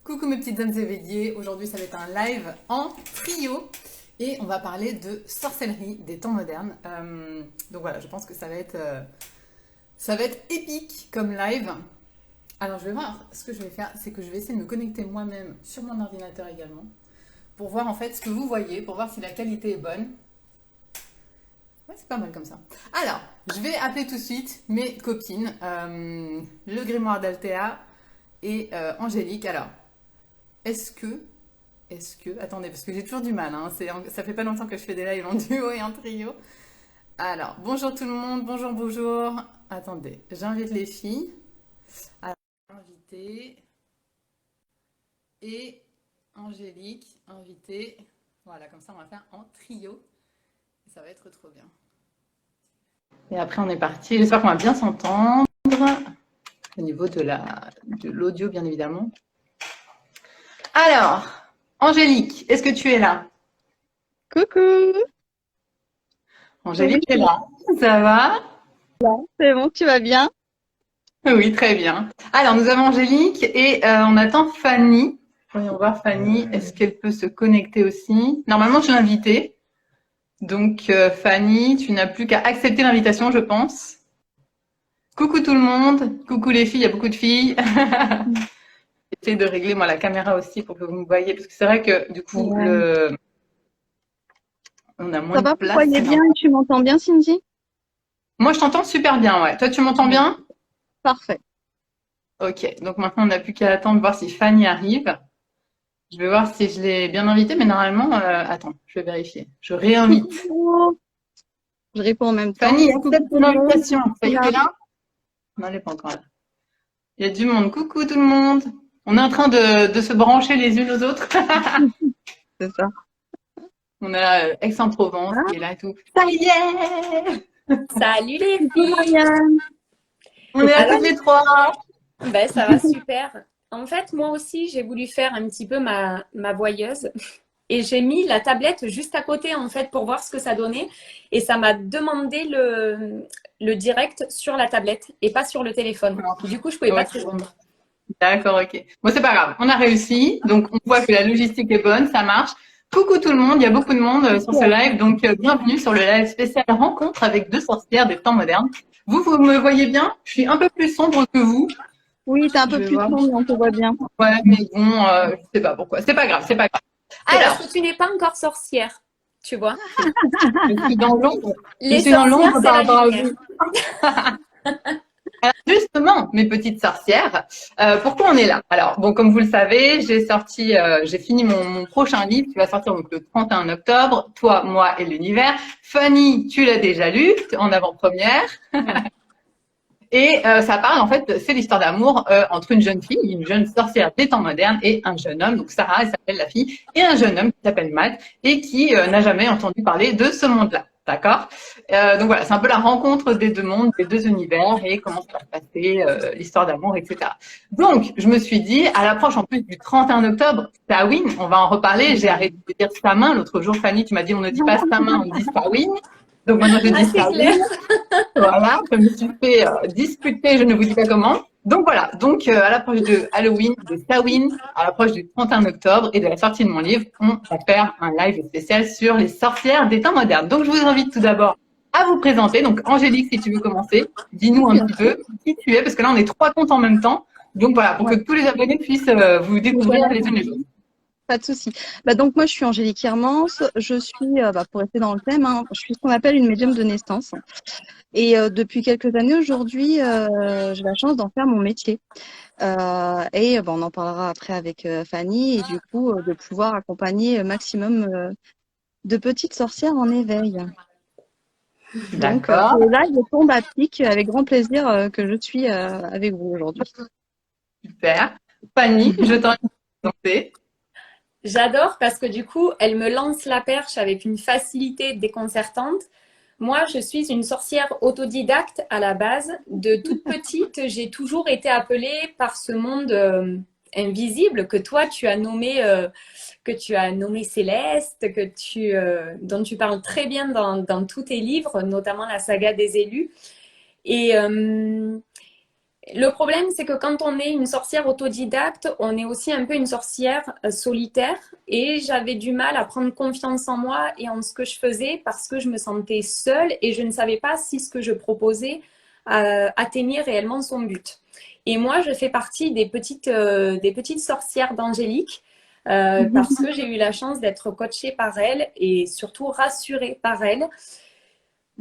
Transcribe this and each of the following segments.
Coucou mes petites âmes éveillées, aujourd'hui ça va être un live en trio et on va parler de sorcellerie des temps modernes. Donc voilà, je pense que ça va être épique comme live. Alors je vais voir, ce que je vais faire, c'est que je vais essayer de me connecter moi-même sur mon ordinateur également pour voir en fait ce que vous voyez, pour voir si la qualité est bonne. Ouais, c'est pas mal comme ça. Alors, je vais appeler tout de suite mes copines, le grimoire d'Altea et Angélique. Alors, attendez, parce que j'ai toujours du mal, hein, ça fait pas longtemps que je fais des lives en duo et en trio. Alors, bonjour tout le monde, bonjour. Attendez, j'invite les filles. Alors, invitée. Et Angélique, invitée. Voilà, comme ça on va faire en trio. Ça va être trop bien. Et après on est parti. J'espère qu'on va bien s'entendre. Au niveau de l'audio, bien évidemment. Alors, Angélique, est-ce que tu es là? Coucou, Angélique oui, est là. Ça va? c'est bon, tu vas bien? Oui, très bien. Alors, nous avons Angélique et on attend Fanny. Voyons voir Fanny, est-ce qu'elle peut se connecter aussi? Normalement, je l'ai invitée. Donc, Fanny, tu n'as plus qu'à accepter l'invitation, je pense. Coucou tout le monde. Coucou les filles, il y a beaucoup de filles. J'essaie de régler moi la caméra aussi pour que vous me voyez, parce que c'est vrai que du coup, Ouais. on a moins Ça de va, vous place. voyez bien et tu m'entends bien, Cindy? Moi, je t'entends super bien, ouais. Toi, tu m'entends Bon, bien? parfait. Ok, donc maintenant, on n'a plus qu'à attendre voir si Fanny arrive. Je vais voir si je l'ai bien invitée, mais normalement, attends, je vais vérifier. Je réinvite. Coucou. Je réponds en même temps. Fanny, Coucou accepte tout ton le monde. invitation. Ça y est, Là. t'es là? Non, elle n'est pas encore là. Il y a du monde. Coucou tout le monde. On est en train de se brancher les unes aux autres. C'est ça. On a Aix-en-Provence Ah, qui est là et tout. Ça y est! Salut les coucou filles! Marianne. On est là Alors, toutes les trois. ben, ça va super. En fait, moi aussi, j'ai voulu faire un petit peu ma voyeuse et j'ai mis la tablette juste à côté en fait pour voir ce que ça donnait et ça m'a demandé le direct sur la tablette et pas sur le téléphone. Du coup, je pouvais pas te Ok. répondre. D'accord, ok. Bon, c'est pas grave. On a réussi. Donc, on voit que la logistique est bonne, ça marche. Coucou tout le monde. Il y a beaucoup de monde sur ce Super. live. Donc, bienvenue sur le live spécial rencontre avec deux sorcières des temps modernes. Vous me voyez bien? Je suis un peu plus sombre que vous. Oui, t'es un Je peu vais plus voir. sombre, mais on te voit bien. Ouais, mais bon, je sais pas pourquoi. C'est pas grave, c'est pas grave. C'est parce Alors, que tu n'es pas encore sorcière, tu vois. je suis dans l'ombre. Je Les suis dans sorcières, l'ombre c'est par la rapport à lumière. vous. Alors, justement, mes petites sorcières, pourquoi on est là? Alors, bon, comme vous le savez, j'ai fini mon prochain livre qui va sortir donc le 31 octobre. Toi, moi et l'univers. Fanny, tu l'as déjà lu en avant-première. Et ça parle en fait, c'est l'histoire d'amour entre une jeune fille, une jeune sorcière des temps modernes et un jeune homme. Donc Sarah, elle s'appelle la fille, et un jeune homme qui s'appelle Matt et qui n'a jamais entendu parler de ce monde-là. D'accord. Donc voilà, c'est un peu la rencontre des deux mondes, des deux univers et comment ça va se passer, l'histoire d'amour, etc. Donc je me suis dit, à l'approche en plus du 31 octobre, Samhain, on va en reparler. J'ai arrêté de dire Samhain. L'autre jour, Fanny, tu m'as dit on ne dit pas Samhain, on dit Samhain. Donc maintenant je Ah, dis c'est clair. Samhain. Voilà, je me suis fait disputer, je ne vous dis pas comment. Donc voilà, donc à l'approche de Halloween, de Samhain, à l'approche du 31 octobre et de la sortie de mon livre, on va faire un live spécial sur les sorcières des temps modernes. Donc je vous invite tout d'abord à vous présenter. Donc Angélique, si tu veux commencer, dis-nous un Bien petit sûr. peu qui tu es, parce que là on est trois comptes en même temps. Donc voilà, pour que Ouais. tous les abonnés puissent vous Nous découvrir les unes les autres. Pas de souci. Bah, donc moi je suis Angélique Hermans, je suis, pour rester dans le thème, hein, je suis ce qu'on appelle une médium de naissance. Et depuis quelques années aujourd'hui, j'ai la chance d'en faire mon métier. On en parlera après avec Fanny et du coup de pouvoir accompagner un maximum de petites sorcières en éveil. Donc D'accord, c'est là, je tombe à pic avec grand plaisir que je suis avec vous aujourd'hui. super. Fanny, je t'en présenter. J'adore parce que du coup, elle me lance la perche avec une facilité déconcertante. Moi, je suis une sorcière autodidacte à la base. De toute petite, j'ai toujours été appelée par ce monde invisible que toi, que tu as nommé Céleste, dont tu parles très bien dans tous tes livres, notamment la saga des élus. Et le problème, c'est que quand on est une sorcière autodidacte, on est aussi un peu une sorcière solitaire. Et j'avais du mal à prendre confiance en moi et en ce que je faisais parce que je me sentais seule et je ne savais pas si ce que je proposais atteignait réellement son but. Et moi, je fais partie des petites sorcières d'Angélique parce que j'ai eu la chance d'être coachée par elle et surtout rassurée par elle.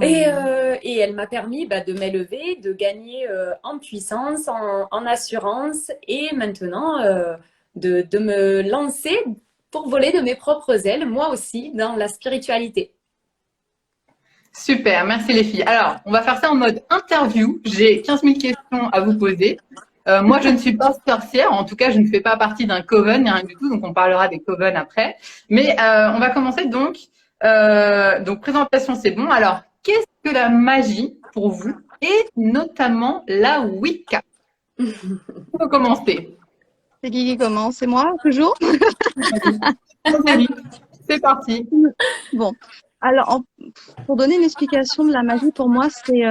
Et elle m'a permis de m'élever, de gagner en puissance, en assurance et maintenant de me lancer pour voler de mes propres ailes, moi aussi, dans la spiritualité. Super, merci les filles. Alors, on va faire ça en mode interview. J'ai 15 000 questions à vous poser. Moi, je ne suis pas sorcière. En tout cas, je ne fais pas partie d'un coven, ni rien du tout. Donc, on parlera des covens après. Mais on va commencer donc. Donc, présentation, c'est bon. Alors, qu'est-ce que la magie pour vous et notamment la Wicca? On peut commencer. C'est qui commence? C'est moi, toujours? C'est parti. Bon. Alors, pour donner une explication de la magie, pour moi, c'est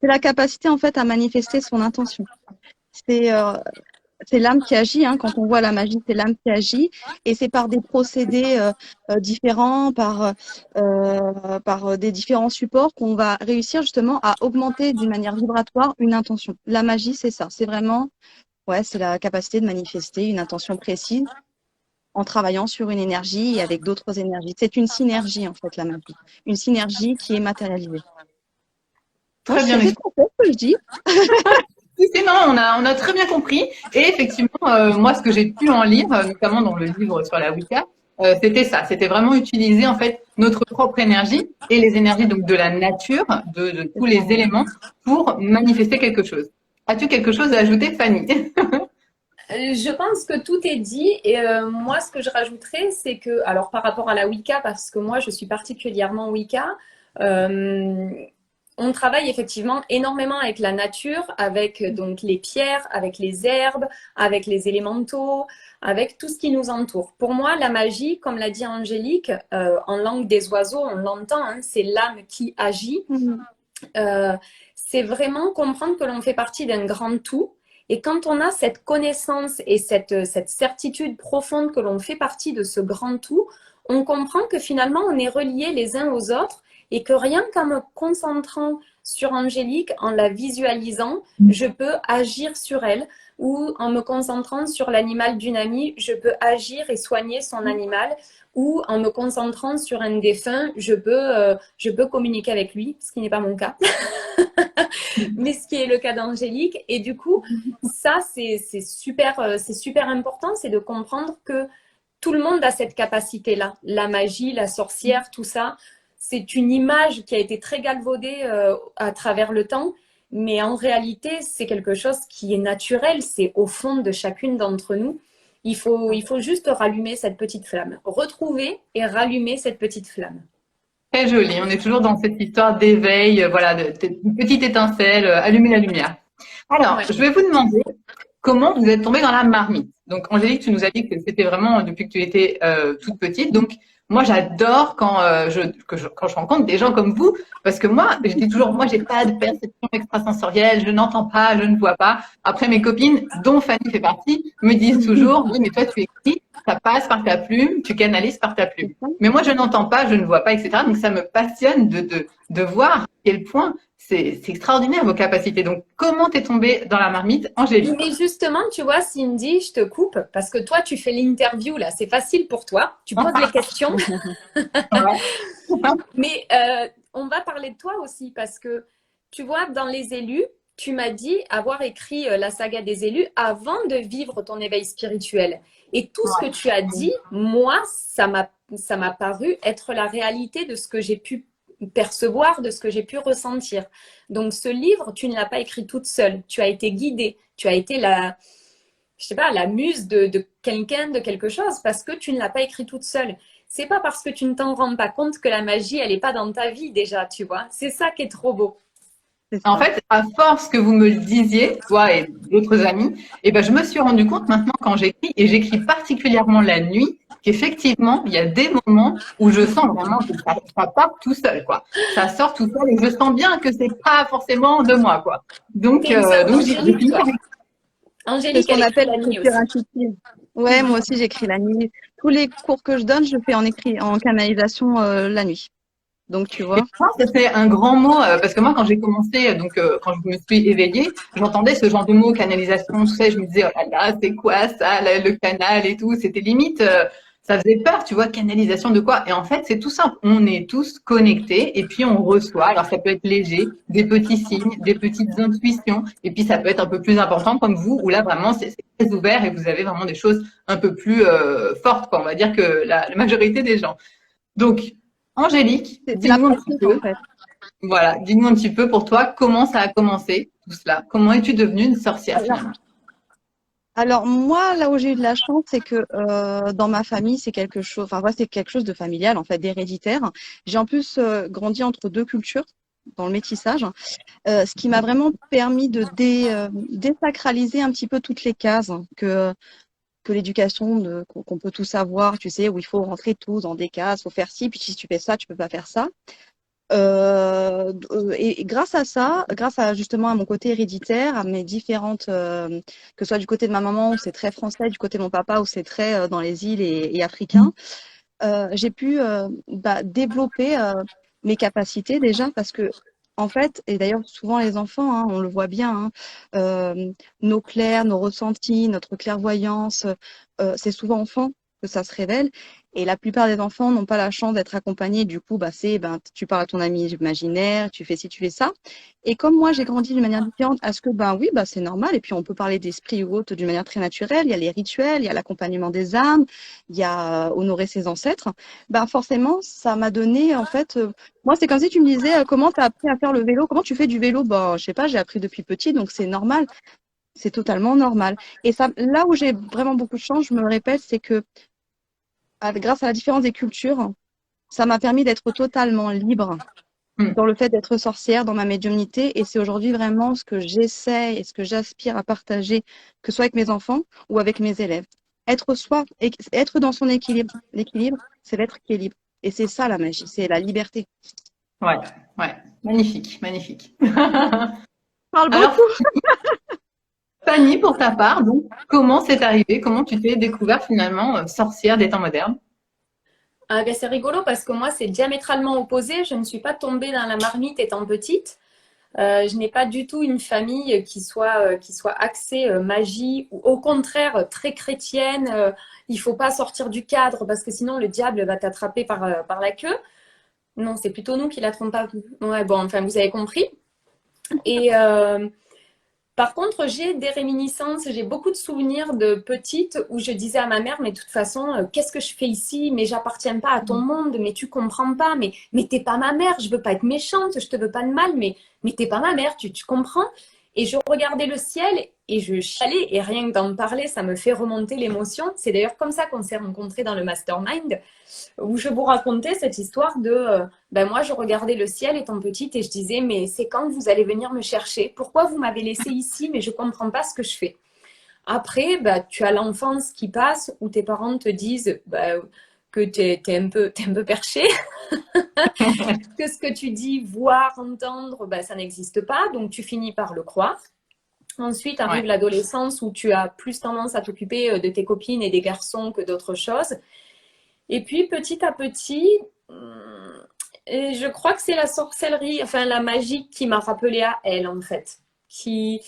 la capacité, en fait, à manifester son intention. C'est l'âme qui agit, hein. Quand on voit la magie, c'est l'âme qui agit, et c'est par des procédés différents, par des différents supports qu'on va réussir justement à augmenter d'une manière vibratoire une intention. La magie, c'est ça, c'est vraiment, ouais, c'est la capacité de manifester une intention précise en travaillant sur une énergie et avec d'autres énergies. C'est une synergie, en fait, la magie, une synergie qui est matérialisée. Très bien. C'est ce que je dis. Non, on a très bien compris. Et effectivement, moi, ce que j'ai pu en lire, notamment dans le livre sur la Wicca, c'était ça. C'était vraiment utiliser en fait notre propre énergie et les énergies donc de la nature, de tous les éléments pour manifester quelque chose. As-tu quelque chose à ajouter, Fanny? Je pense que tout est dit et moi ce que je rajouterais c'est que, alors par rapport à la Wicca, parce que moi je suis particulièrement Wicca, on travaille effectivement énormément avec la nature, avec donc les pierres, avec les herbes, avec les élémentaux, avec tout ce qui nous entoure. Pour moi, la magie, comme l'a dit Angélique, en langue des oiseaux, on l'entend, hein, c'est l'âme qui agit. C'est vraiment comprendre que l'on fait partie d'un grand tout. Et quand on a cette connaissance et cette certitude profonde que l'on fait partie de ce grand tout, on comprend que finalement on est reliés les uns aux autres et que rien qu'en me concentrant sur Angélique, en la visualisant, je peux agir sur elle, ou en me concentrant sur l'animal d'une amie, je peux agir et soigner son animal, ou en me concentrant sur un défunt, je peux communiquer avec lui, ce qui n'est pas mon cas. Mais ce qui est le cas d'Angélique. Et du coup, ça, c'est super important, c'est de comprendre que tout le monde a cette capacité-là. La magie, la sorcière, tout ça, c'est une image qui a été très galvaudée à travers le temps, mais en réalité, c'est quelque chose qui est naturel, c'est au fond de chacune d'entre nous. Il faut juste rallumer cette petite flamme, retrouver et rallumer cette petite flamme. Très joli. On est toujours dans cette histoire d'éveil, voilà, une petite étincelle, allumer la lumière. Alors, je vais vous demander comment vous êtes tombée dans la marmite. Donc, Angélique, tu nous as dit que c'était vraiment depuis que tu étais toute petite. Donc, moi, j'adore quand je rencontre des gens comme vous, parce que moi, je dis toujours, moi, j'ai pas de perception extrasensorielle, je n'entends pas, je ne vois pas. Après, mes copines, dont Fanny fait partie, me disent toujours, oui, mais toi, tu écris, ça passe par ta plume, tu canalises par ta plume. Mais moi, je n'entends pas, je ne vois pas, etc. Donc, ça me passionne de voir à quel point c'est extraordinaire vos capacités. Donc, comment t'es tombée dans la marmite, Angélique? Mais justement, tu vois, Cindy, je te coupe parce que toi, tu fais l'interview là. C'est facile pour toi. Tu poses les questions. Mais on va parler de toi aussi parce que, tu vois, dans Les Élus, tu m'as dit avoir écrit la saga des élus avant de vivre ton éveil spirituel. Et tout ce que tu as dit, moi, ça m'a paru être la réalité de ce que j'ai pu percevoir, de ce que j'ai pu ressentir. Donc ce livre, tu ne l'as pas écrit toute seule. Tu as été guidée. Tu as été je sais pas, la muse de quelqu'un, de quelque chose, parce que tu ne l'as pas écrit toute seule. C'est pas parce que tu ne t'en rends pas compte que la magie, elle n'est pas dans ta vie déjà, tu vois. C'est ça qui est trop beau. c'est En ça. fait, à force que vous me le disiez, toi et d'autres amis, et ben, je me suis rendu compte maintenant quand j'écris, et j'écris particulièrement la nuit, qu'effectivement, il y a des moments où je sens vraiment que ça part tout seul, quoi. Ça sort tout seul et je sens bien que c'est pas forcément de moi, quoi. T'es une sœur Donc j'ai d'Angélique, fini toi. par écrire. C'est Angélique, ce qu'on elle écrit appelle la nuit l'écriture aussi. intuitive. Ouais, moi aussi j'écris la nuit. Tous les cours que je donne, je fais en canalisation la nuit. Donc tu Et vois. je pense que c'est un grand mot, parce que moi, quand j'ai commencé, quand je me suis éveillée, j'entendais ce genre de mots, canalisation, tout ça, et je me disais, oh là là, c'est quoi ça, le canal et tout, c'était limite, ça faisait peur, tu vois, canalisation de quoi? Et en fait, c'est tout simple, on est tous connectés, et puis on reçoit, alors ça peut être léger, des petits signes, des petites intuitions, et puis ça peut être un peu plus important comme vous, où là, vraiment, c'est très ouvert, et vous avez vraiment des choses un peu plus fortes, quoi, on va dire que la majorité des gens. Donc, Angélique, C'est de la dis-nous un petit pratique en peu, fait. voilà, dis-nous un petit peu pour toi, comment ça a commencé, tout cela? Comment es-tu devenue une sorcière Alors, finalement? alors moi, là où j'ai eu de la chance, c'est que dans ma famille, c'est quelque chose, enfin ouais, c'est quelque chose de familial en fait, d'héréditaire. J'ai en plus grandi entre deux cultures dans le métissage, ce qui m'a vraiment permis de désacraliser un petit peu toutes les cases que l'éducation qu'on peut tout savoir, tu sais, où il faut rentrer tous dans des cases, faut faire ci, puis si tu fais ça, tu peux pas faire ça. Et grâce à ça, grâce à justement à mon côté héréditaire, à mes différentes, que ce soit du côté de ma maman où c'est très français, du côté de mon papa où c'est très dans les îles et africain, j'ai pu développer mes capacités déjà parce que en fait, et d'ailleurs souvent les enfants, hein, on le voit bien, hein, nos clairs, nos ressentis, notre clairvoyance, c'est souvent enfant que ça se révèle. Et la plupart des enfants n'ont pas la chance d'être accompagnés. Du coup, tu parles à ton ami imaginaire, tu fais ci, tu fais ça. Et comme moi, j'ai grandi d'une manière différente, à ce que, oui, c'est normal. Et puis, on peut parler d'esprit ou autre d'une manière très naturelle. Il y a les rituels, il y a l'accompagnement des âmes, il y a honorer ses ancêtres. Forcément, ça m'a donné, en fait, moi, c'est comme si tu me disais, comment tu as appris à faire le vélo? Comment tu fais du vélo? Je sais pas, j'ai appris depuis petit, donc c'est normal. C'est totalement normal. Et ça, là où j'ai vraiment beaucoup de chance, je me répète, c'est que grâce à la différence des cultures, ça m'a permis d'être totalement libre Hmm. dans le fait d'être sorcière, dans ma médiumnité. Et c'est aujourd'hui vraiment ce que j'essaie et ce que j'aspire à partager, que ce soit avec mes enfants ou avec mes élèves. Être soi, être dans son équilibre. L'équilibre, c'est l'être qui est libre. Et c'est ça la magie, c'est la liberté. Ouais, ouais, magnifique, magnifique. Je parle Alors, beaucoup. Fanny, pour ta part, donc, comment c'est arrivé? Comment tu t'es découverte finalement sorcière des temps modernes? Ah, ben, c'est rigolo parce que moi, c'est diamétralement opposé. Je ne suis pas tombée dans la marmite étant petite. Je n'ai pas du tout une famille qui soit axée magie ou au contraire très chrétienne. Il faut pas sortir du cadre parce que sinon le diable va t'attraper par la queue. Non, c'est plutôt nous qui la trompons pas. Ouais, bon, enfin, vous avez compris. Et par contre, j'ai des réminiscences, j'ai beaucoup de souvenirs de petite où je disais à ma mère, mais de toute façon, qu'est-ce que je fais ici? Mais j'appartiens pas à ton monde, mais tu comprends pas, mais t'es pas ma mère, je veux pas être méchante, je te veux pas de mal, mais t'es pas ma mère, tu comprends? Et je regardais le ciel et je chialais, et rien que d'en parler, ça me fait remonter l'émotion. C'est d'ailleurs comme ça qu'on s'est rencontrés dans le mastermind où je vous racontais cette histoire de moi je regardais le ciel étant petite et je disais mais c'est quand vous allez venir me chercher? Pourquoi vous m'avez laissé ici mais je comprends pas ce que je fais. Après tu as l'enfance qui passe où tes parents te disent que t'es un peu perché, que ce que tu dis, voir, entendre, ça n'existe pas, donc tu finis par le croire. Ensuite arrive Ouais. l'adolescence où tu as plus tendance à t'occuper de tes copines et des garçons que d'autres choses. Et puis petit à petit, et je crois que c'est la sorcellerie, enfin la magie qui m'a rappelé à elle en fait. Qui,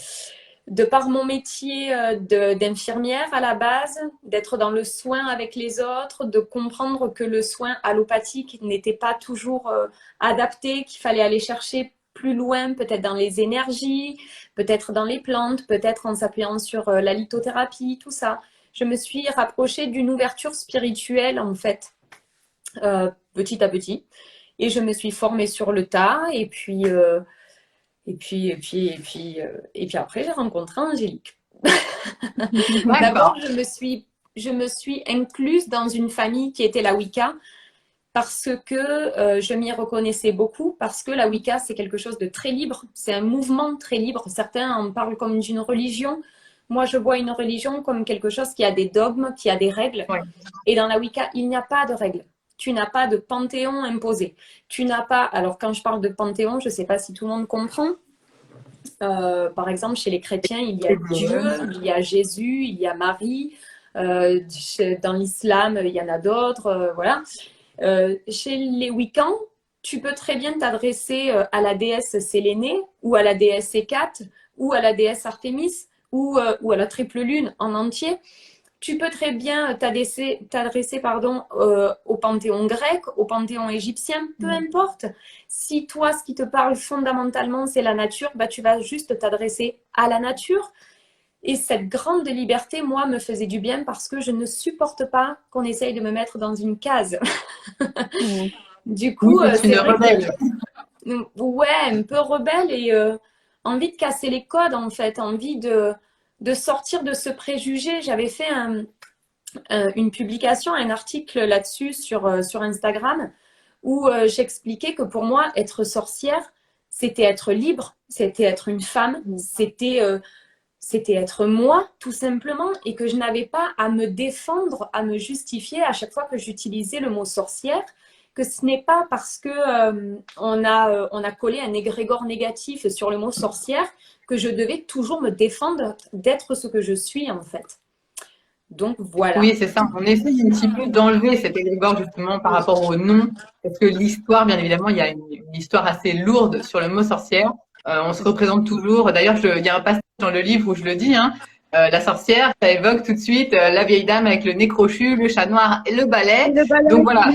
de par mon métier d'infirmière à la base, d'être dans le soin avec les autres, de comprendre que le soin allopathique n'était pas toujours adapté, qu'il fallait aller chercher plus loin, peut-être dans les énergies, peut-être dans les plantes, peut-être en s'appuyant sur la lithothérapie, tout ça. Je me suis rapprochée d'une ouverture spirituelle en fait, petit à petit. Et je me suis formée sur le tas. Et puis après, j'ai rencontré Angélique. D'abord, D'accord. je me suis incluse dans une famille qui était la Wicca, parce que je m'y reconnaissais beaucoup, parce que la Wicca, c'est quelque chose de très libre, c'est un mouvement très libre. Certains en parlent comme d'une religion. Moi, je vois une religion comme quelque chose qui a des dogmes, qui a des règles. Ouais. Et dans la Wicca, il n'y a pas de règles. Tu n'as pas de panthéon imposé. Tu n'as pas... Alors, quand je parle de panthéon, je ne sais pas si tout le monde comprend. Par exemple, chez les chrétiens, il y a Dieu, il y a Jésus, il y a Marie. Dans l'islam, il y en a d'autres. Voilà. Chez les Wiccans, tu peux très bien t'adresser à la déesse Sélénée ou à la déesse Hécate ou à la déesse Artémis ou à la triple lune en entier. Tu peux très bien t'adresser au panthéon grec, au panthéon égyptien, peu importe. Si toi, ce qui te parle fondamentalement, c'est la nature, bah, tu vas juste t'adresser à la nature. Et cette grande liberté, moi, me faisait du bien parce que je ne supporte pas qu'on essaye de me mettre dans une case. Du coup, c'est vrai que, ouais, un peu rebelle et envie de casser les codes, en fait, envie de sortir de ce préjugé. J'avais fait une publication, un article là-dessus sur Instagram où j'expliquais que pour moi, être sorcière, c'était être libre, c'était être une femme, c'était être moi, tout simplement, et que je n'avais pas à me défendre, à me justifier à chaque fois que j'utilisais le mot sorcière, que ce n'est pas parce que on a collé un égrégore négatif sur le mot sorcière que je devais toujours me défendre d'être ce que je suis, en fait. Donc, voilà. Oui, c'est ça. On essaye un petit peu d'enlever cet égrégore justement par rapport au nom, parce que l'histoire, bien évidemment, il y a une histoire assez lourde sur le mot sorcière. On se représente toujours. D'ailleurs, il y a un passage dans le livre où je le dis, hein, la sorcière, ça évoque tout de suite la vieille dame avec le nez crochu, le chat noir et le balai. Donc voilà.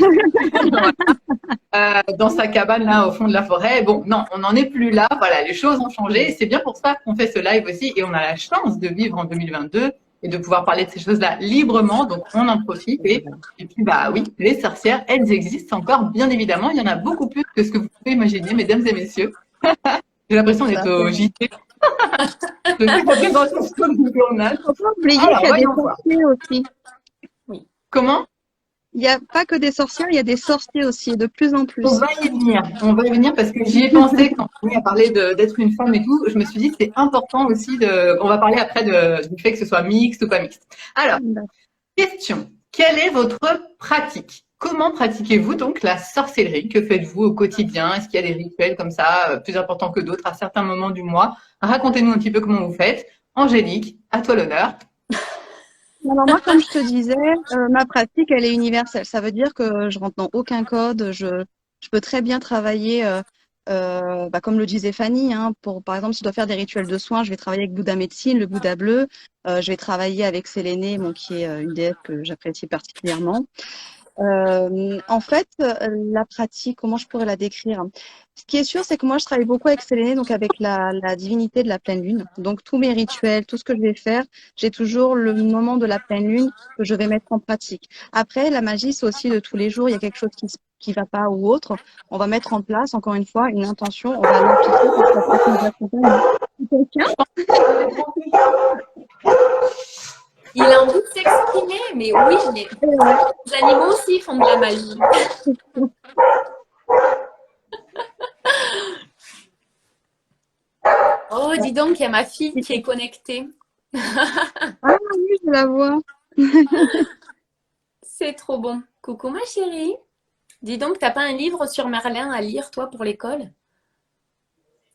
Dans sa cabane là au fond de la forêt. Bon, non, on n'en est plus là. Voilà, les choses ont changé. C'est bien pour ça qu'on fait ce live aussi, et on a la chance de vivre en 2022 et de pouvoir parler de ces choses-là librement. Donc on en profite. Et puis bah oui, les sorcières, elles existent encore, bien évidemment. Il y en a beaucoup plus que ce que vous pouvez imaginer, mesdames et messieurs. J'ai l'impression d'être au JT. Je sais pas dans le journal. Faut pas oublier qu'il y a des sorciers aussi. Oui. Comment? Il n'y a pas que des sorcières, il y a des sorciers aussi, de plus en plus. On va y venir. On va y venir parce que j'y ai pensé quand on a parlé d'être une femme et tout. Je me suis dit c'est important aussi on va parler après du fait que ce soit mixte ou pas mixte. Alors, question. Quelle est votre pratique? Comment pratiquez-vous donc la sorcellerie? Que faites-vous au quotidien? Est-ce qu'il y a des rituels comme ça, plus importants que d'autres à certains moments du mois? Racontez-nous un petit peu comment vous faites. Angélique, à toi l'honneur. Alors moi, comme je te disais, ma pratique, elle est universelle. Ça veut dire que je rentre dans aucun code. Je peux très bien travailler, comme le disait Fanny, hein, par exemple, si je dois faire des rituels de soins, je vais travailler avec Bouddha médecine, le Bouddha bleu. Je vais travailler avec Sélénée, qui est une déesse que j'apprécie particulièrement. En fait, la pratique, comment je pourrais la décrire? Ce qui est sûr, c'est que moi, je travaille beaucoup avec Sélénée, donc avec la divinité de la pleine lune. Donc, tous mes rituels, tout ce que je vais faire, j'ai toujours le moment de la pleine lune que je vais mettre en pratique. Après, la magie, c'est aussi de tous les jours. Il y a quelque chose qui va pas ou autre. On va mettre en place, encore une fois, une intention. On va l'appliquer pour que ça nous accompagne. Quelqu'un? Il a envie de s'exprimer, mais oui, les animaux aussi font de la magie. Oh, dis donc, il y a ma fille qui est connectée. Ah oui, je la vois. C'est trop bon. Coucou ma chérie. Dis donc, t'as pas un livre sur Merlin à lire, toi, pour l'école?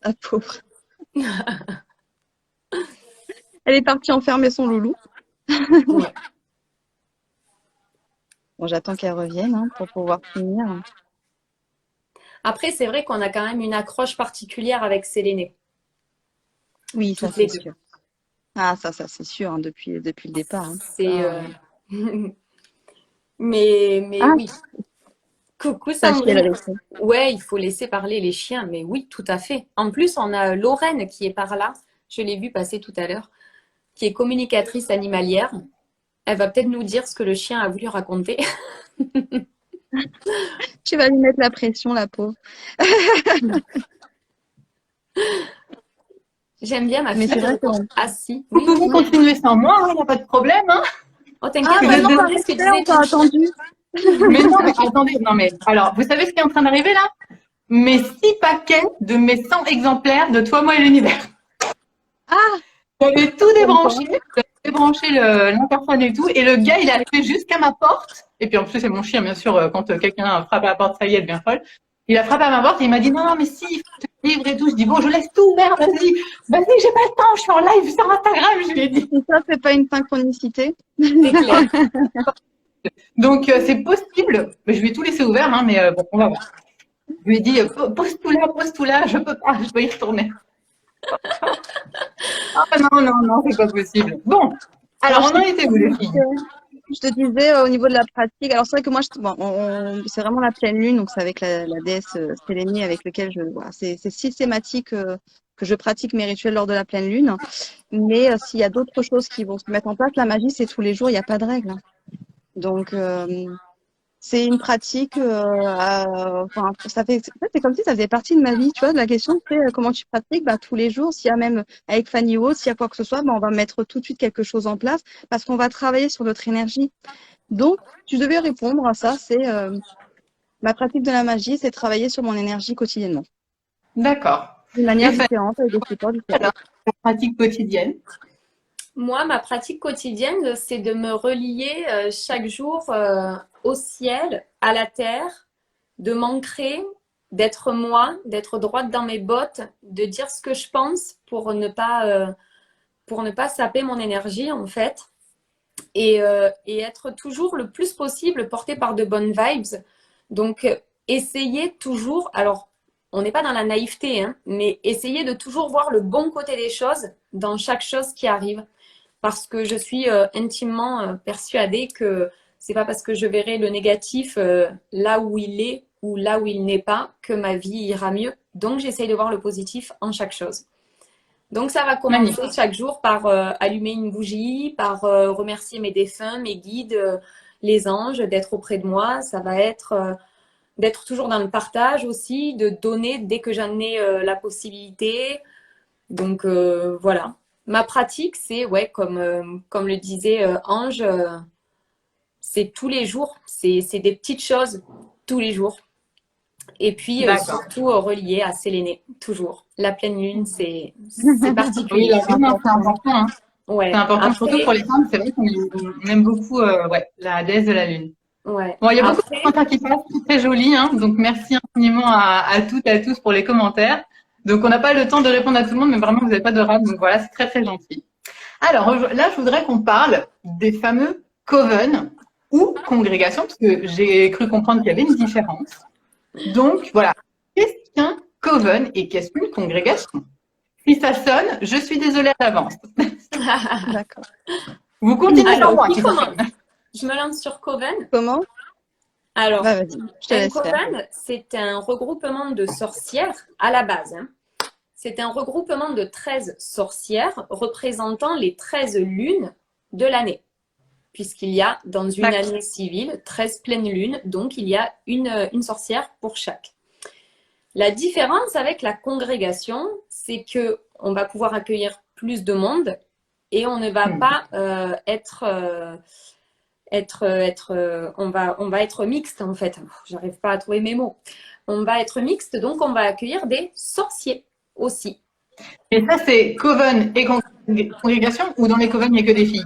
Ah, pauvre. Elle est partie enfermer son loulou. Ouais. Bon, j'attends qu'elle revienne pour pouvoir finir. Après, c'est vrai qu'on a quand même une accroche particulière avec Sélénée. Oui, ça c'est sûr. Ah, ça c'est sûr, hein, depuis le départ. Hein. C'est. Mais oui. Coucou Sandrine. Ouais, il faut laisser parler les chiens, mais oui, tout à fait. En plus, on a Lorraine qui est par là. Je l'ai vue passer tout à l'heure, qui est communicatrice animalière. Elle va peut-être nous dire ce que le chien a voulu raconter. Tu vas lui mettre la pression, la pauvre. J'aime bien ma fille. Mais c'est vrai assis. Vous pouvez continuer sans moi, il n'y a pas de problème. Hein. Oh, t'inquiète, on t'a attendu. Mais non, mais attendez, non mais alors, vous savez ce qui est en train d'arriver là? Mes 6 paquets de mes 100 exemplaires de Toi, moi et l'univers. Ah, J'avais tout débranché, j'avais débranché l'interphone et tout, et le gars, il est arrivé jusqu'à ma porte. Et puis en plus, c'est mon chien, bien sûr, quand quelqu'un frappe à la porte, ça y est, elle devient folle. Il a frappé à ma porte et il m'a dit non, non, mais si, il faut te livre et tout. Je dis bon, je laisse tout ouvert, vas-y, vas-y, j'ai pas le temps, je suis en live sur Instagram, je lui ai dit. si ça, c'est pas une synchronicité. C'est clair. Donc c'est possible, mais je vais tout laisser ouvert, hein, mais bon, on va voir. Je lui ai dit pose tout là, je peux pas, je dois y retourner. Ah non, non, non, c'est pas possible. Bon, alors on en était où les filles? Je te disais au niveau de la pratique. Alors c'est vrai que moi, bon, c'est vraiment la pleine lune, donc c'est avec la déesse Sélénie avec lequel voilà, c'est systématique que je pratique mes rituels lors de la pleine lune. Mais s'il y a d'autres choses qui vont se mettre en place, la magie c'est tous les jours, il n'y a pas de règle. Donc c'est une pratique. Enfin, c'est comme si ça faisait partie de ma vie. Tu vois, de la question, c'est comment tu pratiques. Bah, tous les jours, s'il y a même avec Fanny Wo, s'il y a quoi que ce soit, bah, on va mettre tout de suite quelque chose en place parce qu'on va travailler sur notre énergie. Donc, tu devais répondre à ça. C'est ma pratique de la magie, c'est travailler sur mon énergie quotidiennement, D'accord. d'une manière Et Fanny, différente, avec des supports différents. alors, ta pratique quotidienne? Moi, ma pratique quotidienne, c'est de me relier chaque jour au ciel, à la terre, de m'ancrer, d'être moi, d'être droite dans mes bottes, de dire ce que je pense pour ne pas saper mon énergie en fait, et être toujours le plus possible porté par de bonnes vibes. Donc, essayer toujours, alors on n'est pas dans la naïveté, hein, mais essayer de toujours voir le bon côté des choses dans chaque chose qui arrive. Parce que je suis intimement persuadée que c'est pas parce que je verrai le négatif là où il est ou là où il n'est pas que ma vie ira mieux. Donc j'essaye de voir le positif en chaque chose. Donc ça va commencer Magnifique. chaque jour par allumer une bougie, par remercier mes défunts, mes guides, les anges, d'être auprès de moi. Ça va être d'être toujours dans le partage aussi, de donner dès que j'en ai la possibilité. Donc voilà. Ma pratique, c'est, ouais, comme le disait Ange, c'est tous les jours. C'est des petites choses tous les jours. Et puis D'accord. surtout relié à Séléné, toujours. La pleine lune, c'est Oui, particulier. la lune, hein, c'est important. Hein. Ouais. C'est important, surtout Après, pour les femmes. C'est vrai qu'on aime beaucoup ouais, la déesse de la lune. ouais. Bon, il y a beaucoup de Après, commentaires qui passent, c'est très joli. Hein, donc, merci infiniment à toutes et à tous pour les commentaires. Donc, on n'a pas le temps de répondre à tout le monde, mais vraiment, vous n'avez pas de rate. Donc, voilà, c'est très, très gentil. Alors, là, je voudrais qu'on parle des fameux coven ou congrégations, parce que j'ai cru comprendre qu'il y avait une différence. Donc, voilà. Qu'est-ce qu'un coven et qu'est-ce qu'une congrégation? Si ça sonne, je suis désolée à l'avance. D'accord. Vous continuez sur alors, moi. qui commence? Je me lance sur Coven. Comment? Alors, Bah, vas-y, je te un laisse faire. coven, c'est un regroupement de sorcières à la base. Hein. C'est un regroupement de 13 sorcières représentant les 13 lunes de l'année. Puisqu'il y a dans une année civile 13 pleines lunes, donc il y a une sorcière pour chaque. La différence avec la congrégation, c'est que on va pouvoir accueillir plus de monde et on ne va pas on va être mixte en fait. J'arrive pas à trouver mes mots. On va être mixte, donc on va accueillir des sorciers aussi. Et ça, c'est coven et congrégation ou dans les coven, il n'y a que des filles?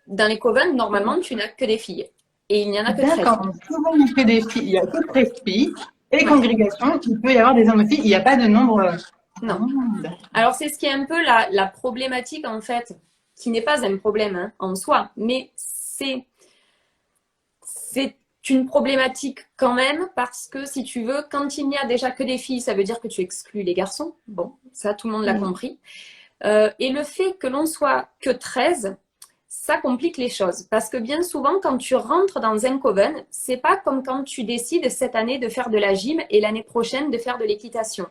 Dans les covens, normalement, tu n'as que des filles. Et il n'y en a que 13. D'accord, donc souvent il y a que des filles, il n'y a que 13 filles. Et congrégation, il peut y avoir des hommes aussi, il n'y a pas de nombre. Non. Alors, c'est ce qui est un peu la problématique, en fait, qui n'est pas un problème hein, en soi, mais c'est une problématique quand même, parce que si tu veux, quand il n'y a déjà que des filles, ça veut dire que tu exclus les garçons. Bon, ça, tout le monde l'a compris. Et le fait que l'on soit que 13, ça complique les choses. Parce que bien souvent, quand tu rentres dans un coven, c'est pas comme quand tu décides cette année de faire de la gym et l'année prochaine de faire de l'équitation.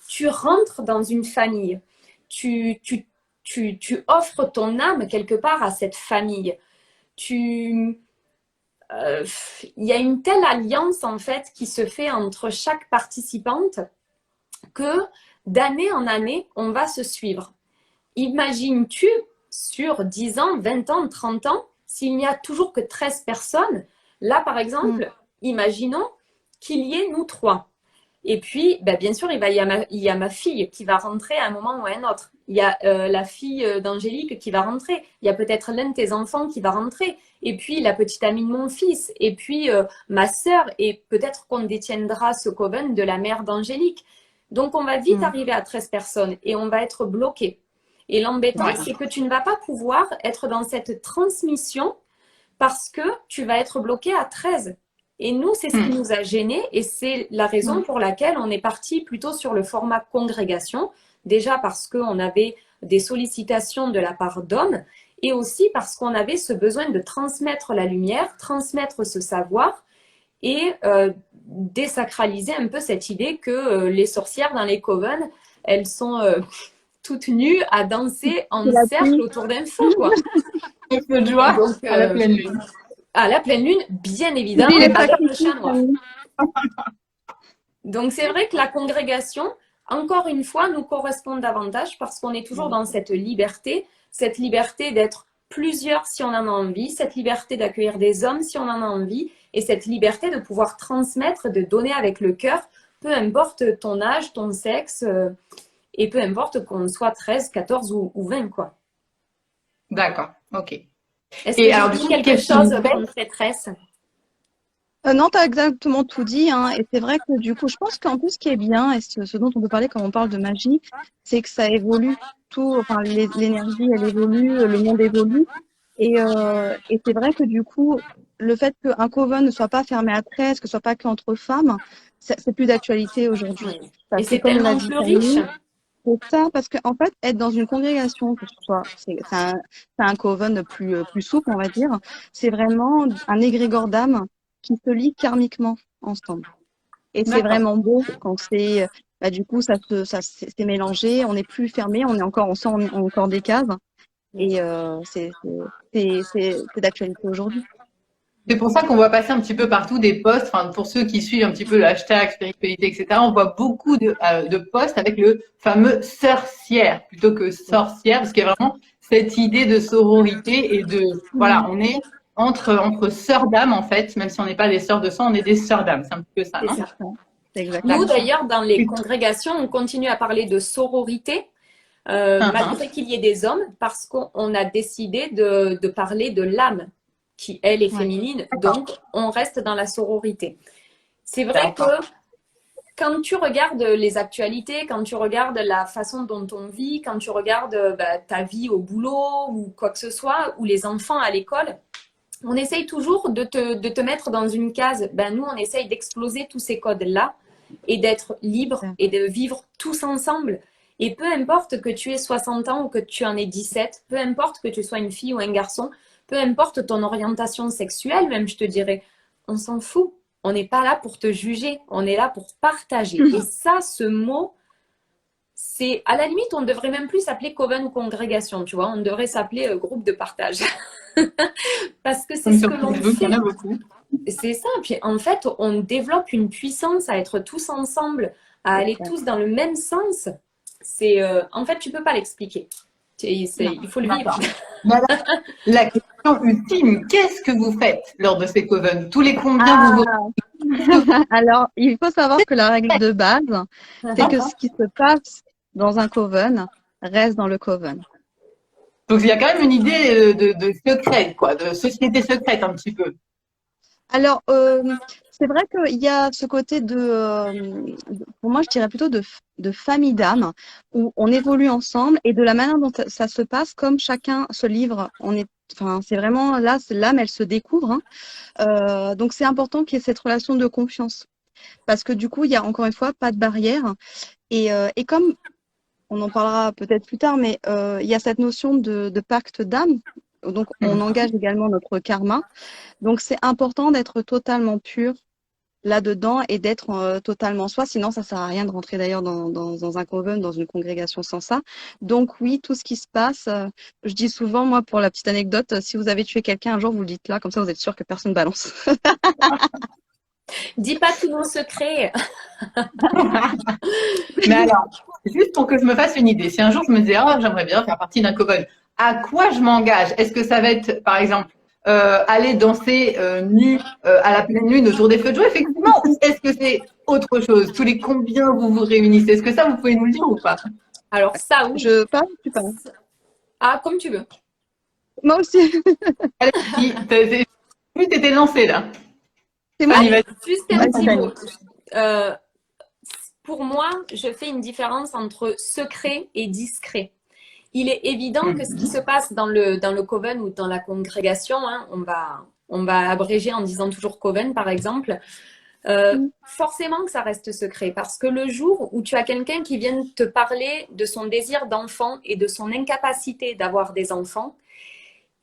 Tu rentres dans une famille. Tu offres ton âme quelque part à cette famille. Il y a une telle alliance en fait qui se fait entre chaque participante que d'année en année, on va se suivre. Imagines-tu sur 10 ans, 20 ans, 30 ans, s'il n'y a toujours que 13 personnes, Là, par exemple, imaginons qu'il y ait nous trois. Et puis, ben, bien sûr, il y a ma fille qui va rentrer à un moment ou à un autre. Il y a la fille d'Angélique qui va rentrer. Il y a peut-être l'un de tes enfants qui va rentrer. Et puis, la petite amie de mon fils. Et puis, ma sœur. Et peut-être qu'on détiendra ce coven de la mère d'Angélique. Donc, on va vite arriver à 13 personnes et on va être bloqué. Et l'embêtant, c'est que tu ne vas pas pouvoir être dans cette transmission parce que tu vas être bloqué à 13. Et nous, c'est ce qui nous a gênés et c'est la raison pour laquelle on est parti plutôt sur le format congrégation. Déjà parce qu'on avait des sollicitations de la part d'hommes et aussi parce qu'on avait ce besoin de transmettre la lumière, transmettre ce savoir et désacraliser un peu cette idée que les sorcières dans les covens, elles sont toutes nues à danser en cercle autour d'un feu, quoi. Un peu de joie. Donc, à la pleine lune. À la pleine lune, bien évidemment, avec le chat noir. Donc, c'est vrai que la congrégation, encore une fois, nous correspond davantage parce qu'on est toujours dans cette liberté d'être plusieurs si on en a envie, cette liberté d'accueillir des hommes si on en a envie, et cette liberté de pouvoir transmettre, de donner avec le cœur, peu importe ton âge, ton sexe, et peu importe qu'on soit 13, 14 ou 20, quoi. D'accord, ok. Est-ce que j'ai dit quelque chose pour une prêtresse? Non, tu as exactement tout dit, hein, et c'est vrai que du coup, je pense qu'en plus, ce qui est bien, et ce dont on peut parler quand on parle de magie, c'est que ça évolue tout, enfin, l'énergie, elle évolue, le monde évolue, et c'est vrai que du coup, le fait qu'un coven ne soit pas fermé à 13, que ce soit pas qu'entre femmes, c'est plus d'actualité aujourd'hui. Et c'est tellement plus riche. C'est ça, parce qu'en fait, être dans une congrégation, que ce soit, c'est un coven plus souple, on va dire, c'est vraiment un égrégore d'âme qui se lie karmiquement ensemble. Et c'est vraiment beau quand c'est, du coup, ça s'est mélangé, on n'est plus fermé, on sort encore des cases, et c'est d'actualité aujourd'hui. C'est pour ça qu'on voit passer un petit peu partout des posts, enfin, pour ceux qui suivent un petit peu le hashtag spiritualité, etc., on voit beaucoup de posts avec le fameux sorcière plutôt que sorcière, parce qu'il y a vraiment cette idée de sororité et de, voilà, on est entre sœurs d'âme, en fait, même si on n'est pas des sœurs de sang, on est des sœurs d'âme. C'est un petit peu ça, non? Exactement. Nous, d'ailleurs, dans les congrégations, on continue à parler de sororité, malgré qu'il y ait des hommes, parce qu'on a décidé de parler de l'âme, qui, elle, est féminine. Donc, on reste dans la sororité. C'est vrai que quand tu regardes les actualités, quand tu regardes la façon dont on vit, quand tu regardes ta vie au boulot ou quoi que ce soit, ou les enfants à l'école, on essaye toujours de te mettre dans une case. Nous, on essaye d'exploser tous ces codes-là et d'être libre et de vivre tous ensemble. Et peu importe que tu aies 60 ans ou que tu en aies 17, peu importe que tu sois une fille ou un garçon, peu importe ton orientation sexuelle, même je te dirais, on s'en fout. On n'est pas là pour te juger, on est là pour partager. Et ça, ce mot, c'est à la limite, on ne devrait même plus s'appeler coven ou congrégation, tu vois, on devrait s'appeler groupe de partage. Parce que c'est ce que l'on fait. C'est ça, puis en fait, on développe une puissance à être tous ensemble, à aller tous dans le même sens. C'est, en fait, tu ne peux pas l'expliquer. Il faut le vivre. La question ultime, qu'est-ce que vous faites lors de ces covens? Tous les combien Alors, il faut savoir que la règle de base, c'est que ce qui se passe dans un coven reste dans le coven. Donc, il y a quand même une idée de secret, quoi, de société secrète un petit peu. Alors, c'est vrai qu'il y a ce côté pour moi, je dirais plutôt de famille d'âme, où on évolue ensemble et de la manière dont ça se passe, comme chacun se livre, c'est vraiment là, l'âme, elle se découvre. Donc, c'est important qu'il y ait cette relation de confiance. Parce que du coup, il y a encore une fois pas de barrière. Et comme on en parlera peut-être plus tard, mais il y a cette notion de pacte d'âme. Donc, on engage également notre karma. Donc, c'est important d'être totalement pur là-dedans et d'être totalement soi. Sinon, ça sert à rien de rentrer d'ailleurs dans un coven, dans une congrégation sans ça. Donc, oui, tout ce qui se passe, je dis souvent, moi, pour la petite anecdote, si vous avez tué quelqu'un un jour, vous le dites là, comme ça, vous êtes sûr que personne balance. Dis pas tous nos secrets. Mais alors, juste pour que je me fasse une idée, si un jour je me disais, oh, j'aimerais bien faire partie d'un coven, à quoi je m'engage? Est-ce que ça va être, par exemple, aller danser nu à la pleine lune autour des feux de joie, effectivement, ou est-ce que c'est autre chose? Tous les combien vous vous réunissez? Est-ce que ça, vous pouvez nous le dire ou pas? Alors ça, oui. Je parle, tu parles. Ah, comme tu veux. Moi aussi. Allez, tu t'étais lancée là. C'est moi. Fanny, vas-y. Juste un Vas-y, petit Fanny. mot. Euh, pour moi, je fais une différence entre secret et discret. Il est évident que ce qui se passe dans le coven ou dans la congrégation, hein, on va abréger en disant toujours coven par exemple, forcément que ça reste secret parce que le jour où tu as quelqu'un qui vient te parler de son désir d'enfant et de son incapacité d'avoir des enfants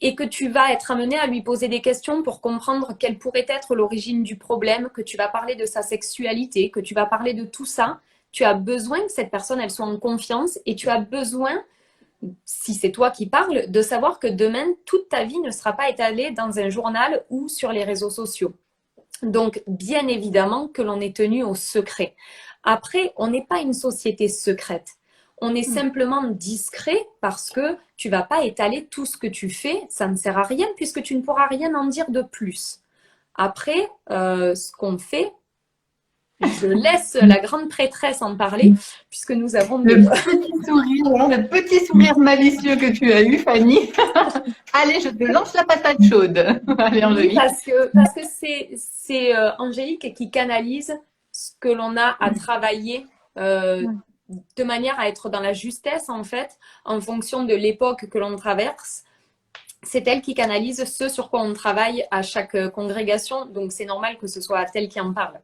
et que tu vas être amené à lui poser des questions pour comprendre quelle pourrait être l'origine du problème, que tu vas parler de sa sexualité, que tu vas parler de tout ça, tu as besoin que cette personne elle soit en confiance et tu as besoin, si c'est toi qui parles, de savoir que demain, toute ta vie ne sera pas étalée dans un journal ou sur les réseaux sociaux. Donc, bien évidemment que l'on est tenu au secret. Après, on n'est pas une société secrète. On est simplement discret parce que tu vas pas étaler tout ce que tu fais. Ça ne sert à rien puisque tu ne pourras rien en dire de plus. Après, ce qu'on fait, je laisse la grande prêtresse en parler puisque nous avons le petit sourire malicieux que tu as eu, Fanny. Allez, je te lance la patate chaude. Allez, Angélique. Oui, parce que c'est Angélique qui canalise ce que l'on a à travailler de manière à être dans la justesse, en fait, en fonction de l'époque que l'on traverse. C'est elle qui canalise ce sur quoi on travaille à chaque congrégation. Donc, c'est normal que ce soit elle qui en parle.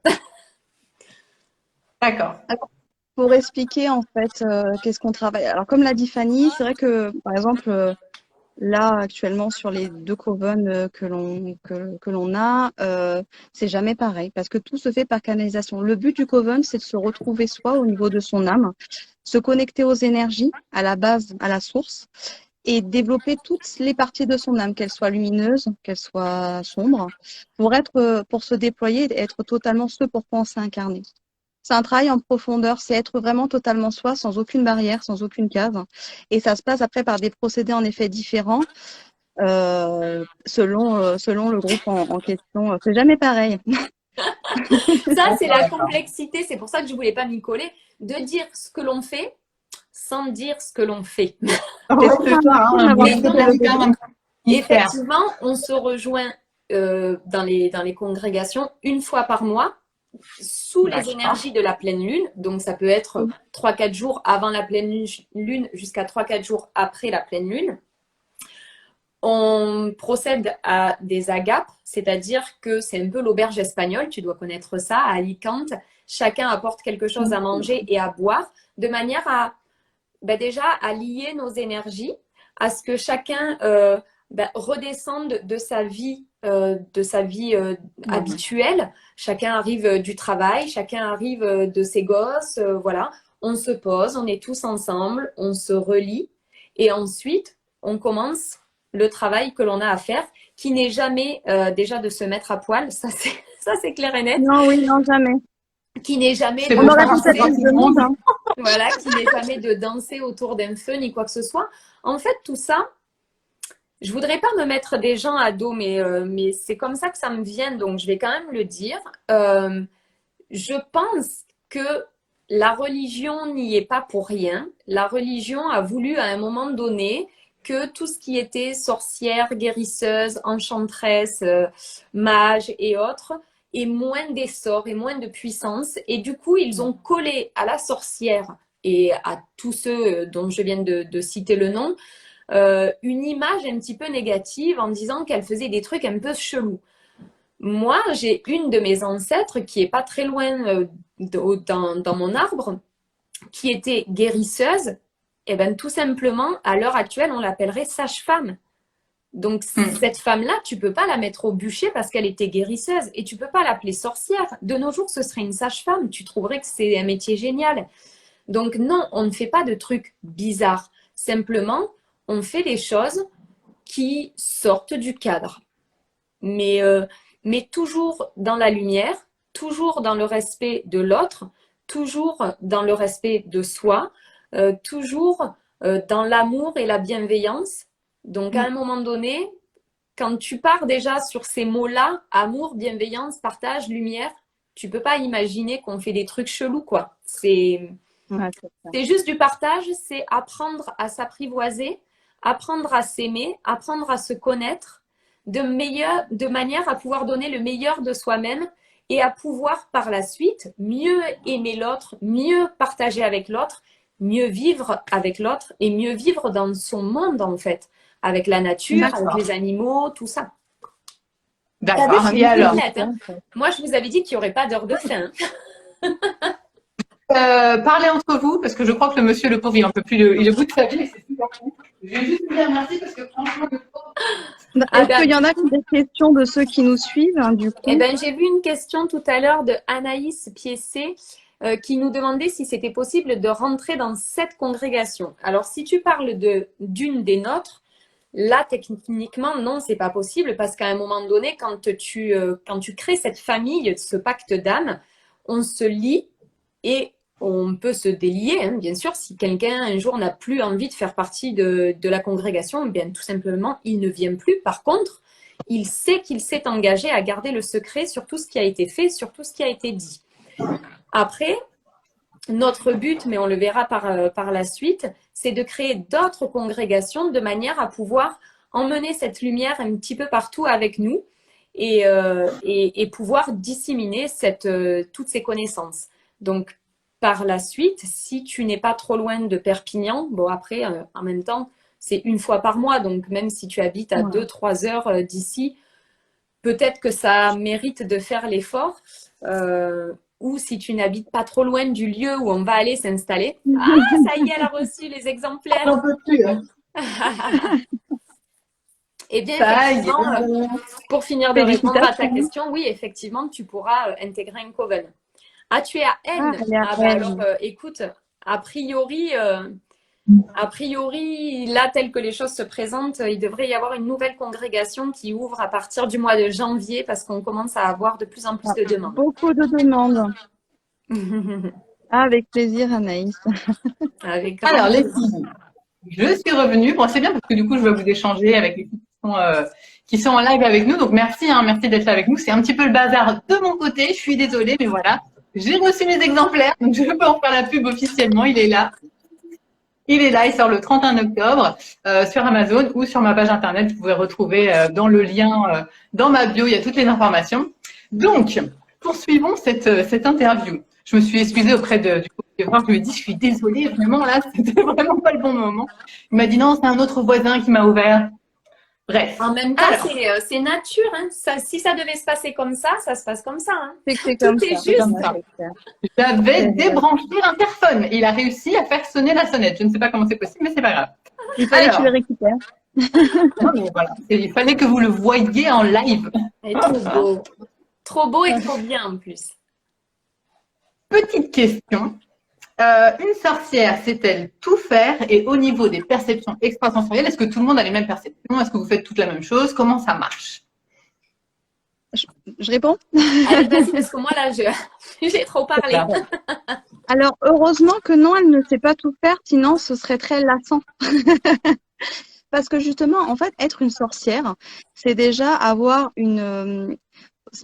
D'accord. Pour expliquer en fait qu'est-ce qu'on travaille. Alors comme l'a dit Fanny, c'est vrai que par exemple là actuellement sur les 2 covens que l'on a, c'est jamais pareil parce que tout se fait par canalisation. Le but du coven, c'est de se retrouver soi au niveau de son âme, se connecter aux énergies, à la base, à la source, et développer toutes les parties de son âme, qu'elles soient lumineuses, qu'elles soient sombres, pour se déployer et être totalement ce pourquoi on s'est incarné. C'est un travail en profondeur, c'est être vraiment totalement soi, sans aucune barrière, sans aucune case. Et ça se passe après par des procédés en effet différents, selon le groupe en question. C'est jamais pareil. Ça, c'est la complexité. C'est pour ça que je voulais pas m'y coller, de dire ce que l'on fait sans dire ce que l'on fait. Effectivement, on se rejoint dans les congrégations une fois par mois sous les énergies de la pleine lune. Donc, ça peut être 3-4 jours avant la pleine lune jusqu'à 3-4 jours après la pleine lune. On procède à des agapes, c'est-à-dire que c'est un peu l'auberge espagnole, tu dois connaître ça, à Alicante. Chacun apporte quelque chose à manger et à boire, de manière à déjà à lier nos énergies, à ce que chacun redescende de sa vie habituelle. Chacun arrive du travail, chacun arrive de ses gosses, voilà. On se pose, on est tous ensemble, on se relie et ensuite on commence le travail que l'on a à faire, qui n'est jamais déjà de se mettre à poil, ça c'est clair et net. Non, oui, non, jamais. Qui n'est jamais on aurait de monde, hein. Voilà, qui n'est jamais de danser autour d'un feu ni quoi que ce soit. En fait, tout ça, je voudrais pas me mettre des gens à dos, mais c'est comme ça que ça me vient, donc je vais quand même le dire. Je pense que la religion n'y est pas pour rien. La religion a voulu à un moment donné que tout ce qui était sorcière, guérisseuse, enchanteresse, mage et autres ait moins d'essor et moins de puissance. Et du coup, ils ont collé à la sorcière et à tous ceux dont je viens de citer le nom, une image un petit peu négative en disant qu'elle faisait des trucs un peu chelous. Moi, j'ai une de mes ancêtres qui est pas très loin dans mon arbre, qui était guérisseuse. Et bien, tout simplement, à l'heure actuelle, on l'appellerait sage-femme. Donc, cette femme-là, tu peux pas la mettre au bûcher parce qu'elle était guérisseuse et tu peux pas l'appeler sorcière. De nos jours, ce serait une sage-femme. Tu trouverais que c'est un métier génial. Donc, non, on ne fait pas de trucs bizarres. Simplement, on fait des choses qui sortent du cadre. Mais toujours dans la lumière, toujours dans le respect de l'autre, toujours dans le respect de soi, toujours dans l'amour et la bienveillance. Donc, à un moment donné, quand tu pars déjà sur ces mots-là, amour, bienveillance, partage, lumière, tu peux pas imaginer qu'on fait des trucs chelous, quoi. C'est juste du partage, c'est apprendre à s'apprivoiser, apprendre à s'aimer, apprendre à se connaître de manière à pouvoir donner le meilleur de soi-même et à pouvoir par la suite mieux aimer l'autre, mieux partager avec l'autre, mieux vivre avec l'autre et mieux vivre dans son monde en fait, avec la nature, avec les animaux, tout ça. D'accord. Et alors, moi, je vous avais dit qu'il n'y aurait pas d'heure de fin. parlez entre vous, parce que je crois que le monsieur, le pauvre, il n'en peut plus, il est au bout de sa vie. C'est super cool. Je vais juste vous dire merci parce que franchement, le pauvre. Est-ce qu'il y en a qui ont des questions de ceux qui nous suivent, hein, du coup? Eh ben, j'ai vu une question tout à l'heure de Anaïs Piessé qui nous demandait si c'était possible de rentrer dans cette congrégation. Alors, si tu parles d'une des nôtres, là, techniquement, non, c'est pas possible parce qu'à un moment donné, quand tu crées cette famille, ce pacte d'âme, on se lie et on peut se délier, hein, bien sûr. Si quelqu'un, un jour, n'a plus envie de faire partie de la congrégation, eh bien, tout simplement, il ne vient plus. Par contre, il sait qu'il s'est engagé à garder le secret sur tout ce qui a été fait, sur tout ce qui a été dit. Après, notre but, mais on le verra par la suite, c'est de créer d'autres congrégations de manière à pouvoir emmener cette lumière un petit peu partout avec nous et pouvoir disséminer toutes ces connaissances. Donc, par la suite, si tu n'es pas trop loin de Perpignan, bon après, en même temps, c'est une fois par mois, donc même si tu habites à 2-3 heures d'ici, peut-être que ça mérite de faire l'effort. Ou si tu n'habites pas trop loin du lieu où on va aller s'installer. Ah, ça y est, elle a reçu les exemplaires. J'en peux plus. Hein. Eh bien, effectivement, pour finir de répondre à ta question, oui, effectivement, tu pourras intégrer un coven. Ah, tu es à N. Alors, écoute, a priori, là, tel que les choses se présentent, il devrait y avoir une nouvelle congrégation qui ouvre à partir du mois de janvier parce qu'on commence à avoir de plus en plus de demandes. Beaucoup de demandes. Avec plaisir, Anaïs. Alors, les filles, je suis revenue. Bon, c'est bien parce que du coup, je vais vous échanger avec les filles qui sont en live avec nous. Donc, merci d'être là avec nous. C'est un petit peu le bazar de mon côté. Je suis désolée, mais voilà. J'ai reçu mes exemplaires, donc je peux en faire la pub officiellement. Il est là. Il sort le 31 octobre sur Amazon ou sur ma page internet. Vous pouvez retrouver dans le lien dans ma bio, il y a toutes les informations. Donc, poursuivons cette interview. Je me suis excusée auprès du courtier-voir. Je lui ai dit, je suis désolée, vraiment, là, c'était vraiment pas le bon moment. Il m'a dit, non, c'est un autre voisin qui m'a ouvert. Bref. En même temps, c'est nature. Hein. Si ça devait se passer comme ça se passe comme ça. Hein. C'est comme ça. Juste. J'avais débranché l'interphone et il a réussi à faire sonner la sonnette. Je ne sais pas comment c'est possible, mais c'est pas grave. Il fallait que tu le récupères. Non, mais voilà. Il fallait que vous le voyiez en live. Et trop beau. Trop beau et trop bien en plus. Petite question. Une sorcière sait-elle tout faire et au niveau des perceptions extrasensorielles, est-ce que tout le monde a les mêmes perceptions? Est-ce que vous faites toutes la même chose? Comment ça marche? Je réponds? Allez, vas-y, parce que moi là, j'ai trop parlé. Alors, heureusement que non, elle ne sait pas tout faire, sinon ce serait très lassant. Parce que justement, en fait, être une sorcière, c'est déjà avoir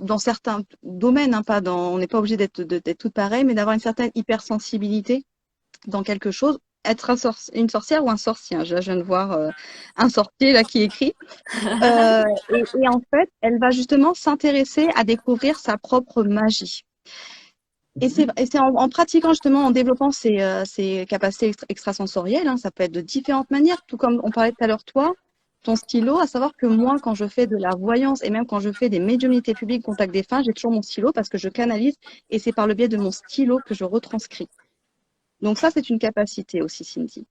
dans certains domaines, hein, on n'est pas obligé d'être toutes pareilles, mais d'avoir une certaine hypersensibilité dans quelque chose. Être une sorcière ou un sorcier, hein. Je viens de voir un sorcier là qui écrit. Et en fait, elle va justement s'intéresser à découvrir sa propre magie. Et c'est en pratiquant justement, en développant ses capacités extrasensorielles, hein, ça peut être de différentes manières, tout comme on parlait tout à l'heure, toi, ton stylo, à savoir que moi, quand je fais de la voyance et même quand je fais des médiumnités publiques, contact des fins, j'ai toujours mon stylo parce que je canalise et c'est par le biais de mon stylo que je retranscris. Donc ça, c'est une capacité aussi, Cindy.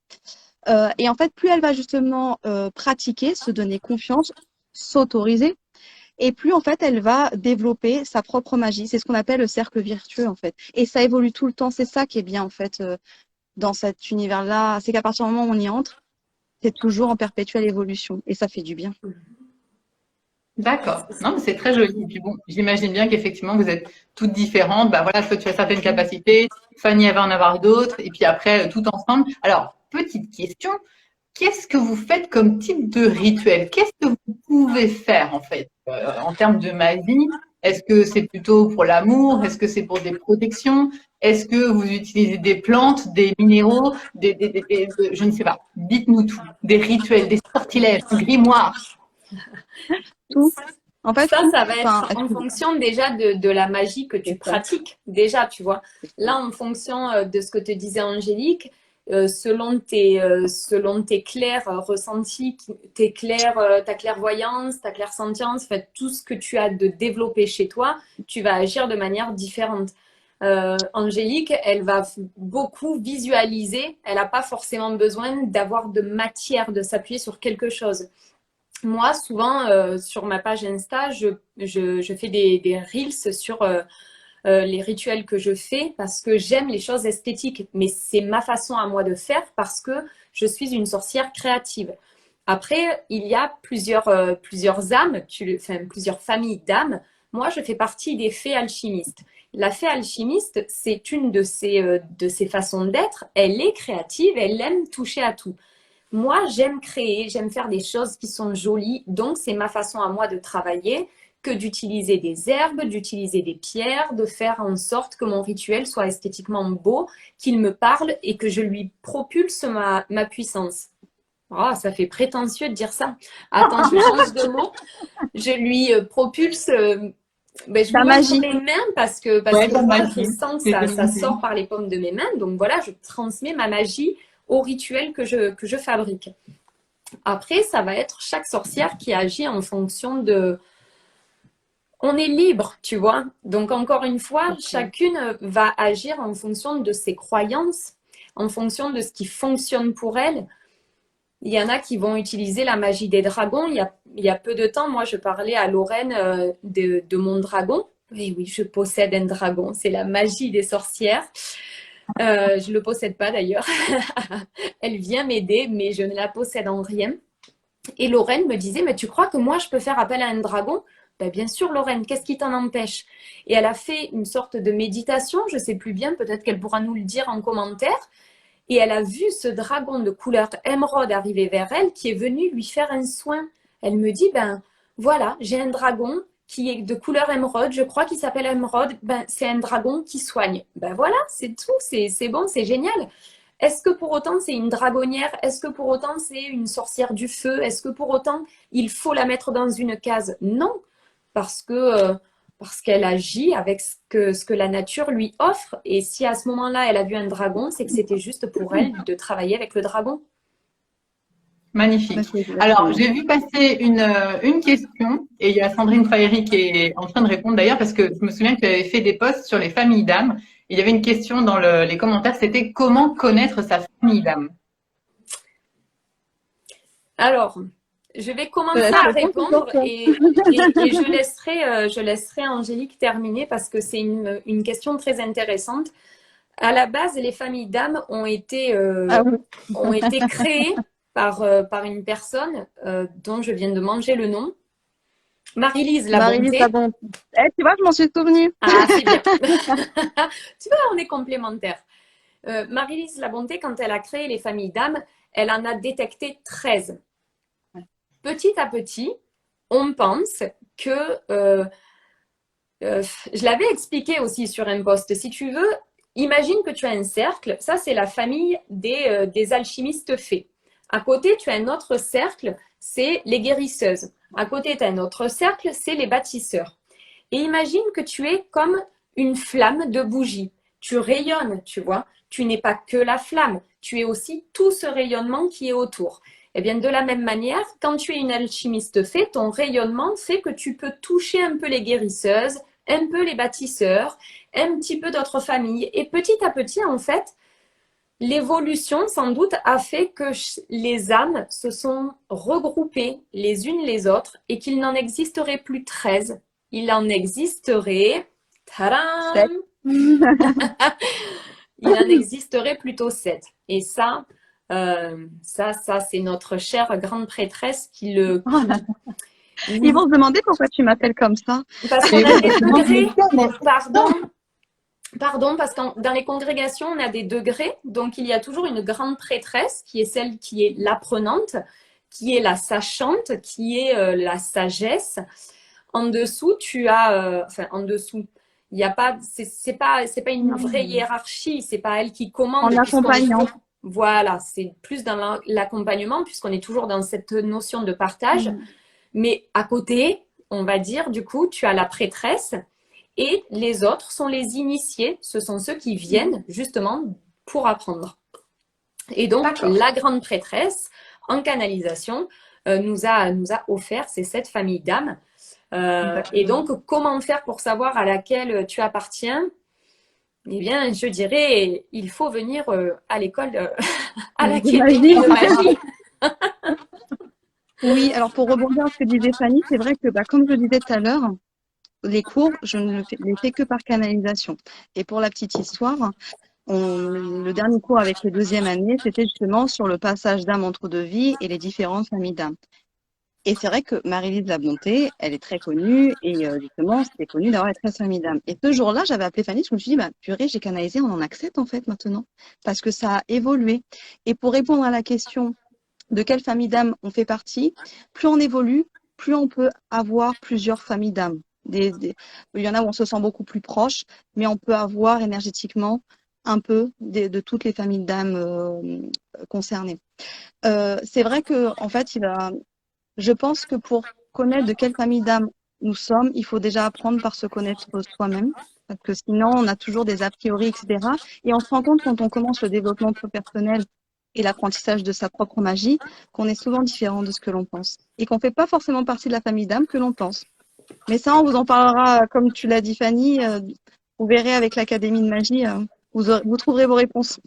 Et en fait, plus elle va justement pratiquer, se donner confiance, s'autoriser, et plus en fait, elle va développer sa propre magie. C'est ce qu'on appelle le cercle vertueux en fait. Et ça évolue tout le temps. C'est ça qui est bien en fait dans cet univers-là. C'est qu'à partir du moment où on y entre, c'est toujours en perpétuelle évolution et ça fait du bien. D'accord. Non, mais c'est très joli. Et puis bon, j'imagine bien qu'effectivement, vous êtes toutes différentes. Bah voilà, toi, tu as certaines capacités, Fanny, elle va en avoir d'autres, et puis après, tout ensemble. Alors, petite question. qu'est-ce que vous faites comme type de rituel? Qu'est-ce que vous pouvez faire en fait en termes de magie? Est-ce que c'est plutôt pour l'amour? Est-ce que c'est pour des protections? Est-ce que vous utilisez des plantes, des minéraux, je ne sais pas. Dites-nous tout. Des rituels, des sortilèges, un grimoire. Tout. En fait, ça va être en fonction déjà de la magie que tu pratiques. Déjà, tu vois. Là, en fonction de ce que te disait Angélique, selon tes clairs ressentis, ta clairvoyance, ta clairsentience, fait, tout ce que tu as de développé chez toi, tu vas agir de manière différente. Angélique, elle va beaucoup visualiser, elle n'a pas forcément besoin d'avoir de matière, de s'appuyer sur quelque chose. Moi, souvent, sur ma page Insta, je fais des reels sur les rituels que je fais parce que j'aime les choses esthétiques. Mais c'est ma façon à moi de faire parce que je suis une sorcière créative. Après, il y a plusieurs âmes, plusieurs familles d'âmes. Moi, je fais partie des fées alchimistes. La fée alchimiste, c'est une de ses façons d'être. Elle est créative, elle aime toucher à tout. Moi, j'aime créer, j'aime faire des choses qui sont jolies. Donc, c'est ma façon à moi de travailler que d'utiliser des herbes, d'utiliser des pierres, de faire en sorte que mon rituel soit esthétiquement beau, qu'il me parle et que je lui propulse ma puissance. Oh, ça fait prétentieux de dire ça. Attends, je change de mot. Je lui propulse... je la magie. mes mains parce que moi, je sens que ça sort par les paumes de mes mains. Donc voilà, je transmets ma magie au rituel que je fabrique. Après, ça va être chaque sorcière qui agit en fonction de... On est libre, tu vois. Donc encore une fois, chacune va agir en fonction de ses croyances, en fonction de ce qui fonctionne pour elle. Il y en a qui vont utiliser la magie des dragons. Il y a peu de temps, moi, je parlais à Lorraine de mon dragon. Et oui, je possède un dragon. C'est la magie des sorcières. Je ne le possède pas d'ailleurs. Elle vient m'aider, mais je ne la possède en rien. Et Lorraine me disait, mais tu crois que moi, je peux faire appel à un dragon? Ben, bien sûr, Lorraine, qu'est-ce qui t'en empêche? Et elle a fait une sorte de méditation, je ne sais plus bien, peut-être qu'elle pourra nous le dire en commentaire. Et elle a vu ce dragon de couleur émeraude arriver vers elle qui est venu lui faire un soin. Elle me dit, ben voilà, j'ai un dragon qui est de couleur émeraude, je crois qu'il s'appelle émeraude, ben, c'est un dragon qui soigne. Ben voilà, c'est tout, c'est bon, c'est génial. Est-ce que pour autant c'est une dragonnière? Est-ce que pour autant c'est une sorcière du feu? Est-ce que pour autant il faut la mettre dans une case? Non, parce qu'elle agit avec ce que la nature lui offre. Et si à ce moment-là elle a vu un dragon, c'est que c'était juste pour elle de travailler avec le dragon. Magnifique. Alors, j'ai vu passer une question et il y a Sandrine Faéry qui est en train de répondre d'ailleurs parce que je me souviens que tu avais fait des posts sur les familles d'âmes. Il y avait une question dans les commentaires, c'était comment connaître sa famille d'âmes? Alors, je vais commencer à répondre et je laisserai Angélique terminer parce que c'est une question très intéressante. À la base, les familles d'âmes ont été créées par une personne dont je viens de manger le nom. Marie-Lise Labonté. Tu vois, je m'en suis souvenue. Ah, c'est bien. Tu vois, on est complémentaires. Marie-Lise Labonté, quand elle a créé les familles d'âmes, elle en a détecté 13. Petit à petit, on pense que... je l'avais expliqué aussi sur un post. Si tu veux, imagine que tu as un cercle. Ça, c'est la famille des alchimistes fées. À côté, tu as un autre cercle, c'est les guérisseuses. À côté, tu as un autre cercle, c'est les bâtisseurs. Et imagine que tu es comme une flamme de bougie. Tu rayonnes, tu vois. Tu n'es pas que la flamme, tu es aussi tout ce rayonnement qui est autour. Et bien, de la même manière, quand tu es une alchimiste fée, ton rayonnement fait que tu peux toucher un peu les guérisseuses, un peu les bâtisseurs, un petit peu d'autres familles. Et petit à petit, en fait, l'évolution, sans doute, a fait que les âmes se sont regroupées les unes les autres et qu'il n'en existerait plus 13. Il en existerait... Tadam il en existerait plutôt 7. Et ça c'est notre chère grande prêtresse qui le... Ils vont se demander pourquoi tu m'appelles comme ça. Parce qu'on a des degrés, pardon. Pardon, parce que dans les congrégations, on a des degrés. Donc, il y a toujours une grande prêtresse qui est celle qui est l'apprenante, qui est la sachante, qui est la sagesse. En dessous, tu as, enfin, en dessous, il n'y a pas, c'est pas une vraie hiérarchie. C'est pas elle qui commande. En accompagnant. Voilà, c'est plus dans l'accompagnement, puisqu'on est toujours dans cette notion de partage. Mais à côté, on va dire, du coup, tu as la prêtresse. Et les autres sont les initiés, ce sont ceux qui viennent justement pour apprendre. Et donc, la grande prêtresse, en canalisation, nous a offert ces 7 familles d'âmes. Et donc, comment faire pour savoir à laquelle tu appartiens? Eh bien, je dirais, il faut venir à l'école, à l'académie de magie. Oui, alors pour rebondir sur ce que disait Fanny, c'est vrai que, comme je disais tout à l'heure, les cours, je ne les fais que par canalisation. Et pour la petite histoire, le dernier cours avec les 2e années, c'était justement sur le passage d'âme entre 2 vies et les différentes familles d'âmes. Et c'est vrai que Marie-Lise La Bonté, elle est très connue et justement, c'était connu d'avoir les 13 familles d'âmes. Et ce jour-là, j'avais appelé Fanny, je me suis dit, purée, j'ai canalisé, on en accepte en fait maintenant, parce que ça a évolué. Et pour répondre à la question de quelle famille d'âmes on fait partie, plus on évolue, plus on peut avoir plusieurs familles d'âmes. Il y en a où on se sent beaucoup plus proche, mais on peut avoir énergétiquement un peu de toutes les familles d'âmes concernées. C'est vrai que en fait, je pense que pour connaître de quelle famille d'âmes nous sommes, il faut déjà apprendre par se connaître soi-même, parce que sinon on a toujours des a priori, etc. Et on se rend compte quand on commence le développement personnel et l'apprentissage de sa propre magie, qu'on est souvent différent de ce que l'on pense et qu'on ne fait pas forcément partie de la famille d'âmes que l'on pense. Mais ça, on vous en parlera, comme tu l'as dit, Fanny. Vous verrez avec l'Académie de magie, vous trouverez vos réponses.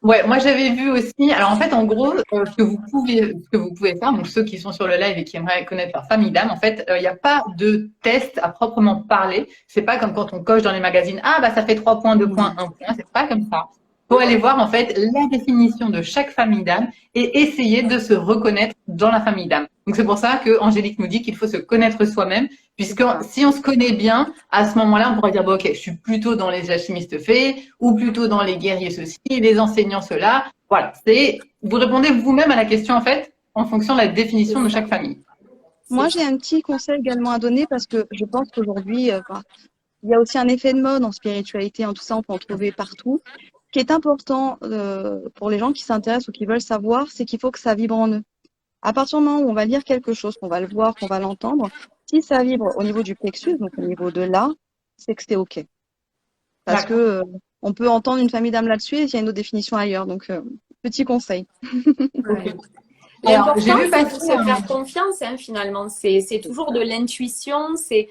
Ouais, moi j'avais vu aussi. Alors en fait, en gros, ce que vous pouvez faire, donc ceux qui sont sur le live et qui aimeraient connaître leur famille d'âme, en fait, il n'y a pas de test à proprement parler. C'est pas comme quand on coche dans les magazines. Ah ça fait 3 points, 2 points, 1 point. C'est pas comme ça. Faut aller voir en fait la définition de chaque famille d'âme et essayer de se reconnaître dans la famille d'âme. Donc c'est pour ça que Angélique nous dit qu'il faut se connaître soi-même, puisque si on se connaît bien, à ce moment-là, on pourra dire ok, je suis plutôt dans les alchimistes fées ou plutôt dans les guerriers ceci, les enseignants cela. Voilà, vous répondez vous-même à la question en fait en fonction de la définition de chaque famille. Moi, j'ai un petit conseil également à donner parce que je pense qu'aujourd'hui, il y a aussi un effet de mode en spiritualité, en tout ça, on peut en trouver partout. Ce qui est important pour les gens qui s'intéressent ou qui veulent savoir, c'est qu'il faut que ça vibre en eux. À partir du moment où on va lire quelque chose, qu'on va le voir, qu'on va l'entendre, si ça vibre au niveau du plexus, donc au niveau de là, c'est que c'est OK. Parce que on peut entendre une famille d'âmes là-dessus et il y a une autre définition ailleurs. Donc, petit conseil. Okay. L'important, c'est de se faire confiance, finalement. C'est toujours de l'intuition, c'est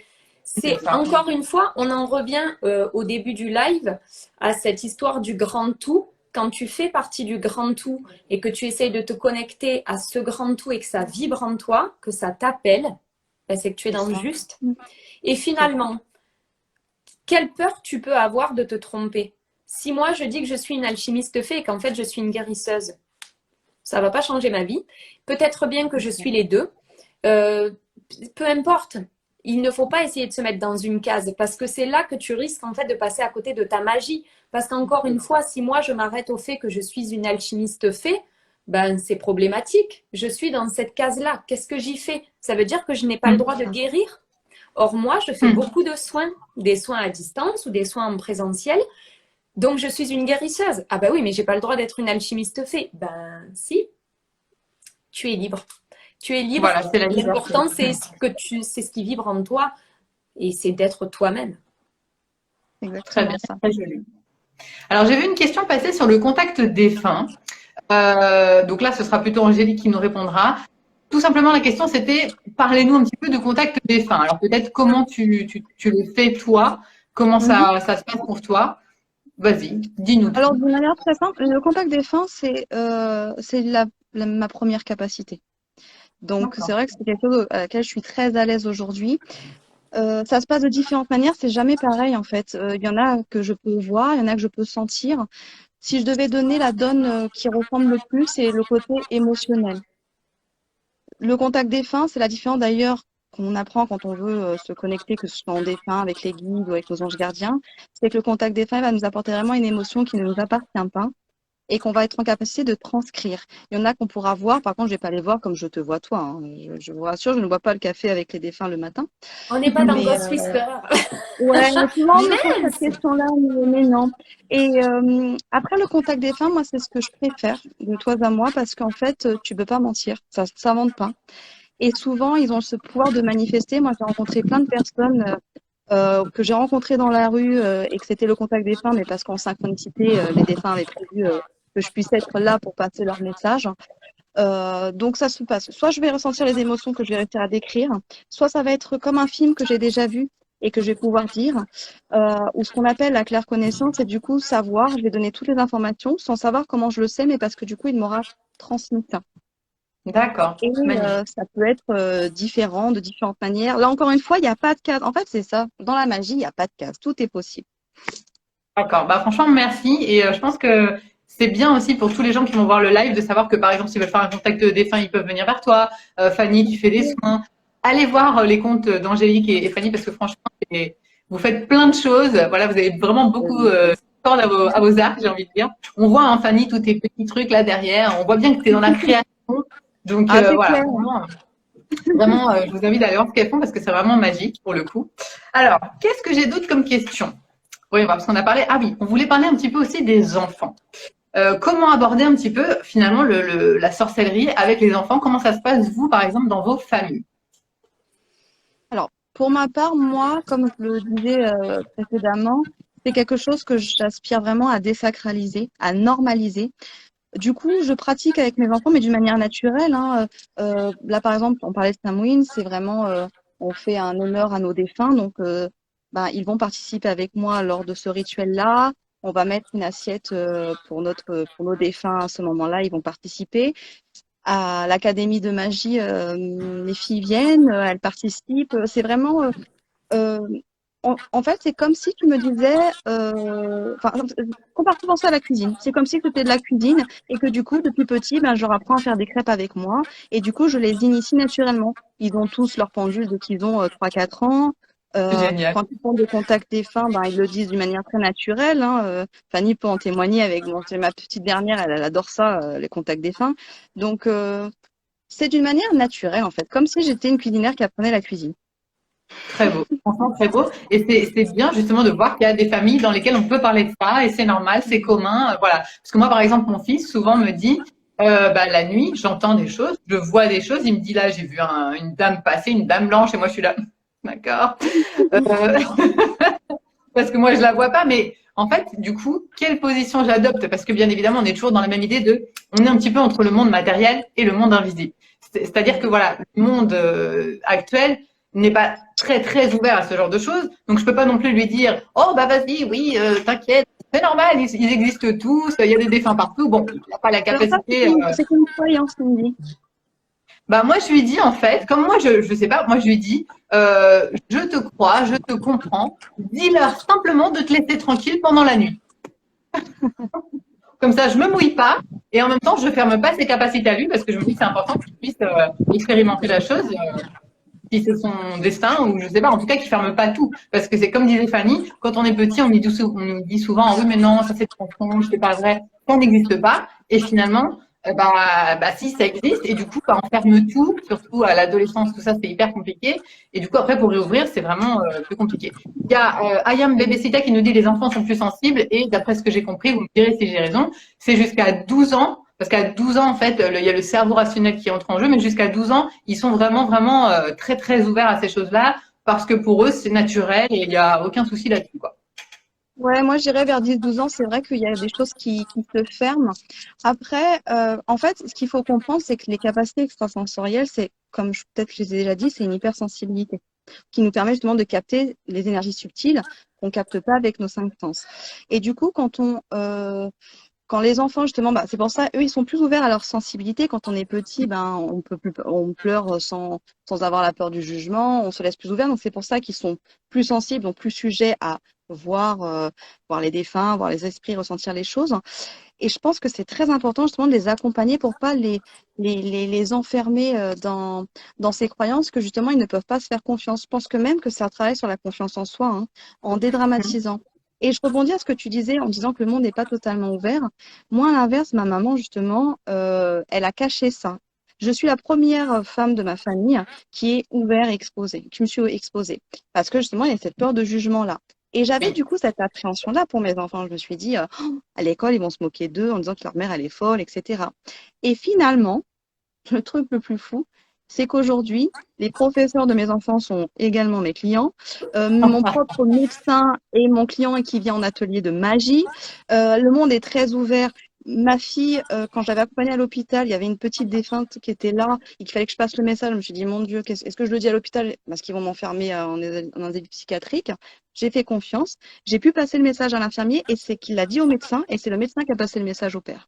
encore une fois, on en revient au début du live à cette histoire du grand tout. Quand tu fais partie du grand tout et que tu essayes de te connecter à ce grand tout et que ça vibre en toi, que ça t'appelle, c'est que tu es dans le juste. Et finalement, quelle peur tu peux avoir de te tromper? Si moi je dis que je suis une alchimiste fée et qu'en fait je suis une guérisseuse, ça ne va pas changer ma vie. Peut-être bien que je suis les deux. Peu importe. Il ne faut pas essayer de se mettre dans une case parce que c'est là que tu risques en fait de passer à côté de ta magie. Parce qu'encore une fois, si moi je m'arrête au fait que je suis une alchimiste fée, c'est problématique. Je suis dans cette case-là. Qu'est-ce que j'y fais? Ça veut dire que je n'ai pas le droit de guérir. Or, moi, je fais beaucoup de soins, des soins à distance ou des soins en présentiel. Donc, je suis une guérisseuse. Ah oui, mais j'ai pas le droit d'être une alchimiste fée. Si, tu es libre. Tu es libre. Voilà, l'important, c'est ce qui vibre en toi et c'est d'être toi-même. Exactement. Très bien, très joli. Alors, j'ai vu une question passer sur le contact défunt. Donc là, ce sera plutôt Angélique qui nous répondra. Tout simplement, la question, c'était parlez-nous un petit peu de contact défunt. Alors, peut-être comment tu le fais toi, comment ça se passe pour toi. Vas-y, dis-nous. Alors, d'une manière très simple, le contact défunt, c'est ma première capacité. Donc, c'est vrai que c'est quelque chose à laquelle je suis très à l'aise aujourd'hui. Ça se passe de différentes manières, c'est jamais pareil en fait. Il y en a que je peux voir, il y en a que je peux sentir. Si je devais donner la donne qui ressemble le plus, c'est le côté émotionnel. Le contact défunt, c'est la différence d'ailleurs qu'on apprend quand on veut se connecter, que ce soit en défunt, avec les guides ou avec nos anges gardiens, c'est que le contact défunt va nous apporter vraiment une émotion qui ne nous appartient pas et qu'on va être en capacité de transcrire. Il y en a qu'on pourra voir, par contre, je ne vais pas les voir comme je te vois toi. Hein. Je vous rassure, je ne bois pas le café avec les défunts le matin. On n'est pas dans Mais, Ghost Whisperer. ouais, mais souvent, on me pose Mince. cette question-là, mais non. Et après le contact défunt, moi, c'est ce que je préfère de toi à moi parce qu'en fait, tu peux pas mentir, ça s'invente pas. Et souvent, ils ont ce pouvoir de manifester. Moi, j'ai rencontré plein de personnes que j'ai rencontrées dans la rue et que c'était le contact défunt, mais parce qu'en synchronicité, les défunts avaient prévu que je puisse être là pour passer leur message. Donc ça se passe. Soit je vais ressentir les émotions que je vais réussir à décrire, soit ça va être comme un film que j'ai déjà vu et que je vais pouvoir dire, ou ce qu'on appelle la claire connaissance, et du coup savoir, je vais donner toutes les informations sans savoir comment je le sais, mais parce que du coup il m'aura transmis ça. D'accord, Et magnifique. ça peut être différent de différentes manières. Là encore une fois, il n'y a pas de case. En fait, c'est ça. Dans la magie, il n'y a pas de case. Tout est possible. D'accord. Bah, franchement, merci. Et je pense que c'est bien aussi pour tous les gens qui vont voir le live de savoir que, par exemple, s'ils veulent faire un contact défunt, ils peuvent venir vers toi. Fanny, tu fais des soins. Allez voir les comptes d'Angélique et Fanny parce que franchement, vous faites plein de choses. Voilà, vous avez vraiment beaucoup de cordes à vos arcs, j'ai envie de dire. On voit, hein, Fanny, tous tes petits trucs là derrière. On voit bien que tu es dans la création. Donc, Ah, c'est voilà. clair. Vraiment, je vous invite à aller voir ce qu'elles font parce que c'est vraiment magique pour le coup. Alors, qu'est-ce que j'ai d'autre comme question? Oui, parce qu'on a parlé. Ah oui, on voulait parler un petit peu aussi des enfants. Comment aborder un petit peu finalement la sorcellerie avec les enfants? Comment ça se passe, vous, par exemple, dans vos familles? Alors, pour ma part, moi, comme je le disais précédemment, c'est quelque chose que j'aspire vraiment à désacraliser, à normaliser. Du coup, je pratique avec mes enfants, mais d'une manière naturelle. Hein. Là, par exemple, on parlait de Samhain, c'est vraiment, on fait un honneur à nos défunts, donc ben, ils vont participer avec moi lors de ce rituel-là. On va mettre une assiette pour nos défunts à ce moment-là, ils vont participer. À l'académie de magie, les filles viennent, elles participent. C'est vraiment, euh, en fait, c'est comme si tu me disais, enfin, compare souvent ça à la cuisine. C'est comme si c'était de la cuisine et que du coup, depuis petit, ben, je leur apprends à faire des crêpes avec moi et du coup, je les initie naturellement. Ils ont tous leur pendule dès qu'ils ont 3-4 ans. Génial. Quand ils font des contacts défunts, ben, ils le disent d'une manière très naturelle. Hein. Fanny peut en témoigner avec c'est ma petite dernière, elle adore ça, les contacts défunts. Donc, c'est d'une manière naturelle en fait, comme si j'étais une cuisinière qui apprenait la cuisine. Très beau, franchement très beau. Et c'est bien justement de voir qu'il y a des familles dans lesquelles on peut parler de ça et c'est normal, c'est commun, voilà. Parce que moi, par exemple, mon fils souvent me dit, bah, la nuit, j'entends des choses, je vois des choses. Il me dit là, j'ai vu une dame passer, une dame blanche, et moi je suis là, d'accord. Euh, parce que moi je la vois pas, mais en fait, du coup, quelle position j'adopte? Parce que bien évidemment, on est toujours dans la même idée on est un petit peu entre le monde matériel et le monde invisible. C'est-à-dire que voilà, le monde actuel n'est pas très très ouvert à ce genre de choses, donc je peux pas non plus lui dire, oh bah vas-y, oui, t'inquiète, c'est normal, ils existent tous, il y a des défunts partout. Bon, il n'a pas la Alors ça, capacité. c'est une croyance, Cindy. Bah moi je lui dis en fait, comme moi je sais pas, moi je lui dis, je te crois, je te comprends. Dis-leur simplement de te laisser tranquille pendant la nuit. Comme ça, je me mouille pas et en même temps, je ferme pas ses capacités à lui parce que je me dis que c'est important qu'il puisse expérimenter la chose, si c'est son destin ou je sais pas. En tout cas, qu'il ferme pas tout parce que c'est comme disait Fanny, quand on est petit, on nous dit souvent, oui mais non, ça c'est trop mensonge, c'est pas vrai, ça n'existe pas. Et finalement, bah si ça existe et du coup, bah, on ferme tout, surtout à l'adolescence, tout ça c'est hyper compliqué. Et du coup, après pour réouvrir, c'est vraiment plus compliqué. Il y a Ayam Bebesita qui nous dit les enfants sont plus sensibles et d'après ce que j'ai compris, vous me direz si j'ai raison, c'est jusqu'à 12 ans. Parce qu'à 12 ans, en fait, il y a le cerveau rationnel qui entre en jeu, mais jusqu'à 12 ans, ils sont vraiment, vraiment très, très ouverts à ces choses-là, parce que pour eux, c'est naturel et il n'y a aucun souci là-dessus, quoi. Ouais, moi je dirais vers 10-12 ans, c'est vrai qu'il y a des choses qui se ferment. Après, en fait, ce qu'il faut comprendre, c'est que les capacités extrasensorielles, c'est, comme peut-être je l'ai déjà dit, c'est une hypersensibilité qui nous permet justement de capter les énergies subtiles qu'on capte pas avec nos cinq sens. Et du coup, quand les enfants, justement, c'est pour ça, eux, ils sont plus ouverts à leur sensibilité. Quand on est petit, on pleure sans avoir la peur du jugement, on se laisse plus ouvert. Donc, c'est pour ça qu'ils sont plus sensibles, donc plus sujets à voir les défunts, voir les esprits, ressentir les choses. Et je pense que c'est très important, justement, de les accompagner pour pas les enfermer dans ces croyances que, justement, ils ne peuvent pas se faire confiance. Je pense que même que c'est un travail sur la confiance en soi, hein, en dédramatisant. Et je rebondis à ce que tu disais en disant que le monde n'est pas totalement ouvert. Moi, à l'inverse, ma maman, justement, elle a caché ça. Je suis la première femme de ma famille qui est ouverte et exposée, qui me suis exposée. Parce que, justement, il y a cette peur de jugement-là. Et j'avais du coup cette appréhension-là pour mes enfants. Je me suis dit, à l'école, ils vont se moquer d'eux en disant que leur mère, elle est folle, etc. Et finalement, le truc le plus fou, c'est qu'aujourd'hui, les professeurs de mes enfants sont également mes clients. Mon propre médecin est mon client qui vient en atelier de magie. Le monde est très ouvert. Ma fille, quand j'avais accompagnée à l'hôpital, il y avait une petite défunte qui était là et qu'il fallait que je passe le message. Je me suis dit, mon Dieu, est-ce que je le dis à l'hôpital? Parce qu'ils vont m'enfermer en asile psychiatrique. J'ai fait confiance. J'ai pu passer le message à l'infirmier et c'est qu'il l'a dit au médecin et c'est le médecin qui a passé le message au père.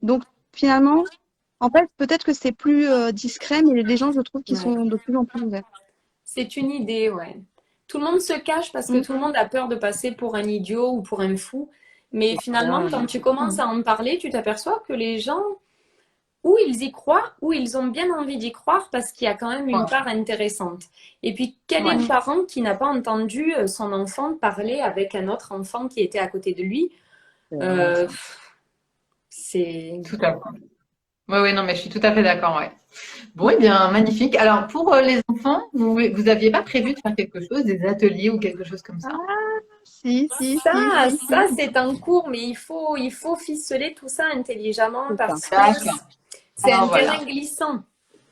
Donc, finalement, en fait, peut-être que c'est plus discret, mais les gens, je trouve, qui sont de plus en plus ouverts. C'est une idée, ouais. Tout le monde se cache parce que tout le monde a peur de passer pour un idiot ou pour un fou. Mais finalement, quand tu commences à en parler, tu t'aperçois que les gens, ou ils y croient, ou ils ont bien envie d'y croire parce qu'il y a quand même une part intéressante. Et puis, quel est le parent qui n'a pas entendu son enfant parler avec un autre enfant qui était à côté de lui? C'est... Tout à fait. Oui, non, mais je suis tout à fait d'accord, ouais. Bon, eh bien, magnifique. Alors, pour les enfants, vous aviez pas prévu de faire quelque chose, des ateliers ou quelque chose comme ça? Ça, c'est en cours, mais il faut ficeler tout ça intelligemment parce que c'est un terrain glissant.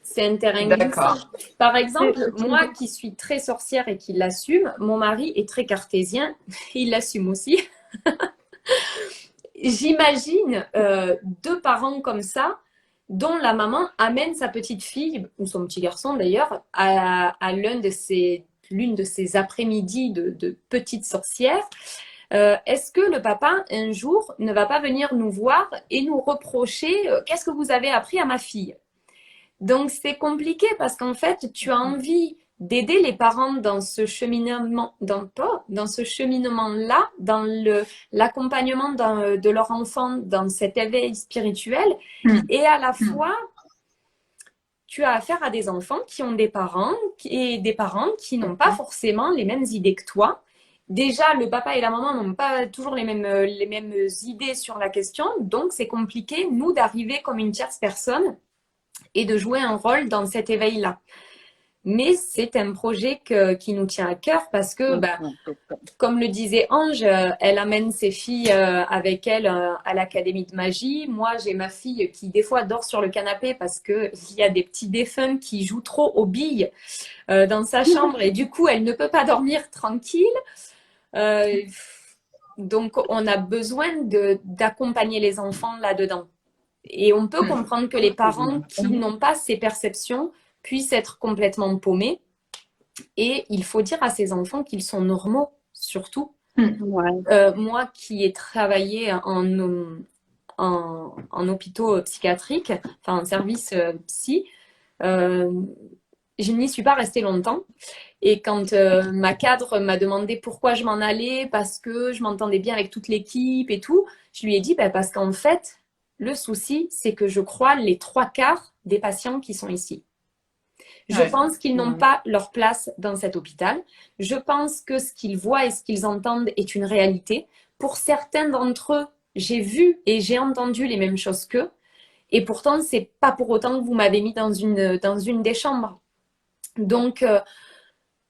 C'est un terrain glissant. Par exemple, moi qui suis très sorcière et qui l'assume, mon mari est très cartésien, il l'assume aussi. J'imagine deux parents comme ça, dont la maman amène sa petite fille, ou son petit garçon d'ailleurs, à l'une de ces après-midi de petite sorcière. Est-ce que le papa, un jour, ne va pas venir nous voir et nous reprocher qu'est-ce que vous avez appris à ma fille? Donc, c'est compliqué parce qu'en fait, tu as envie d'aider les parents dans ce cheminement, dans ce cheminement-là, dans l'accompagnement de leur enfant dans cet éveil spirituel. Et à la fois, tu as affaire à des enfants qui ont des parents et des parents qui n'ont pas forcément les mêmes idées que toi. Déjà, le papa et la maman n'ont pas toujours les mêmes idées sur la question, donc c'est compliqué, nous, d'arriver comme une tierce personne et de jouer un rôle dans cet éveil-là. Mais c'est un projet qui nous tient à cœur parce que, comme le disait Ange, elle amène ses filles avec elle à l'académie de magie. Moi, j'ai ma fille qui, des fois, dort sur le canapé parce qu'il y a des petits défunts qui jouent trop aux billes dans sa chambre et du coup, elle ne peut pas dormir tranquille. Donc, on a besoin d'accompagner les enfants là-dedans. Et on peut comprendre que les parents qui n'ont pas ces perceptions puissent être complètement paumés. Et il faut dire à ces enfants qu'ils sont normaux, surtout. Moi qui ai travaillé en hôpitaux psychiatriques, enfin en service psy, je n'y suis pas restée longtemps. Et quand ma cadre m'a demandé pourquoi je m'en allais, parce que je m'entendais bien avec toute l'équipe et tout, je lui ai dit parce qu'en fait, le souci, c'est que je crois les 3/4 des patients qui sont ici. Je pense qu'ils n'ont pas leur place dans cet hôpital. Je pense que ce qu'ils voient et ce qu'ils entendent est une réalité. Pour certains d'entre eux, j'ai vu et j'ai entendu les mêmes choses qu'eux. Et pourtant, c'est pas pour autant que vous m'avez mis dans une des chambres. Donc,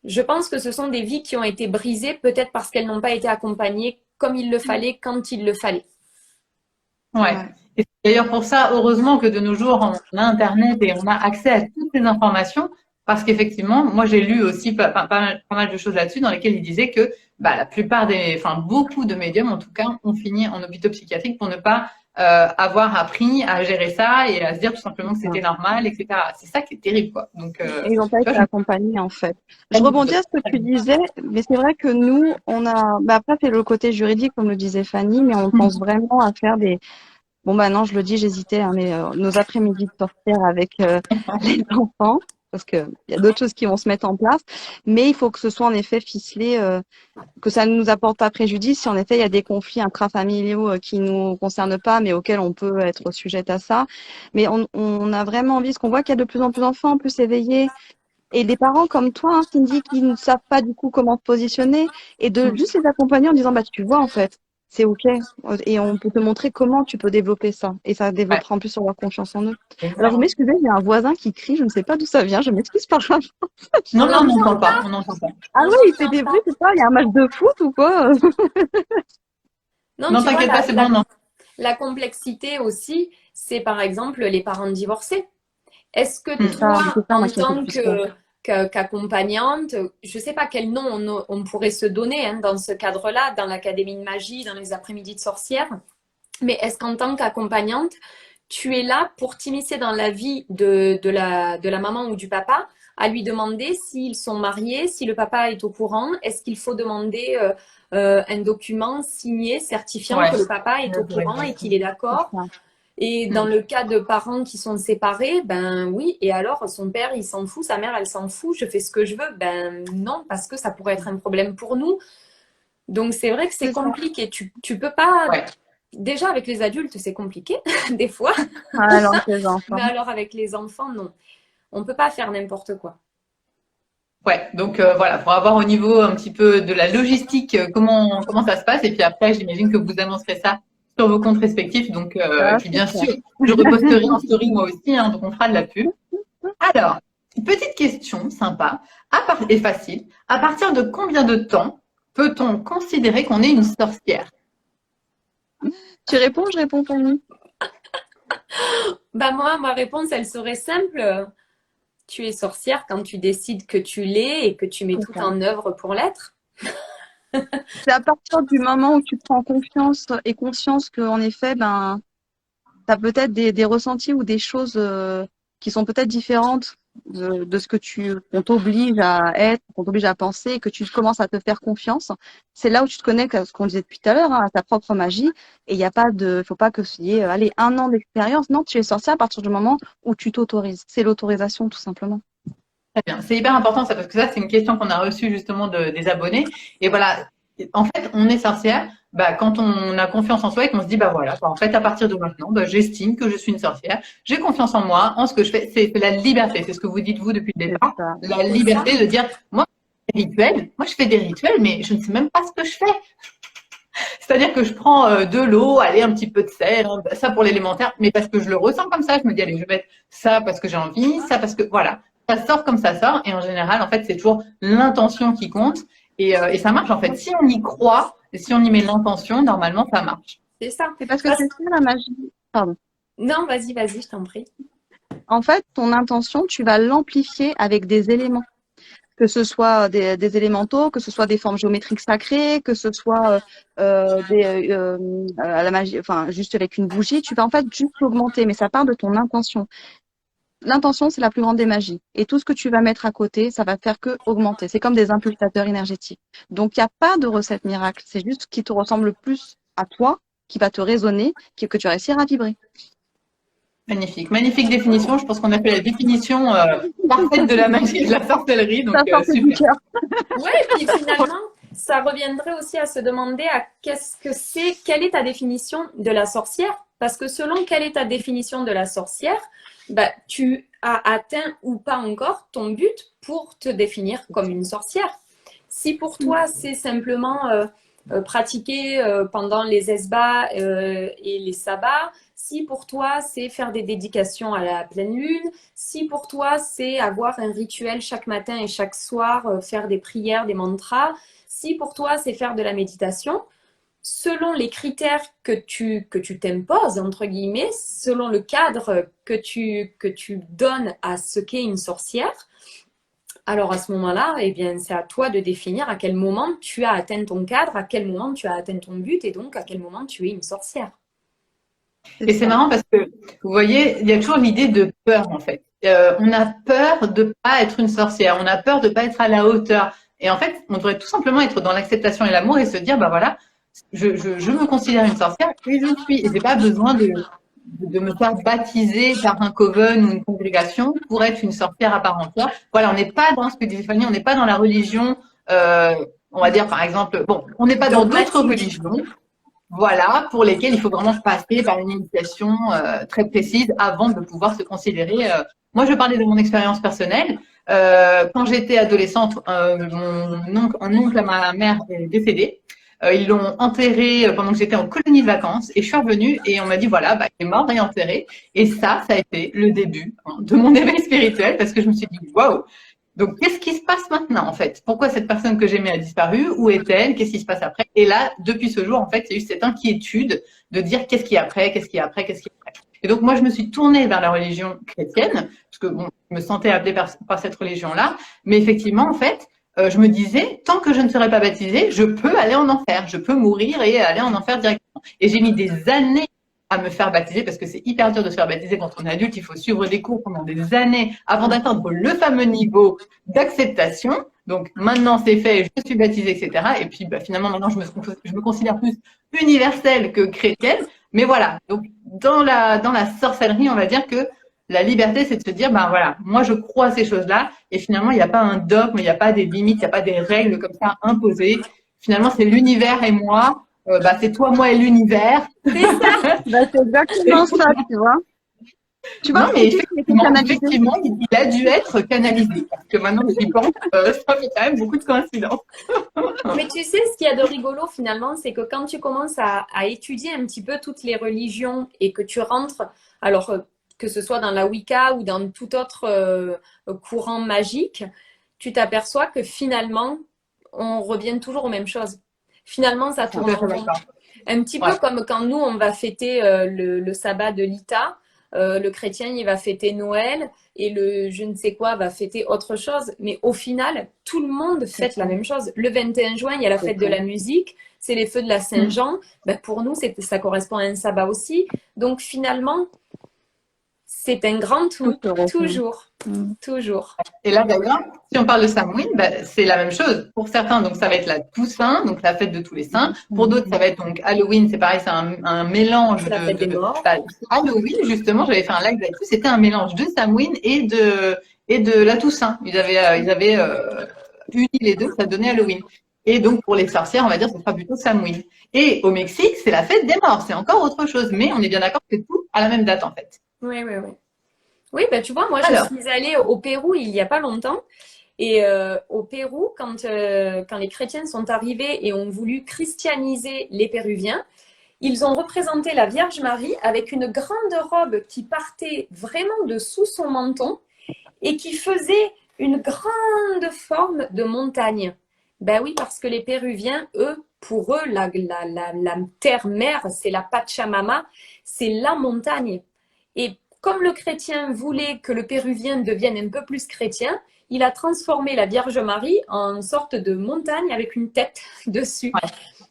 je pense que ce sont des vies qui ont été brisées, peut-être parce qu'elles n'ont pas été accompagnées comme il le fallait, quand il le fallait. Ouais. Et d'ailleurs, pour ça, heureusement que de nos jours, on a Internet et on a accès à toutes ces informations, parce qu'effectivement, moi, j'ai lu aussi pas mal de choses là-dessus, dans lesquelles il disait que la plupart beaucoup de médiums, en tout cas, ont fini en hôpital psychiatrique pour ne pas avoir appris à gérer ça et à se dire tout simplement que c'était normal, etc. C'est ça qui est terrible, quoi. Donc, ils n'ont pas été accompagnés, en fait. Je rebondis à ce que tu disais, mais c'est vrai que nous, on a, après, c'est le côté juridique, comme le disait Fanny, mais on pense vraiment à faire Bon, bah non, je le dis, j'hésitais, hein, mais nos après-midi de sortir avec les enfants, parce qu'il y a d'autres choses qui vont se mettre en place, mais il faut que ce soit en effet ficelé, que ça ne nous apporte pas préjudice. Si en effet il y a des conflits intrafamiliaux qui nous concernent pas, mais auxquels on peut être sujette à ça. Mais on a vraiment envie, parce qu'on voit qu'il y a de plus en plus d'enfants plus éveillés, et des parents comme toi, hein, Cindy, qui ne savent pas du coup comment se positionner, et de juste les accompagner en disant, bah tu vois en fait, c'est ok, et on peut te montrer comment tu peux développer ça, et ça Ouais, développera en plus sur leur confiance en eux. Alors vous exactement. m'excusez, il y a un voisin qui crie, je ne sais pas d'où ça vient, je m'excuse par rapport. On Non, mais on l'entend n'entend pas, pas, on n'entend pas. Ah on ouais, il fait t'entend des bruits, pas. c'est ça, il y a un match de foot ou quoi? Non, Non, tu vois, t'inquiète pas, c'est bon, non. la complexité aussi, c'est par exemple les parents divorcés. Est-ce que Hmm. Ça, toi, c'est ça, moi, en qui me fait le tant plus peur. qu'accompagnante, je ne sais pas quel nom on pourrait se donner hein, dans ce cadre-là, dans l'Académie de magie, dans les après-midi de sorcières, mais est-ce qu'en tant qu'accompagnante, tu es là pour t'immiscer dans la vie de la maman ou du papa, à lui demander s'ils sont mariés, si le papa est au courant, est-ce qu'il faut demander un document signé certifiant Ouais. que le papa est Ouais, au pour courant et qu'il est C'est d'accord? ça. Et dans Hmm. le cas de parents qui sont séparés, ben oui, et alors son père il s'en fout, sa mère elle s'en fout, je fais ce que je veux. Ben non, parce que ça pourrait être un problème pour nous. Donc c'est vrai que c'est C'est ça. compliqué. Tu peux pas. Ouais. Déjà avec les adultes, c'est compliqué, des fois. Ah, alors que les Mais enfants. alors avec les enfants, non. On peut pas faire n'importe quoi. Ouais, donc voilà, pour avoir au niveau un petit peu de la logistique, comment ça se passe, et puis après, j'imagine que vous annoncerez ça sur vos comptes respectifs, donc et Ça, puis c'est bien clair. sûr, je reposterai en story moi aussi, hein, donc on fera de la pub. Alors, une petite question sympa et facile. À partir de combien de temps peut-on considérer qu'on est une sorcière? Tu réponds, je réponds pour nous. Bah moi, ma réponse, elle serait simple. Tu es sorcière quand tu décides que tu l'es et que tu mets C'est tout ça. en œuvre pour l'être. C'est à partir du moment où tu prends confiance et conscience que, en effet, ben, tu as peut-être des ressentis ou des choses qui sont peut-être différentes de ce que qu'on t'oblige à être, qu'on t'oblige à penser, et que tu commences à te faire confiance. C'est là où tu te connectes à ce qu'on disait depuis tout à l'heure, hein, à ta propre magie. Et il n'y a pas faut pas que il y ait, allez, 1 an d'expérience. Non, tu es sorcière à partir du moment où tu t'autorises. C'est l'autorisation, tout simplement. Très bien. C'est hyper important ça, parce que ça, c'est une question qu'on a reçue justement des abonnés. Et voilà, en fait, on est sorcière bah, quand on a confiance en soi et qu'on se dit, bah voilà, bah, en fait, à partir de maintenant, bah, j'estime que je suis une sorcière, j'ai confiance en moi, en ce que je fais. C'est la liberté, c'est ce que vous dites vous depuis le C'est départ. ça. La C'est ça. liberté de dire, moi, je fais des rituels, mais je ne sais même pas ce que je fais. C'est-à-dire que je prends de l'eau, allez, un petit peu de sel, hein, ça pour l'élémentaire, mais parce que je le ressens comme ça, je me dis, allez, je vais mettre ça parce que j'ai envie, ça parce que, voilà, ça sort comme ça sort, et en général, en fait, c'est toujours l'intention qui compte, et ça marche, en fait. Si on y croit, et si on y met l'intention, normalement, ça marche. C'est ça. C'est parce que Parce- c'est ça la magie. Pardon. Non, vas-y, je t'en prie. En fait, ton intention, tu vas l'amplifier avec des éléments. Que ce soit des élémentaux, que ce soit des formes géométriques sacrées, que ce soit à la magie, enfin juste avec une bougie, tu vas en fait juste l'augmenter, mais ça part de ton intention. L'intention, c'est la plus grande des magies. Et tout ce que tu vas mettre à côté, ça va faire que augmenter. C'est comme des impulsateurs énergétiques. Donc, il n'y a pas de recette miracle. C'est juste ce qui te ressemble le plus à toi, qui va te résonner, que tu vas réussir à vibrer. Magnifique, magnifique définition. Je pense qu'on a fait la définition parfaite de la magie et de la sorcellerie, donc Ça sortait du super. cœur. Ouais, et puis finalement, ça reviendrait aussi à se demander à qu'est-ce que c'est, quelle est ta définition de la sorcière? Parce que selon quelle est ta définition de la sorcière, bah, tu as atteint ou pas encore ton but pour te définir comme une sorcière. Si pour toi, c'est simplement pratiquer pendant les esbats et les sabbats, si pour toi, c'est faire des dédications à la pleine lune, si pour toi, c'est avoir un rituel chaque matin et chaque soir, faire des prières, des mantras, si pour toi, c'est faire de la méditation, selon les critères que tu t'imposes, entre guillemets, selon le cadre que tu donnes à ce qu'est une sorcière, alors à ce moment-là, eh bien, c'est à toi de définir à quel moment tu as atteint ton cadre, à quel moment tu as atteint ton but et donc à quel moment tu es une sorcière. Et c'est marrant parce que, vous voyez, il y a toujours l'idée de peur, en fait. On a peur de pas être une sorcière, on a peur de pas être à la hauteur. Et en fait, on devrait tout simplement être dans l'acceptation et l'amour et se dire, bah voilà, je me considère une sorcière qui je suis. Et j'ai pas besoin de me faire baptiser par un coven ou une congrégation pour être une sorcière à part entière. Voilà, on n'est pas dans ce que disait Fanny, on n'est pas dans la religion, on va dire par exemple, bon, on n'est pas dans d'autres religions, voilà, pour lesquelles il faut vraiment passer par une initiation très précise avant de pouvoir se considérer. Moi, je parlais de mon expérience personnelle. Quand j'étais adolescente, un oncle à ma mère est décédé. Ils l'ont enterré pendant que j'étais en colonie de vacances et je suis revenue et on m'a dit voilà, bah, il est mort et enterré. Et ça a été le début de mon éveil spirituel parce que je me suis dit waouh. Donc qu'est-ce qui se passe maintenant en fait? Pourquoi cette personne que j'aimais a disparu? Où est-elle? Qu'est-ce qui se passe après? Et là, depuis ce jour, en fait, il y a eu cette inquiétude de dire qu'est-ce qu'il y a après, qu'est-ce qu'il y a après, qu'est-ce qu'il y a après. Et donc moi, je me suis tournée vers la religion chrétienne parce que bon, je me sentais appelée par cette religion-là. Mais effectivement, en fait, je me disais, tant que je ne serai pas baptisée, je peux aller en enfer, je peux mourir et aller en enfer directement. Et j'ai mis des années à me faire baptiser parce que c'est hyper dur de se faire baptiser quand on est adulte. Il faut suivre des cours pendant des années avant d'atteindre le fameux niveau d'acceptation. Donc maintenant c'est fait, je suis baptisée, etc. Et puis bah, finalement maintenant je me considère plus universelle que chrétienne. Mais voilà, donc dans la sorcellerie, on va dire que la liberté, c'est de se dire, ben voilà, moi je crois à ces choses-là, et finalement, il n'y a pas un dogme, il n'y a pas des limites, il n'y a pas des règles comme ça imposées. Finalement, c'est l'univers et moi, bah, c'est toi, moi et l'univers. C'est ça. Bah, c'est exactement ça, tu vois. Tu vois, non, mais effectivement, il a dû être canalisé. Parce que maintenant, j'y pense, ça fait quand même beaucoup de coïncidences. Mais tu sais, ce qu'il y a de rigolo finalement, c'est que quand tu commences à étudier un petit peu toutes les religions et que tu rentres, alors que ce soit dans la Wicca ou dans tout autre courant magique, tu t'aperçois que finalement, on revient toujours aux mêmes choses. Finalement, ça tourne en rond. Un petit peu comme quand nous, on va fêter le sabbat de l'Ita, le chrétien, il va fêter Noël et le je ne sais quoi va fêter autre chose. Mais au final, tout le monde fête la même chose. Le 21 juin, il y a la fête de la musique, c'est les feux de la Saint-Jean. Ben, pour nous, ça correspond à un sabbat aussi. Donc finalement, c'est un grand tout, toujours. Toujours. Et là, d'ailleurs, si on parle de Samhain, bah, c'est la même chose. Pour certains, donc ça va être la Toussaint, donc la fête de tous les saints. Pour d'autres, ça va être donc Halloween, c'est pareil, c'est un mélange Halloween, justement, j'avais fait un live là-dessus, c'était un mélange de Samhain et de la Toussaint. Ils avaient uni les deux, ça donnait Halloween. Et donc, pour les sorcières, on va dire, ce sera plutôt Samhain. Et au Mexique, c'est la fête des morts, c'est encore autre chose, mais on est bien d'accord que c'est tout à la même date, en fait. Oui, oui, oui. Oui, bah, tu vois, moi, je suis allée au Pérou il n'y a pas longtemps. Et au Pérou, quand les chrétiens sont arrivés et ont voulu christianiser les Péruviens, ils ont représenté la Vierge Marie avec une grande robe qui partait vraiment de sous son menton et qui faisait une grande forme de montagne. Ben oui, parce que les Péruviens, pour eux, la terre-mère, c'est la Pachamama, c'est la montagne. Et comme le chrétien voulait que le Péruvien devienne un peu plus chrétien, il a transformé la Vierge Marie en sorte de montagne avec une tête dessus. Ouais.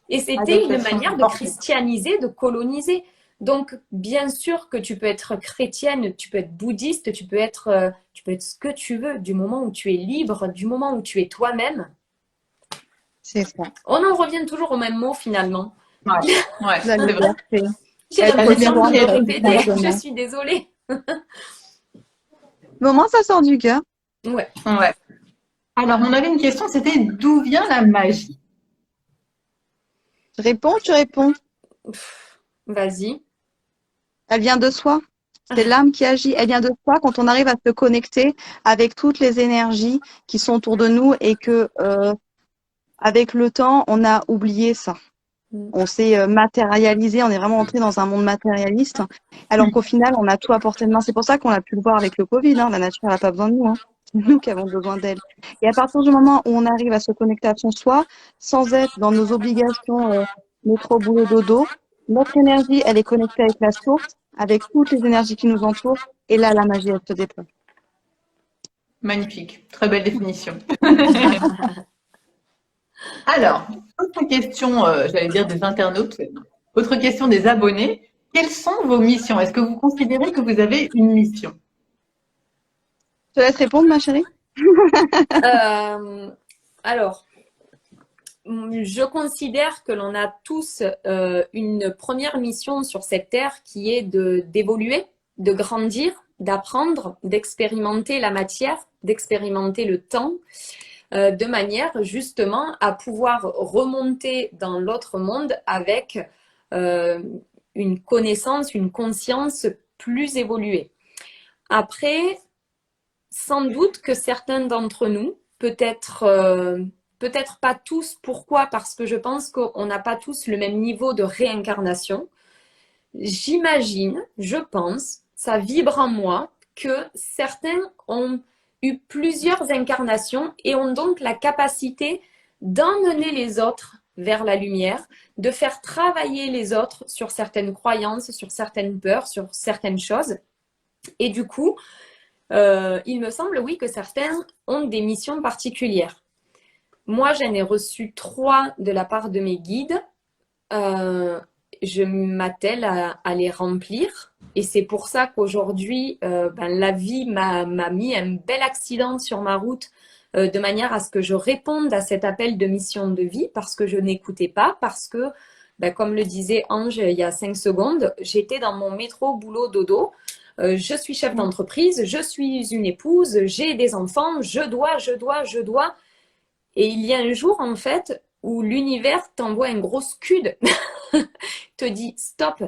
Et c'était une manière de christianiser, de coloniser. Donc, bien sûr que tu peux être chrétienne, tu peux être bouddhiste, tu peux être ce que tu veux, du moment où tu es libre, du moment où tu es toi-même. C'est ça. On en revient toujours au même mot finalement. Ouais, c'est vrai. J'ai l'impression de me répéter, je suis désolée. Mais au moins, ça sort du cœur. Ouais. Alors, on avait une question, c'était d'où vient la magie? Je réponds, tu réponds. Vas-y. Elle vient de soi. C'est l'âme qui agit. Elle vient de soi quand on arrive à se connecter avec toutes les énergies qui sont autour de nous et que, avec le temps, on a oublié ça. On s'est matérialisé, on est vraiment entré dans un monde matérialiste, alors qu'au final, on a tout à portée de main. C'est pour ça qu'on a pu le voir avec le Covid. Hein. La nature n'a pas besoin de nous. Hein. C'est nous qui avons besoin d'elle. Et à partir du moment où on arrive à se connecter à son soi, sans être dans nos obligations métro, boulot, dodo, notre énergie, elle est connectée avec la source, avec toutes les énergies qui nous entourent. Et là, la magie, elle se déploie. Magnifique. Très belle définition. Alors, autre question, j'allais dire des internautes, autre question des abonnés. Quelles sont vos missions? Est-ce que vous considérez que vous avez une mission? Je te laisse répondre, ma chérie. Alors, je considère que l'on a tous une première mission sur cette terre qui est d'évoluer, de grandir, d'apprendre, d'expérimenter la matière, d'expérimenter le temps, de manière justement à pouvoir remonter dans l'autre monde avec une connaissance, une conscience plus évoluée. Après, sans doute que certains d'entre nous, peut-être pas tous. Pourquoi? Parce que je pense qu'on n'a pas tous le même niveau de réincarnation. J'imagine, je pense, ça vibre en moi que certains ont eu plusieurs incarnations et ont donc la capacité d'emmener les autres vers la lumière, de faire travailler les autres sur certaines croyances, sur certaines peurs, sur certaines choses. Et du coup, il me semble, oui, que certains ont des missions particulières. Moi, j'en ai reçu 3 de la part de mes guides. Je m'attelle à les remplir. Et c'est pour ça qu'aujourd'hui, la vie m'a mis un bel accident sur ma route de manière à ce que je réponde à cet appel de mission de vie parce que je n'écoutais pas, parce que, comme le disait Ange il y a 5 secondes, j'étais dans mon métro boulot dodo. Je suis chef d'entreprise, je suis une épouse, j'ai des enfants, je dois. Et il y a un jour, en fait, où l'univers t'envoie un gros scud, te dit stop,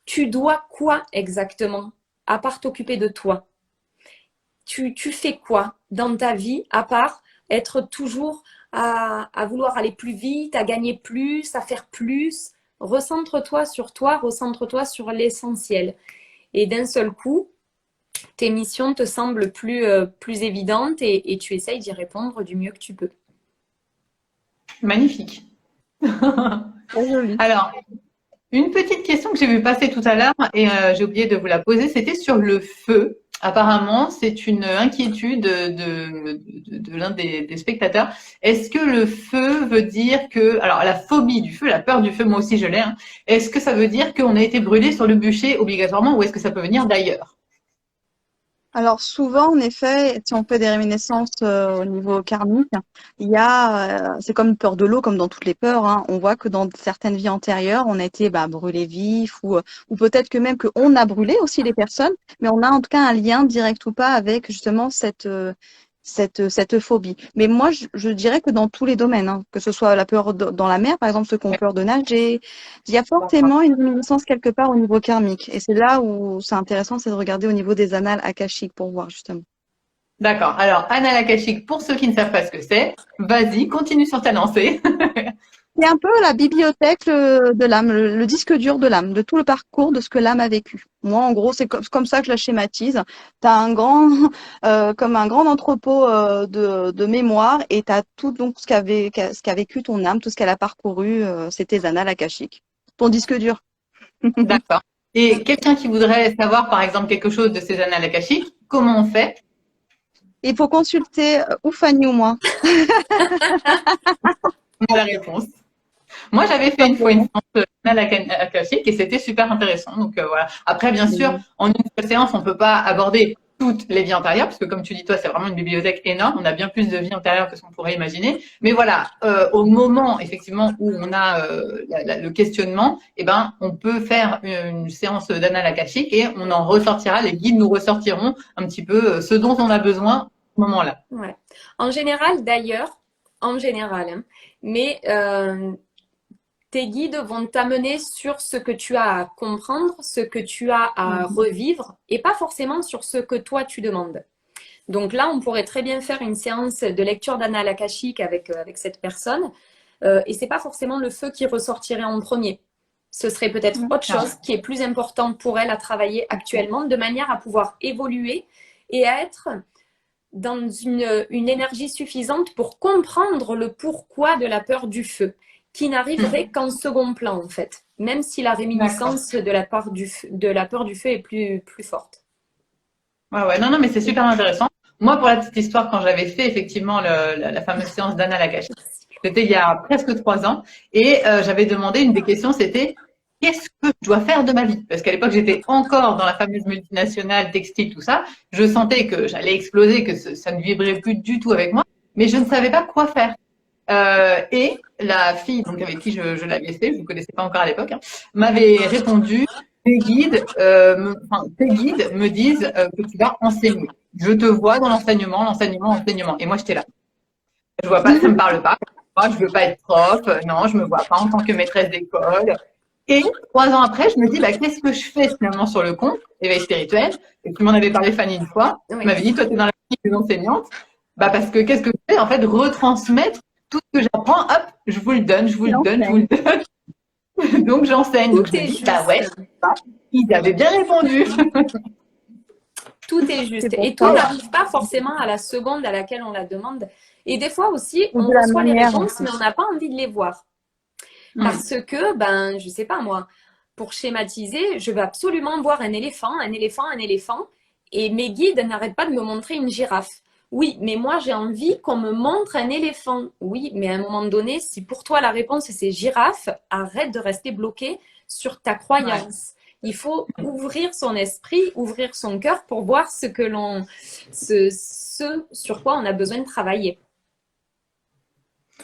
tu dois quoi exactement, à part t'occuper de toi? Tu fais quoi dans ta vie, à part être toujours à vouloir aller plus vite, à gagner plus, à faire plus? Recentre-toi sur toi, recentre-toi sur l'essentiel. Et d'un seul coup, tes missions te semblent plus évidentes et tu essayes d'y répondre du mieux que tu peux. Magnifique. Très joli. Alors, une petite question que j'ai vu passer tout à l'heure et j'ai oublié de vous la poser, c'était sur le feu. Apparemment, c'est une inquiétude de l'un des spectateurs. Est-ce que le feu veut dire que, alors la phobie du feu, la peur du feu, moi aussi je l'ai, hein, est-ce que ça veut dire qu'on a été brûlé sur le bûcher obligatoirement ou est-ce que ça peut venir d'ailleurs? Alors souvent, en effet, si on fait des réminiscences au niveau karmique, il y a, c'est comme une peur de l'eau, comme dans toutes les peurs, hein. On voit que dans certaines vies antérieures, on a été brûlé vif ou peut-être que même qu'on a brûlé aussi les personnes, mais on a en tout cas un lien direct ou pas avec justement cette phobie. Mais moi, je dirais que dans tous les domaines, hein, que ce soit la peur dans la mer, par exemple, ceux qui ont peur de nager, il y a forcément une réminiscence quelque part au niveau karmique. Et c'est là où c'est intéressant, c'est de regarder au niveau des annales akashiques pour voir justement. D'accord. Alors, Annales Akashiques, pour ceux qui ne savent pas ce que c'est, vas-y, continue sur ta lancée. C'est un peu la bibliothèque de l'âme, le disque dur de l'âme, de tout le parcours de ce que l'âme a vécu. Moi, en gros, c'est comme ça que je la schématise. Tu as comme un grand entrepôt de mémoire et tu as tout donc ce qu'a vécu ton âme, tout ce qu'elle a parcouru, c'est tes annales akashiques. Ton disque dur. D'accord. Et quelqu'un qui voudrait savoir, par exemple, quelque chose de ces Annales Akashiques, comment on fait? Il faut consulter ou Fanny ou moi. On a la réponse. Moi, j'avais fait une fois une séance d'Annales Akashiques et c'était super intéressant. Donc voilà. Après, bien sûr, en une seule séance, on ne peut pas aborder toutes les vies antérieures, parce que comme tu dis, toi, c'est vraiment une bibliothèque énorme. On a bien plus de vies antérieures que ce qu'on pourrait imaginer. Mais voilà, au moment effectivement où on a le questionnement, on peut faire une séance d'Annales Akashiques et on en ressortira. Les guides nous ressortiront un petit peu ce dont on a besoin à ce moment-là. Ouais. En général, d'ailleurs, hein, mais tes guides vont t'amener sur ce que tu as à comprendre, ce que tu as à revivre, et pas forcément sur ce que toi tu demandes. Donc là, on pourrait très bien faire une séance de lecture d'annales akashiques avec cette personne, et c'est pas forcément le feu qui ressortirait en premier. Ce serait peut-être autre chose qui est plus important pour elle à travailler actuellement, de manière à pouvoir évoluer et à être dans une énergie suffisante pour comprendre le pourquoi de la peur du feu, qui n'arriverait qu'en second plan en fait, même si la réminiscence de la peur du feu est plus forte. Ouais, non, mais c'est super intéressant. Moi, pour la petite histoire, quand j'avais fait effectivement la fameuse séance d'Annales Akashiques, c'était il y a presque 3 ans, et j'avais demandé, une des questions, c'était qu'est-ce que je dois faire de ma vie? Parce qu'à l'époque, j'étais encore dans la fameuse multinationale, textile, tout ça. Je sentais que j'allais exploser, que ça ne vibrait plus du tout avec moi, mais je ne savais pas quoi faire. Et la fille donc avec qui je l'avais fait, je ne vous connaissais pas encore à l'époque, hein, m'avait répondu tes guides me disent que tu vas enseigner. Je te vois dans l'enseignement, l'enseignement, l'enseignement. Et moi, j'étais là. Je vois pas, ça me parle pas. Moi, je veux pas être prof. Non, je me vois pas en tant que maîtresse d'école. Et 3 ans après, je me dis, bah, qu'est-ce que je fais finalement sur le compte éveil spirituel? Et tu m'en avais parlé, Fanny, une fois. Oui. Tu m'avais dit, toi, tu es dans la famille des enseignantes. Bah, parce que qu'est-ce que je fais? En fait, retransmettre tout ce que j'apprends. Hop, je vous le donne, je vous le donne, je vous le donne. Donc, j'enseigne. Donc, je me dis, bah ouais, ils avaient bien répondu. Tout est juste. Et tout n'arrive pas forcément à la seconde à laquelle on la demande. Et des fois aussi, on reçoit les réponses, mais on n'a pas envie de les voir. Parce que, ben, je sais pas moi, pour schématiser, je veux absolument voir un éléphant. Et mes guides n'arrêtent pas de me montrer une girafe. Oui, mais moi, j'ai envie qu'on me montre un éléphant. Oui, mais à un moment donné, si pour toi, la réponse, c'est girafe, arrête de rester bloqué sur ta croyance. Il faut ouvrir son esprit, ouvrir son cœur pour voir ce sur quoi on a besoin de travailler.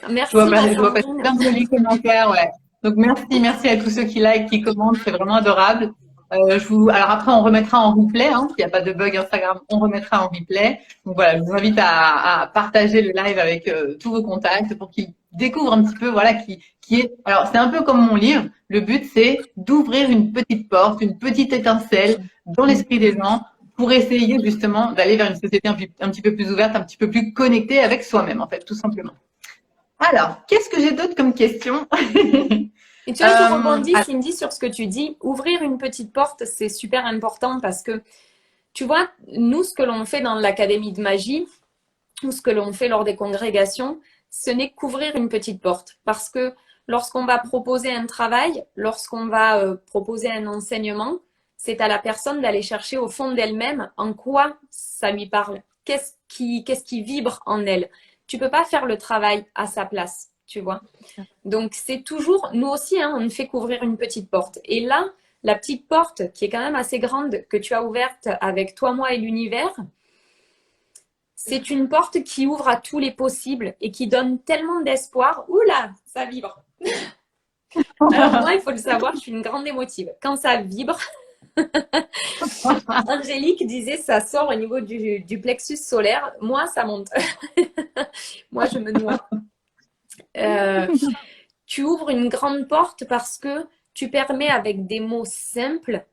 Merci. Je vois passer plein de jolis commentaires, ouais. Donc merci à tous ceux qui like, qui commentent, c'est vraiment adorable. Alors après, on remettra en replay, hein, s'il n'y a pas de bug Instagram, on remettra en replay. Donc voilà, je vous invite à partager le live avec tous vos contacts pour qu'ils découvrent un petit peu, voilà, qui est. Alors c'est un peu comme mon livre. Le but c'est d'ouvrir une petite porte, une petite étincelle dans l'esprit des gens pour essayer justement d'aller vers une société un petit peu plus ouverte, un petit peu plus connectée avec soi-même, en fait, tout simplement. Alors, qu'est-ce que j'ai d'autre comme question? Et tu vois, je rebondis, Cindy, sur ce que tu dis. Ouvrir une petite porte, c'est super important parce que, tu vois, nous, ce que l'on fait dans l'Académie de magie, ou ce que l'on fait lors des congrégations, ce n'est qu'ouvrir une petite porte. Parce que lorsqu'on va proposer un travail, lorsqu'on va proposer un enseignement, c'est à la personne d'aller chercher au fond d'elle-même en quoi ça lui parle. Qu'est-ce qui vibre en elle? Tu peux pas faire le travail à sa place, tu vois. Donc, c'est toujours, nous aussi, hein, on ne fait qu'ouvrir une petite porte. Et là, la petite porte, qui est quand même assez grande, que tu as ouverte avec toi, moi et l'univers, c'est une porte qui ouvre à tous les possibles et qui donne tellement d'espoir. Oula, ça vibre. Alors moi, il faut le savoir, je suis une grande émotive. Quand ça vibre, Angélique disait ça sort au niveau du plexus solaire. Moi, ça monte. Moi, je me noie. Tu ouvres une grande porte parce que tu permets avec des mots simples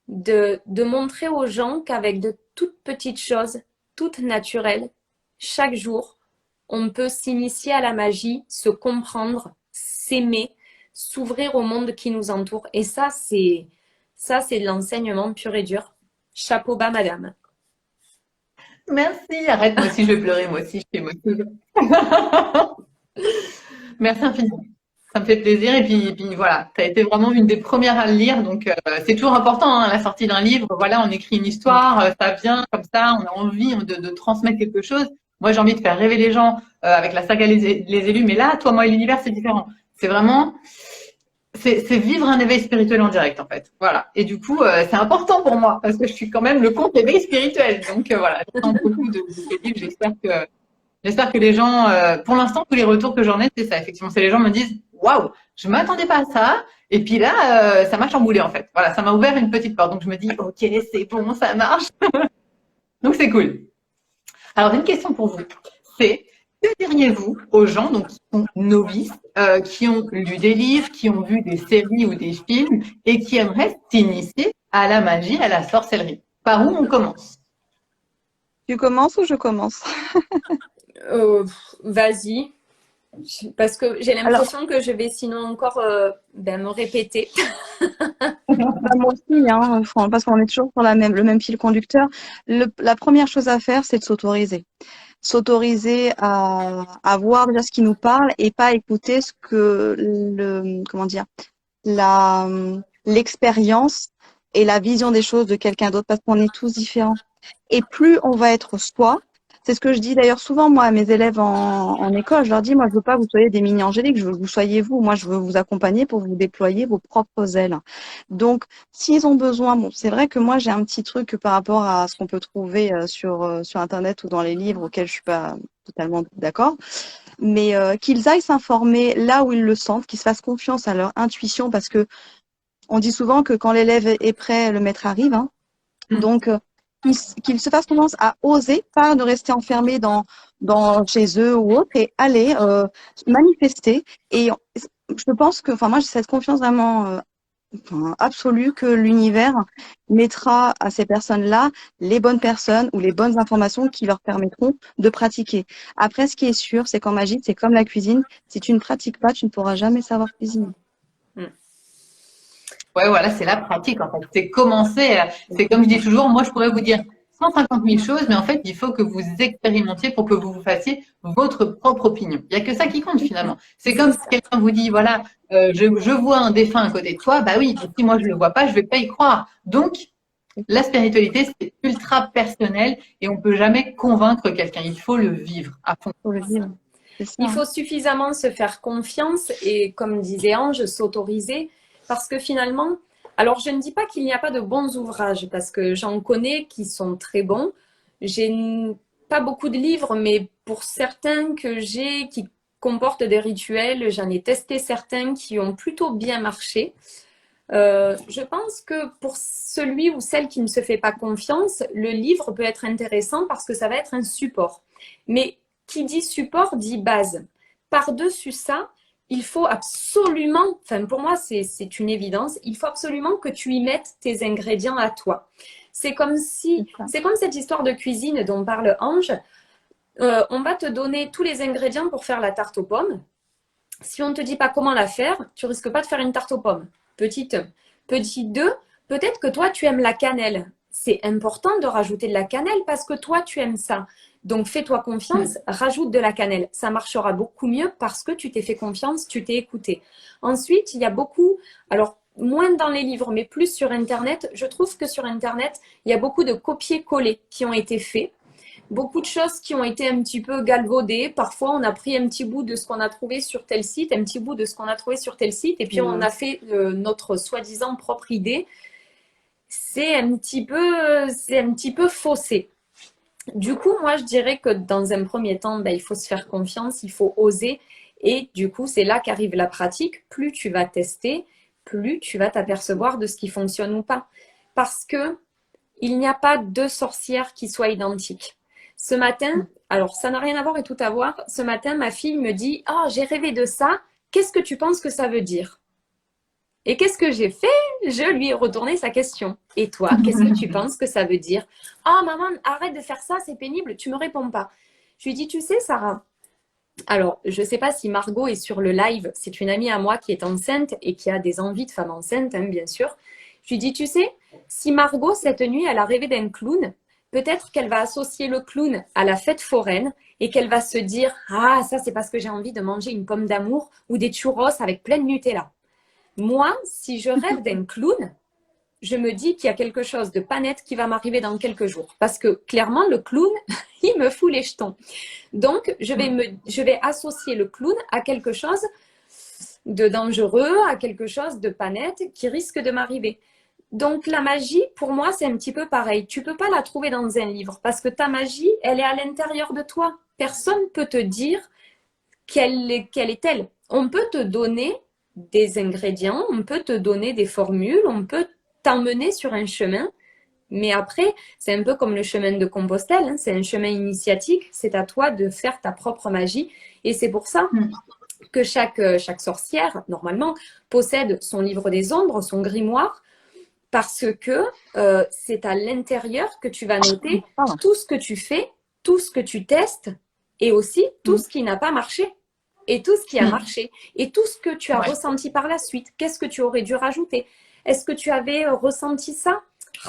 de montrer aux gens qu'avec de toutes petites choses, toutes naturelles, chaque jour, on peut s'initier à la magie, se comprendre, s'aimer, s'ouvrir au monde qui nous entoure. Et ça, c'est de l'enseignement pur et dur. Chapeau bas, madame. Merci. Arrête, moi aussi je vais pleurer, moi aussi je suis émotive. Merci infiniment. Ça me fait plaisir. Et puis voilà, tu as été vraiment une des premières à le lire. Donc, c'est toujours important, hein, la sortie d'un livre. Voilà, on écrit une histoire, ça vient comme ça, on a envie de transmettre quelque chose. Moi, j'ai envie de faire rêver les gens avec la saga les élus. Mais là, toi, moi et l'univers, c'est différent. C'est vraiment, c'est vivre un éveil spirituel en direct, en fait. Voilà. Et du coup, c'est important pour moi parce que je suis quand même le compte éveil spirituel. Donc, voilà, j'attends beaucoup de ces livres. J'espère que les gens, pour l'instant, tous les retours que j'en ai, c'est ça. Effectivement, c'est les gens me disent, waouh, je m'attendais pas à ça. Et puis là, ça m'a chamboulé en fait. Voilà, ça m'a ouvert une petite porte. Donc je me dis, ok, c'est bon, ça marche. Donc c'est cool. Alors une question pour vous, c'est que diriez-vous aux gens donc qui sont novices, qui ont lu des livres, qui ont vu des séries ou des films et qui aimeraient s'initier à la magie, à la sorcellerie? Par où on commence? Tu commences ou je commence? Vas-y, parce que j'ai l'impression que je vais sinon encore me répéter. Moi aussi, hein, parce qu'on est toujours sur le même fil conducteur. La première chose à faire, c'est de s'autoriser. S'autoriser à voir déjà ce qui nous parle et pas écouter ce que l'expérience et la vision des choses de quelqu'un d'autre, parce qu'on est tous différents. Et plus on va être soi, C'est ce que je dis d'ailleurs souvent, moi, à mes élèves en école. Je leur dis, moi, je veux pas que vous soyez des mini-angéliques, je veux que vous soyez vous. Moi, je veux vous accompagner pour vous déployer vos propres ailes. Donc, s'ils ont besoin, bon, c'est vrai que moi, j'ai un petit truc par rapport à ce qu'on peut trouver sur Internet ou dans les livres auxquels je suis pas totalement d'accord, mais qu'ils aillent s'informer là où ils le sentent, qu'ils se fassent confiance à leur intuition, parce que on dit souvent que quand l'élève est prêt, le maître arrive, hein. Donc, qu'ils se fassent tendance à oser, pas de rester enfermés chez eux ou autre, et aller manifester. Et je pense que, enfin, moi, j'ai cette confiance vraiment absolue que l'univers mettra à ces personnes-là les bonnes personnes ou les bonnes informations qui leur permettront de pratiquer. Après, ce qui est sûr, c'est qu'en magie, c'est comme la cuisine. Si tu ne pratiques pas, tu ne pourras jamais savoir cuisiner. Ouais, voilà, c'est la pratique, en fait. C'est commencer, c'est comme je dis toujours, moi, je pourrais vous dire 150 000 choses, mais en fait, il faut que vous expérimentiez pour que vous vous fassiez votre propre opinion. Il n'y a que ça qui compte, finalement. C'est comme si quelqu'un vous dit, voilà, je vois un défunt à côté de toi, bah oui, si moi je le vois pas, je vais pas y croire. Donc, la spiritualité, c'est ultra personnel et on peut jamais convaincre quelqu'un. Il faut le vivre à fond. Faut le vivre. C'est ça, Il faut suffisamment se faire confiance et, comme disait Ange, s'autoriser. Parce que finalement, alors je ne dis pas qu'il n'y a pas de bons ouvrages, parce que j'en connais qui sont très bons. J'ai pas beaucoup de livres, mais pour certains que j'ai qui comportent des rituels, j'en ai testé certains qui ont plutôt bien marché. Je pense que pour celui ou celle qui ne se fait pas confiance, le livre peut être intéressant parce que ça va être un support. Mais qui dit support dit base. Par-dessus ça, il faut absolument, enfin pour moi c'est une évidence, il faut absolument que tu y mettes tes ingrédients à toi. C'est comme cette histoire de cuisine dont parle Ange. On va te donner tous les ingrédients pour faire la tarte aux pommes. Si on ne te dit pas comment la faire, tu risques pas de faire une tarte aux pommes. Petite 1. Petit 2, peut-être que toi tu aimes la cannelle. C'est important de rajouter de la cannelle parce que toi tu aimes ça. Donc fais-toi confiance, rajoute de la cannelle. Ça marchera beaucoup mieux parce que tu t'es fait confiance, tu t'es écouté. Ensuite, il y a beaucoup, alors moins dans les livres, mais plus sur Internet. Je trouve que sur Internet, il y a beaucoup de copier-coller qui ont été faits. Beaucoup de choses qui ont été un petit peu galvaudées. Parfois, on a pris un petit bout de ce qu'on a trouvé sur tel site, un petit bout de ce qu'on a trouvé sur tel site, et puis on a fait notre soi-disant propre idée. C'est un petit peu faussé. Du coup, moi, je dirais que dans un premier temps, ben, il faut se faire confiance, il faut oser. Et du coup, c'est là qu'arrive la pratique. Plus tu vas tester, plus tu vas t'apercevoir de ce qui fonctionne ou pas. Parce que il n'y a pas deux sorcières qui soient identiques. Ce matin, alors ça n'a rien à voir et tout à voir, ce matin, ma fille me dit « Oh, j'ai rêvé de ça, qu'est-ce que tu penses que ça veut dire ?» Et qu'est-ce que j'ai fait? Je lui ai retourné sa question. Et toi, qu'est-ce que tu penses que ça veut dire? Oh maman, arrête de faire ça, c'est pénible, tu me réponds pas. Je lui dis, tu sais Sarah, alors je sais pas si Margot est sur le live, c'est une amie à moi qui est enceinte et qui a des envies de femme enceinte, hein, bien sûr. Je lui dis, tu sais, si Margot cette nuit, elle a rêvé d'un clown, peut-être qu'elle va associer le clown à la fête foraine et qu'elle va se dire, ah ça c'est parce que j'ai envie de manger une pomme d'amour ou des churros avec plein de Nutella. Moi, si je rêve d'un clown, je me dis qu'il y a quelque chose de pas net qui va m'arriver dans quelques jours. Parce que clairement, le clown, il me fout les jetons. Donc, je vais associer le clown à quelque chose de dangereux, à quelque chose de pas net qui risque de m'arriver. Donc, la magie, pour moi, c'est un petit peu pareil. Tu peux pas la trouver dans un livre parce que ta magie, elle est à l'intérieur de toi. Personne ne peut te dire quelle est-elle. On peut te donner des ingrédients, on peut te donner des formules, on peut t'emmener sur un chemin, mais après, c'est un peu comme le chemin de Compostelle, hein, c'est un chemin initiatique, c'est à toi de faire ta propre magie, et c'est pour ça que chaque sorcière, normalement, possède son livre des ombres, son grimoire, parce que c'est à l'intérieur que tu vas noter tout ce que tu fais, tout ce que tu testes, et aussi tout ce qui n'a pas marché. Et tout ce qui a marché, et tout ce que tu as ressenti par la suite. Qu'est-ce que tu aurais dû rajouter? Est-ce que tu avais ressenti ça?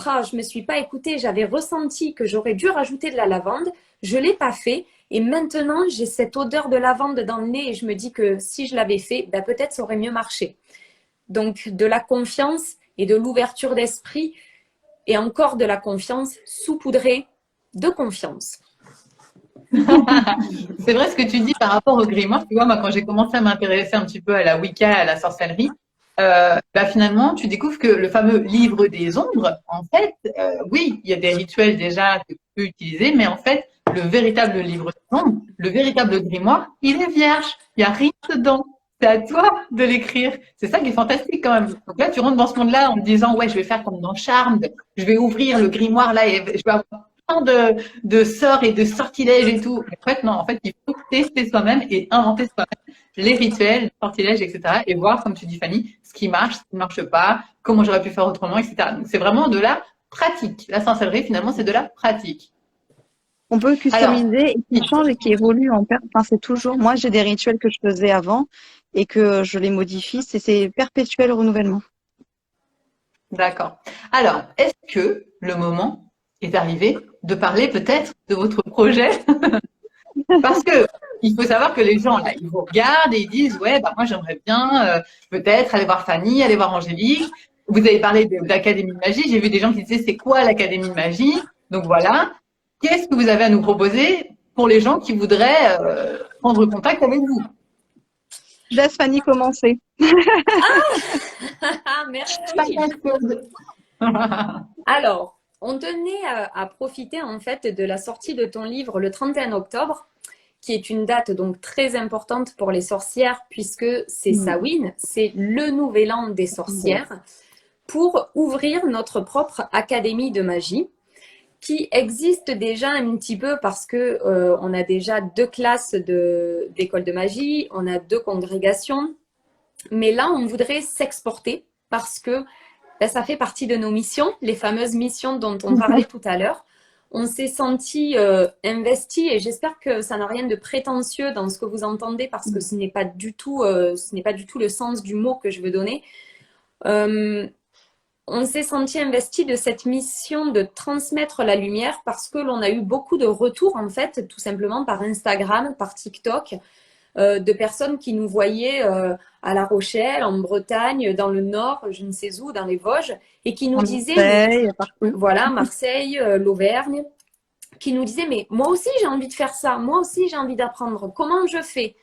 Ah, je ne me suis pas écoutée, j'avais ressenti que j'aurais dû rajouter de la lavande, je ne l'ai pas fait, et maintenant j'ai cette odeur de lavande dans le nez, et je me dis que si je l'avais fait, ben, peut-être ça aurait mieux marché. Donc de la confiance et de l'ouverture d'esprit, et encore de la confiance saupoudrée de confiance. C'est vrai ce que tu dis par rapport au grimoire. Tu vois, moi, quand j'ai commencé à m'intéresser un petit peu à la Wicca, à la sorcellerie, bah, finalement, tu découvres que le fameux livre des ombres, en fait, oui, il y a des rituels déjà que tu peux utiliser, mais en fait, le véritable livre des ombres, le véritable grimoire, il est vierge. Il n'y a rien dedans. C'est à toi de l'écrire. C'est ça qui est fantastique quand même. Donc là, tu rentres dans ce monde-là en te disant, ouais, je vais faire comme dans Charmed, je vais ouvrir le grimoire là et je vais avoir plein de sorts et de sortilèges et tout. En fait, non, en fait, il faut tester soi-même et inventer soi-même les rituels, les sortilèges, etc. et voir, comme tu dis, Fanny, ce qui marche, ce qui ne marche pas, comment j'aurais pu faire autrement, etc. Donc, c'est vraiment de la pratique. La sorcellerie, finalement, c'est de la pratique. On peut Alors, customiser et qui change et qui évolue en enfin, c'est toujours. Moi, j'ai des rituels que je faisais avant et que je les modifie. C'est perpétuel renouvellement. d'accord. Alors, est-ce que le moment est arrivé de parler peut-être de votre projet? Parce que il faut savoir que les gens, là, ils vous regardent et ils disent, ouais, bah, moi, j'aimerais bien peut-être aller voir Fanny, aller voir Angélique. Vous avez parlé de l'Académie de magie. J'ai vu des gens qui disaient, c'est quoi l'Académie de magie? Donc voilà. Qu'est-ce que vous avez à nous proposer pour les gens qui voudraient prendre contact avec vous? Je laisse Fanny commencer. Ah, merci. Alors, on tenait à profiter en fait de la sortie de ton livre le 31 octobre, qui est une date donc très importante pour les sorcières puisque c'est Samhain, c'est le nouvel an des sorcières, pour ouvrir notre propre académie de magie qui existe déjà un petit peu parce que on a déjà 2 classes d'école de magie, on a 2 congrégations, mais là on voudrait s'exporter parce que ben, ça fait partie de nos missions, les fameuses missions dont on parlait tout à l'heure. On s'est senti investi et j'espère que ça n'a rien de prétentieux dans ce que vous entendez parce que ce n'est pas du tout le sens du mot que je veux donner. On s'est senti investi de cette mission de transmettre la lumière parce que l'on a eu beaucoup de retours en fait, tout simplement par Instagram, par TikTok, de personnes qui nous voyaient à La Rochelle, en Bretagne, dans le Nord, je ne sais où, dans les Vosges, et qui nous disaient, Marseille, partout. voilà, Marseille, l'Auvergne, qui nous disaient, mais moi aussi j'ai envie de faire ça, moi aussi j'ai envie d'apprendre, comment je fais?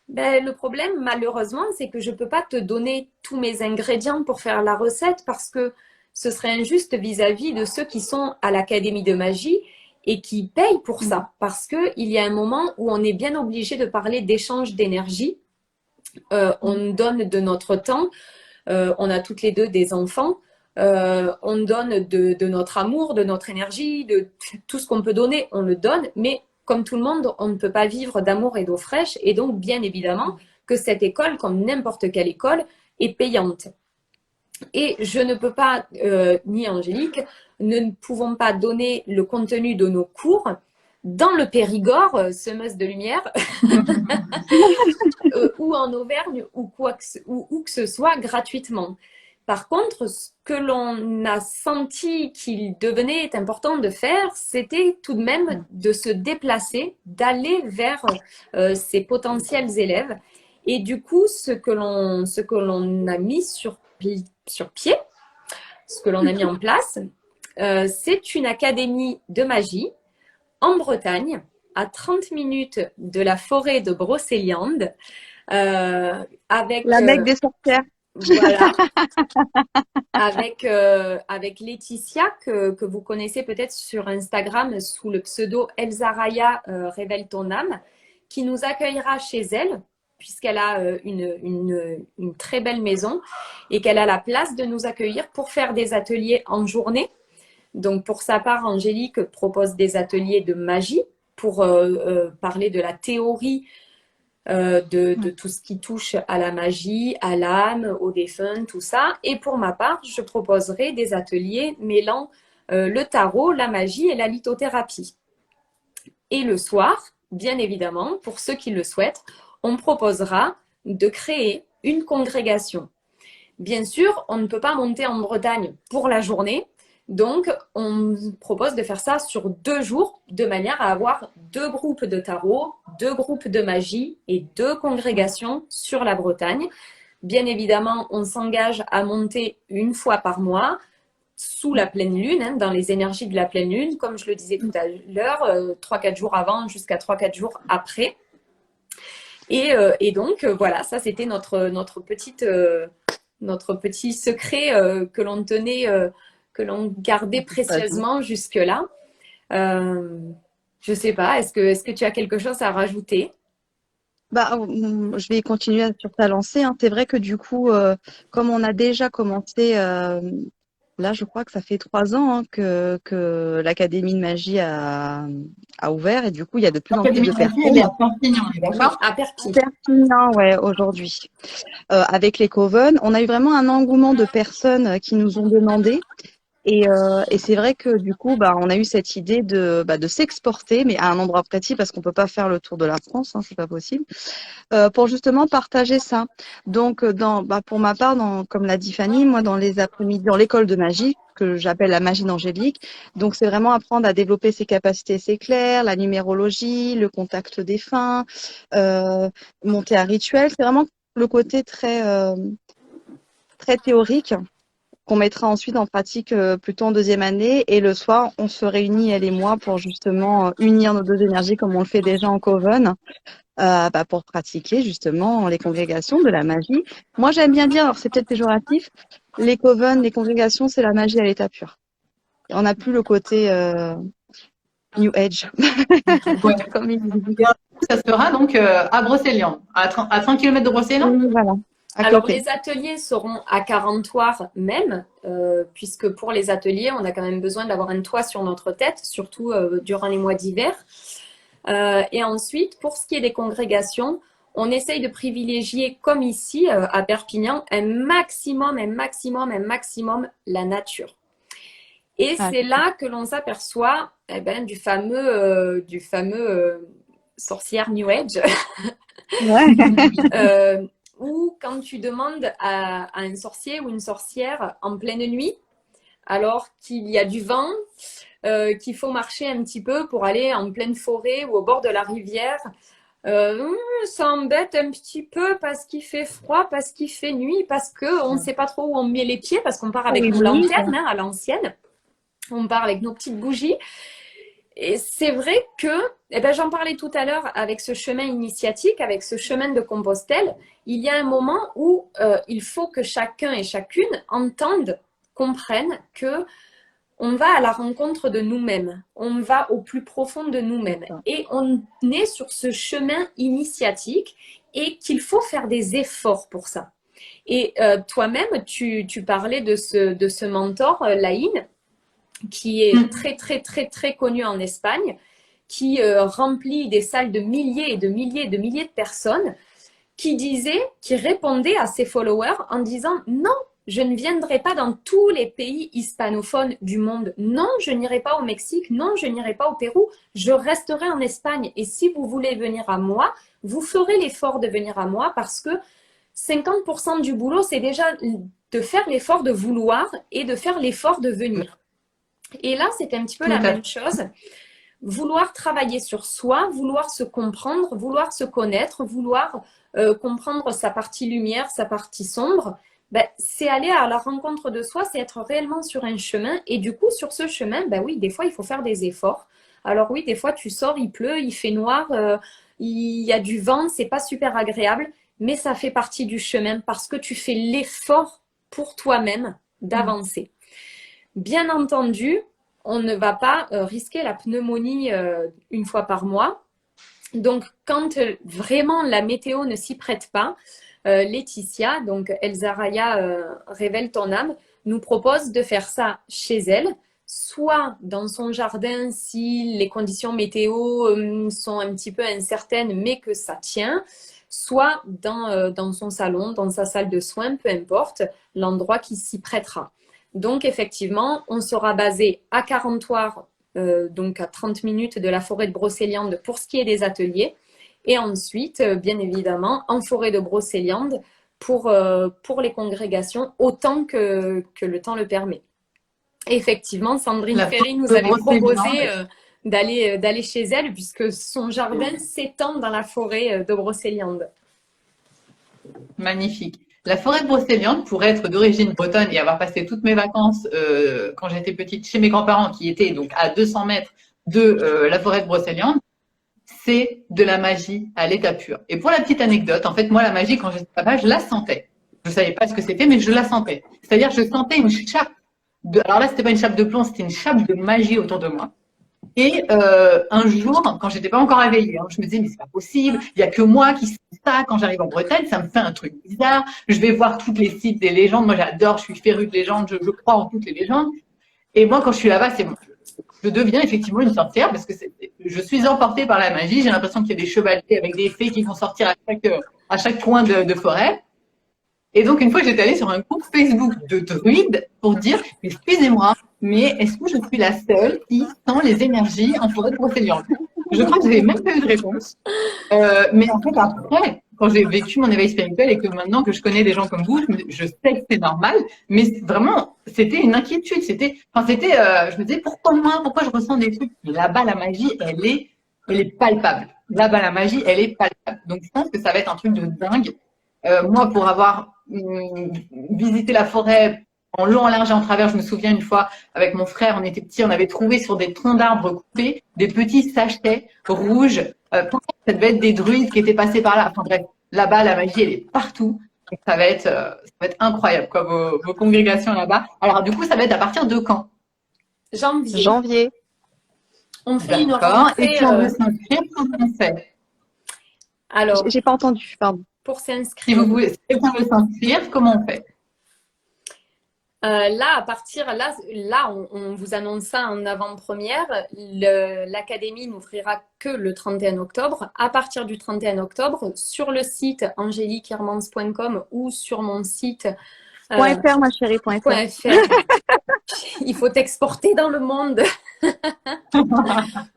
Ben, le problème, malheureusement, c'est que je ne peux pas te donner tous mes ingrédients pour faire la recette parce que ce serait injuste vis-à-vis de ceux qui sont à l'Académie de magie et qui payent pour ça. Parce qu'il y a un moment où on est bien obligé de parler d'échange d'énergie. On donne de notre temps, on a toutes les deux des enfants, on donne de notre amour, de notre énergie, de tout ce qu'on peut donner, on le donne, mais comme tout le monde, on ne peut pas vivre d'amour et d'eau fraîche. Et donc, bien évidemment, que cette école, comme n'importe quelle école, est payante. Et je ne peux pas, ni Angélique, ne pouvons pas donner le contenu de nos cours dans le Périgord, semeuse de lumière, ou en Auvergne, ou où que ce soit, gratuitement. Par contre, ce que l'on a senti qu'il devenait important de faire, c'était tout de même de se déplacer, d'aller vers ces potentiels élèves. Et du coup, ce que l'on a mis sur pied, ce que l'on a mis en place, c'est une académie de magie en Bretagne, à 30 minutes de la forêt de Brocéliande, avec la Mecque des sorcières. voilà, avec Laetitia que vous connaissez peut-être sur Instagram sous le pseudo Elsa Raya révèle ton âme, qui nous accueillera chez elle puisqu'elle a une très belle maison et qu'elle a la place de nous accueillir pour faire des ateliers en journée. Donc pour sa part, Angélique propose des ateliers de magie pour parler de la théorie de tout ce qui touche à la magie, à l'âme, aux défunts, tout ça. Et pour ma part, je proposerai des ateliers mêlant le tarot, la magie et la lithothérapie. Et le soir, bien évidemment, pour ceux qui le souhaitent, on proposera de créer une congrégation. Bien sûr, on ne peut pas monter en Bretagne pour la journée. Donc, on propose de faire ça sur 2 jours, de manière à avoir 2 groupes de tarot, 2 groupes de magie et 2 congrégations sur la Bretagne. Bien évidemment, on s'engage à monter 1 fois par mois, sous la pleine lune, hein, dans les énergies de la pleine lune, comme je le disais tout à l'heure, 3-4 jours avant jusqu'à 3-4 jours après. Et donc, voilà, ça c'était notre petit secret que l'on tenait, que l'on gardait précieusement jusque-là. Je sais pas, est-ce que tu as quelque chose à rajouter? Bah, je vais continuer sur ta lancée, hein. C'est vrai que du coup, comme on a déjà commencé, là, je crois que ça fait 3 ans hein, que l'Académie de magie a ouvert et du coup, il y a de plus en plus L'Académie de de magie, elle personnes. est à Perpignan, on est Oui, d'accord? à Perpignan. Perpignan, ouais, aujourd'hui. Avec les Coven, on a eu vraiment un engouement de personnes qui nous ont demandé. Et c'est vrai que du coup, bah, on a eu cette idée de s'exporter, mais à un endroit précis parce qu'on peut pas faire le tour de la France, hein, c'est pas possible, pour justement partager ça. Donc, pour ma part, comme l'a dit Fanny, moi, dans les après-midi, dans l'école de magie que j'appelle la magie d'Angélique, donc c'est vraiment apprendre à développer ses capacités, c'est clair, la numérologie, le contact défunt, monter un rituel. C'est vraiment le côté très théorique qu'on mettra ensuite en pratique plutôt en deuxième année. Et le soir, on se réunit, elle et moi, pour justement unir nos deux énergies comme on le fait déjà en Coven, pour pratiquer justement les congrégations de la magie. Moi, j'aime bien dire, alors c'est peut-être péjoratif, les Coven, les congrégations, c'est la magie à l'état pur. On n'a plus le côté New Age, Ouais. comme il dit. Ça sera donc à Brocéliande, à 30 km de Brocéliande. Voilà. Alors, Côté. les ateliers seront à Carentoire même, puisque pour les ateliers, on a quand même besoin d'avoir un toit sur notre tête, surtout durant les mois d'hiver. Et ensuite, pour ce qui est des congrégations, on essaye de privilégier, comme ici à Perpignan, un maximum la nature. Et c'est là que l'on s'aperçoit du fameux sorcière New Age. Ouais. Ou quand tu demandes à un sorcier ou une sorcière en pleine nuit, alors qu'il y a du vent, qu'il faut marcher un petit peu pour aller en pleine forêt ou au bord de la rivière, ça embête un petit peu parce qu'il fait froid, parce qu'il fait nuit, parce qu'on ne sait pas trop où on met les pieds, parce qu'on part avec nos lanternes à l'ancienne, on part avec nos petites bougies. Et c'est vrai que, j'en parlais tout à l'heure avec ce chemin initiatique, avec ce chemin de Compostelle, il y a un moment où il faut que chacun et chacune entendent, comprennent que on va à la rencontre de nous-mêmes, on va au plus profond de nous-mêmes et on est sur ce chemin initiatique et qu'il faut faire des efforts pour ça. Et toi-même, tu parlais de ce mentor, Laïn, qui est très connu en Espagne, qui remplit des salles de milliers et de milliers de personnes, qui répondait à ses followers en disant non, je ne viendrai pas dans tous les pays hispanophones du monde. Non, je n'irai pas au Mexique. Non, je n'irai pas au Pérou. Je resterai en Espagne. Et si vous voulez venir à moi, vous ferez l'effort de venir à moi parce que 50% du boulot, c'est déjà de faire l'effort de vouloir et de faire l'effort de venir. Et là, c'est un petit peu la même chose. Vouloir travailler sur soi, vouloir se comprendre, vouloir se connaître, vouloir comprendre sa partie lumière, sa partie sombre, c'est aller à la rencontre de soi, c'est être réellement sur un chemin. Et du coup, sur ce chemin, oui, des fois, il faut faire des efforts. Alors oui, des fois, tu sors, il pleut, il fait noir, il y a du vent, c'est pas super agréable, mais ça fait partie du chemin parce que tu fais l'effort pour toi-même d'avancer. Bien entendu, on ne va pas risquer la pneumonie une fois par mois. Donc, quand vraiment la météo ne s'y prête pas, Laetitia, donc Elsa Raya Révèle ton âme, nous propose de faire ça chez elle, soit dans son jardin si les conditions météo sont un petit peu incertaines mais que ça tient, soit dans son salon, dans sa salle de soins, peu importe l'endroit qui s'y prêtera. Donc effectivement, on sera basé à Carentoire, donc à 30 minutes de la forêt de Brocéliande pour ce qui est des ateliers. Et ensuite, bien évidemment, en forêt de Brocéliande pour les congrégations, autant que le temps le permet. Et effectivement, Sandrine Ferry nous avait proposé d'aller chez elle, puisque son jardin s'étend dans la forêt de Brocéliande. Magnifique. La forêt de Brocéliande, pour être d'origine bretonne et avoir passé toutes mes vacances quand j'étais petite chez mes grands-parents qui étaient donc à 200 mètres de la forêt de Brocéliande, c'est de la magie à l'état pur. Et pour la petite anecdote, en fait, moi, la magie, quand j'étais là-bas, je la sentais. Je savais pas ce que c'était, mais je la sentais. C'est-à-dire, je sentais une chape alors là, c'était pas une chape de plomb, c'était une chape de magie autour de moi. Et un jour, quand j'étais pas encore réveillée, je me disais, mais c'est pas possible, il y a que moi qui sais ça quand j'arrive en Bretagne, ça me fait un truc bizarre. Je vais voir tous les sites des légendes. Moi, j'adore, je suis férue de légendes, je crois en toutes les légendes. Et moi, quand je suis là-bas, c'est bon. Je deviens effectivement une sorcière parce que je suis emportée par la magie. J'ai l'impression qu'il y a des chevaliers avec des fées qui vont sortir à chaque coin de forêt. Et donc, une fois, j'étais allée sur un groupe Facebook de druides pour dire, excusez-moi, mais est-ce que je suis la seule qui sent les énergies en forêt de Brocéliande? Je crois que je n'avais même pas eu de réponse. Mais en fait, après, quand j'ai vécu mon éveil spirituel et que maintenant que je connais des gens comme vous, je sais que c'est normal, mais vraiment, c'était une inquiétude. Je me disais, pourquoi moi? Pourquoi je ressens des trucs? Là-bas, la magie, elle est palpable. Là-bas, la magie, elle est palpable. Donc, je pense que ça va être un truc de dingue. Moi, pour avoir visité la forêt en long, en large et en travers, je me souviens une fois, avec mon frère, on était petits, on avait trouvé sur des troncs d'arbres coupés des petits sachets rouges. Ça devait être des druides qui étaient passés par là. Enfin bref, là-bas, la magie, elle est partout. Donc, ça va être incroyable, quoi, vos congrégations là-bas. Alors, du coup, ça va être à partir de quand? Janvier. On fait une D'accord. rentrée. Et si on veut s'inscrire, comment on fait? Alors, J'ai pas entendu, pardon. pour Si s'inscrire. on veut s'inscrire, comment on fait? Là, on vous annonce ça en avant-première. L'académie n'ouvrira que le 31 octobre. À partir du 31 octobre, sur le site angéliquehermans.com ou sur mon site .fr, ma chérie, .fr. Il faut t'exporter dans le monde.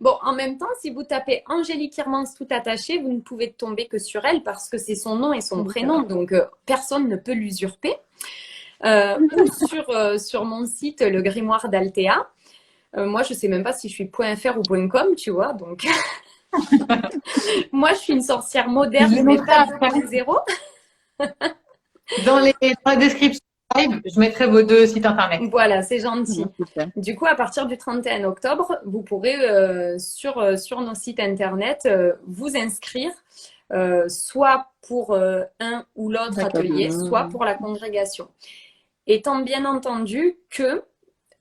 Bon, en même temps, si vous tapez Angélique Hermans tout attaché, vous ne pouvez tomber que sur elle parce que c'est son nom et son prénom, donc personne ne peut l'usurper. Ou sur mon site, le grimoire d'Altea. Moi, je sais même pas si je suis .fr ou .com, tu vois, donc moi, je suis une sorcière moderne, mais pas 0. Dans la description live, je mettrai vos 2 sites internet. Voilà, c'est gentil. Du coup, à partir du 31 octobre, vous pourrez sur nos sites internet vous inscrire soit pour un ou l'autre atelier, soit pour la congrégation. Étant bien entendu que,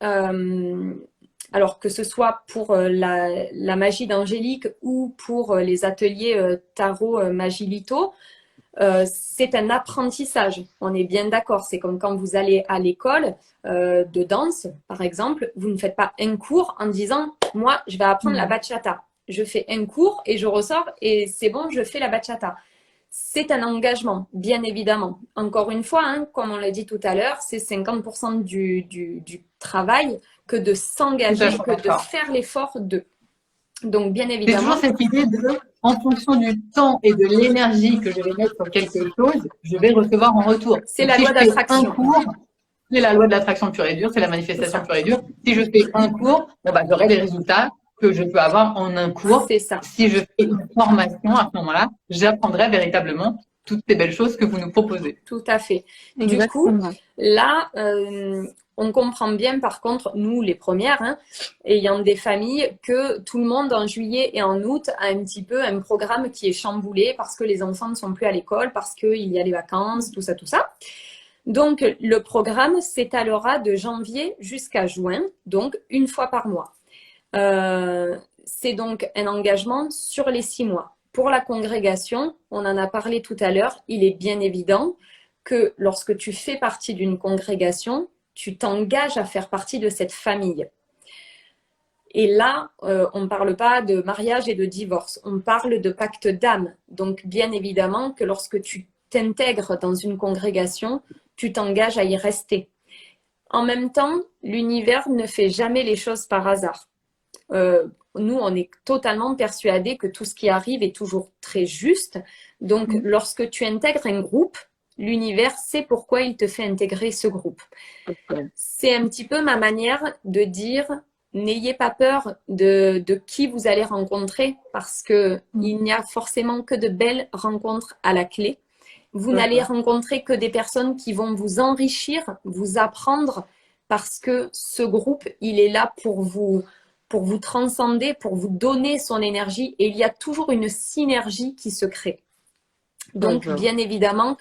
alors que ce soit pour la magie d'Angélique ou pour les ateliers tarot magie litho, c'est un apprentissage, on est bien d'accord. C'est comme quand vous allez à l'école de danse, par exemple, vous ne faites pas un cours en disant « moi, je vais apprendre la bachata ». Je fais un cours et je ressors et c'est bon, je fais la bachata. C'est un engagement, bien évidemment. Encore une fois, comme on l'a dit tout à l'heure, c'est 50% du travail que de s'engager, que de faire l'effort de. Donc, bien évidemment. C'est toujours cette idée en fonction du temps et de l'énergie que je vais mettre sur quelque chose, je vais recevoir en retour. C'est la loi d'attraction. C'est la loi de l'attraction pure et dure, c'est la manifestation pure et dure. Si je fais un cours, j'aurai les résultats que je peux avoir en un cours. C'est ça. Si je fais une formation, à ce moment-là, j'apprendrai véritablement toutes ces belles choses que vous nous proposez. Tout à fait. Du coup, là, on comprend bien, par contre, nous, les premières, ayant des familles, que tout le monde, en juillet et en août, a un petit peu un programme qui est chamboulé parce que les enfants ne sont plus à l'école, parce qu'il y a les vacances, tout ça, tout ça. Donc, le programme s'étalera de janvier jusqu'à juin, donc une fois par mois. C'est donc un engagement sur les 6 mois. Pour la congrégation, on en a parlé tout à l'heure, il est bien évident que lorsque tu fais partie d'une congrégation, tu t'engages à faire partie de cette famille. Et là, on ne parle pas de mariage et de divorce, on parle de pacte d'âme. Donc, bien évidemment que lorsque tu t'intègres dans une congrégation, tu t'engages à y rester. En même temps, l'univers ne fait jamais les choses par hasard. Nous, on est totalement persuadés que tout ce qui arrive est toujours très juste. Donc, lorsque tu intègres un groupe, l'univers sait pourquoi il te fait intégrer ce groupe. C'est un petit peu ma manière de dire, n'ayez pas peur de qui vous allez rencontrer parce qu'il n'y a forcément que de belles rencontres à la clé. Vous n'allez rencontrer que des personnes qui vont vous enrichir, vous apprendre, parce que ce groupe, il est là pour vous transcender, pour vous donner son énergie. Et il y a toujours une synergie qui se crée. Donc, bien évidemment,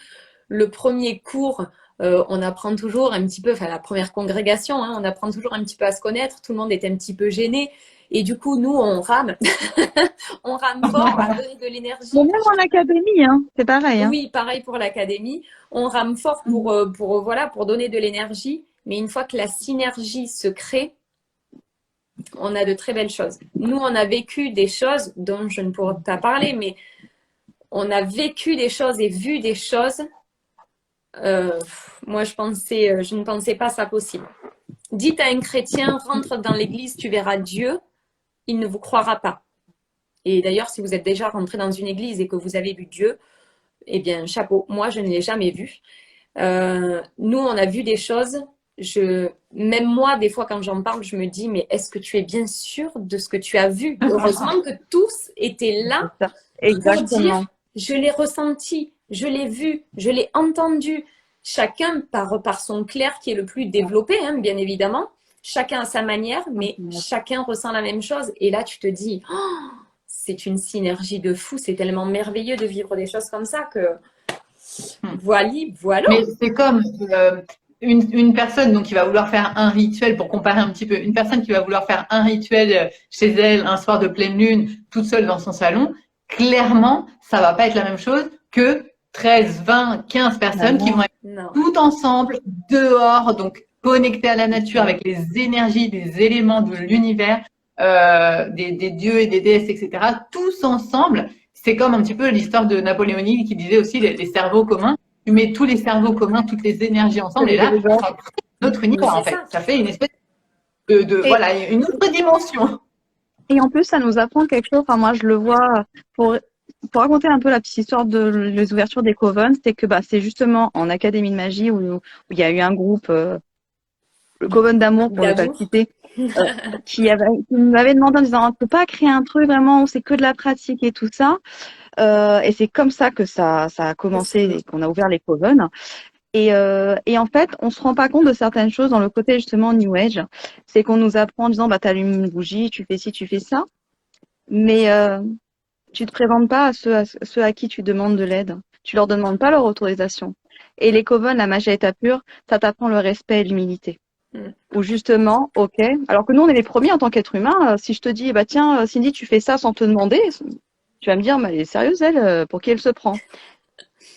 le premier cours, on apprend toujours un petit peu, enfin la première congrégation, hein, on apprend toujours un petit peu à se connaître. Tout le monde est un petit peu gêné. Et du coup, nous, on rame. On rame fort à donner de l'énergie. Bon, même en académie, hein, c'est pareil. Hein. Oui, pareil pour l'académie. On rame fort pour donner de l'énergie. Mais une fois que la synergie se crée, on a de très belles choses. Nous, on a vécu des choses dont je ne pourrais pas parler, mais on a vécu des choses et vu des choses. Moi, je ne pensais pas ça possible. Dites à un chrétien, rentre dans l'église, tu verras Dieu. Il ne vous croira pas. Et d'ailleurs, si vous êtes déjà rentré dans une église et que vous avez vu Dieu, eh bien, chapeau. Moi, je ne l'ai jamais vu. Nous, on a vu des choses. Même moi, des fois, quand j'en parle, je me dis, mais est-ce que tu es bien sûr de ce que tu as vu? Heureusement que tous étaient là pour dire, je l'ai ressenti, je l'ai vu, je l'ai entendu. Chacun par son clair qui est le plus développé, hein, bien évidemment. Chacun à sa manière, mais chacun ressent la même chose. Et là, tu te dis, oh, c'est une synergie de fou. C'est tellement merveilleux de vivre des choses comme ça que voilà. Mais c'est comme une personne donc, qui va vouloir faire un rituel, pour comparer un petit peu, une personne qui va vouloir faire un rituel chez elle un soir de pleine lune, toute seule dans son salon, clairement, ça va pas être la même chose que 13, 20, 15 personnes qui vont être tout ensemble, dehors, donc connectés à la nature avec les énergies, des éléments de l'univers, des dieux et des déesses, etc. Tous ensemble. C'est comme un petit peu l'histoire de Napoléon Hill qui disait aussi les cerveaux communs. Tu mets tous les cerveaux communs, toutes les énergies ensemble, et là, ça crée notre univers, en fait. Ça fait une espèce voilà, une autre dimension. Et en plus, ça nous apprend quelque chose. Enfin, moi, je le vois pour raconter un peu la petite histoire de les ouvertures des Coven, c'est que c'est justement en Académie de Magie où il y a eu un groupe, le Coven d'amour, pour ne pas le citer, qui nous avait demandé en disant, on ne peut pas créer un truc vraiment où c'est que de la pratique et tout ça. Et c'est comme ça que ça a commencé et qu'on a ouvert les Coven. Et en fait, on se rend pas compte de certaines choses dans le côté justement New Age. C'est qu'on nous apprend en disant, t'allumes une bougie, tu fais ci, tu fais ça. Mais tu te présentes pas à ceux à qui tu demandes de l'aide. Tu leur demandes pas leur autorisation. Et les Coven, la magie à état pur, ça t'apprend le respect et l'humilité. Ou justement, ok. Alors que nous, on est les premiers en tant qu'être humain. Si je te dis, tiens, Cindy, tu fais ça sans te demander, tu vas me dire, mais elle est sérieuse, elle, pour qui elle se prend?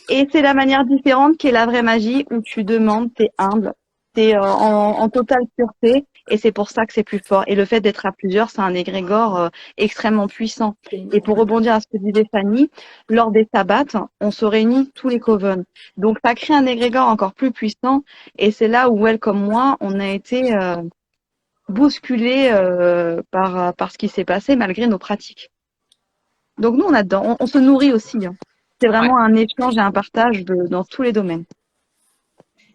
Et c'est la manière différente qui est la vraie magie, où tu demandes, t'es humble, t'es en totale pureté, et c'est pour ça que c'est plus fort. Et le fait d'être à plusieurs, c'est un égrégore extrêmement puissant. Et pour rebondir à ce que disait Fanny, lors des sabbats, on se réunit tous les Coven. Donc ça crée un égrégore encore plus puissant, et c'est là où elle, comme moi, on a été bousculés par ce qui s'est passé malgré nos pratiques. Donc nous, on se nourrit aussi. Hein. C'est vraiment un échange et un partage dans tous les domaines.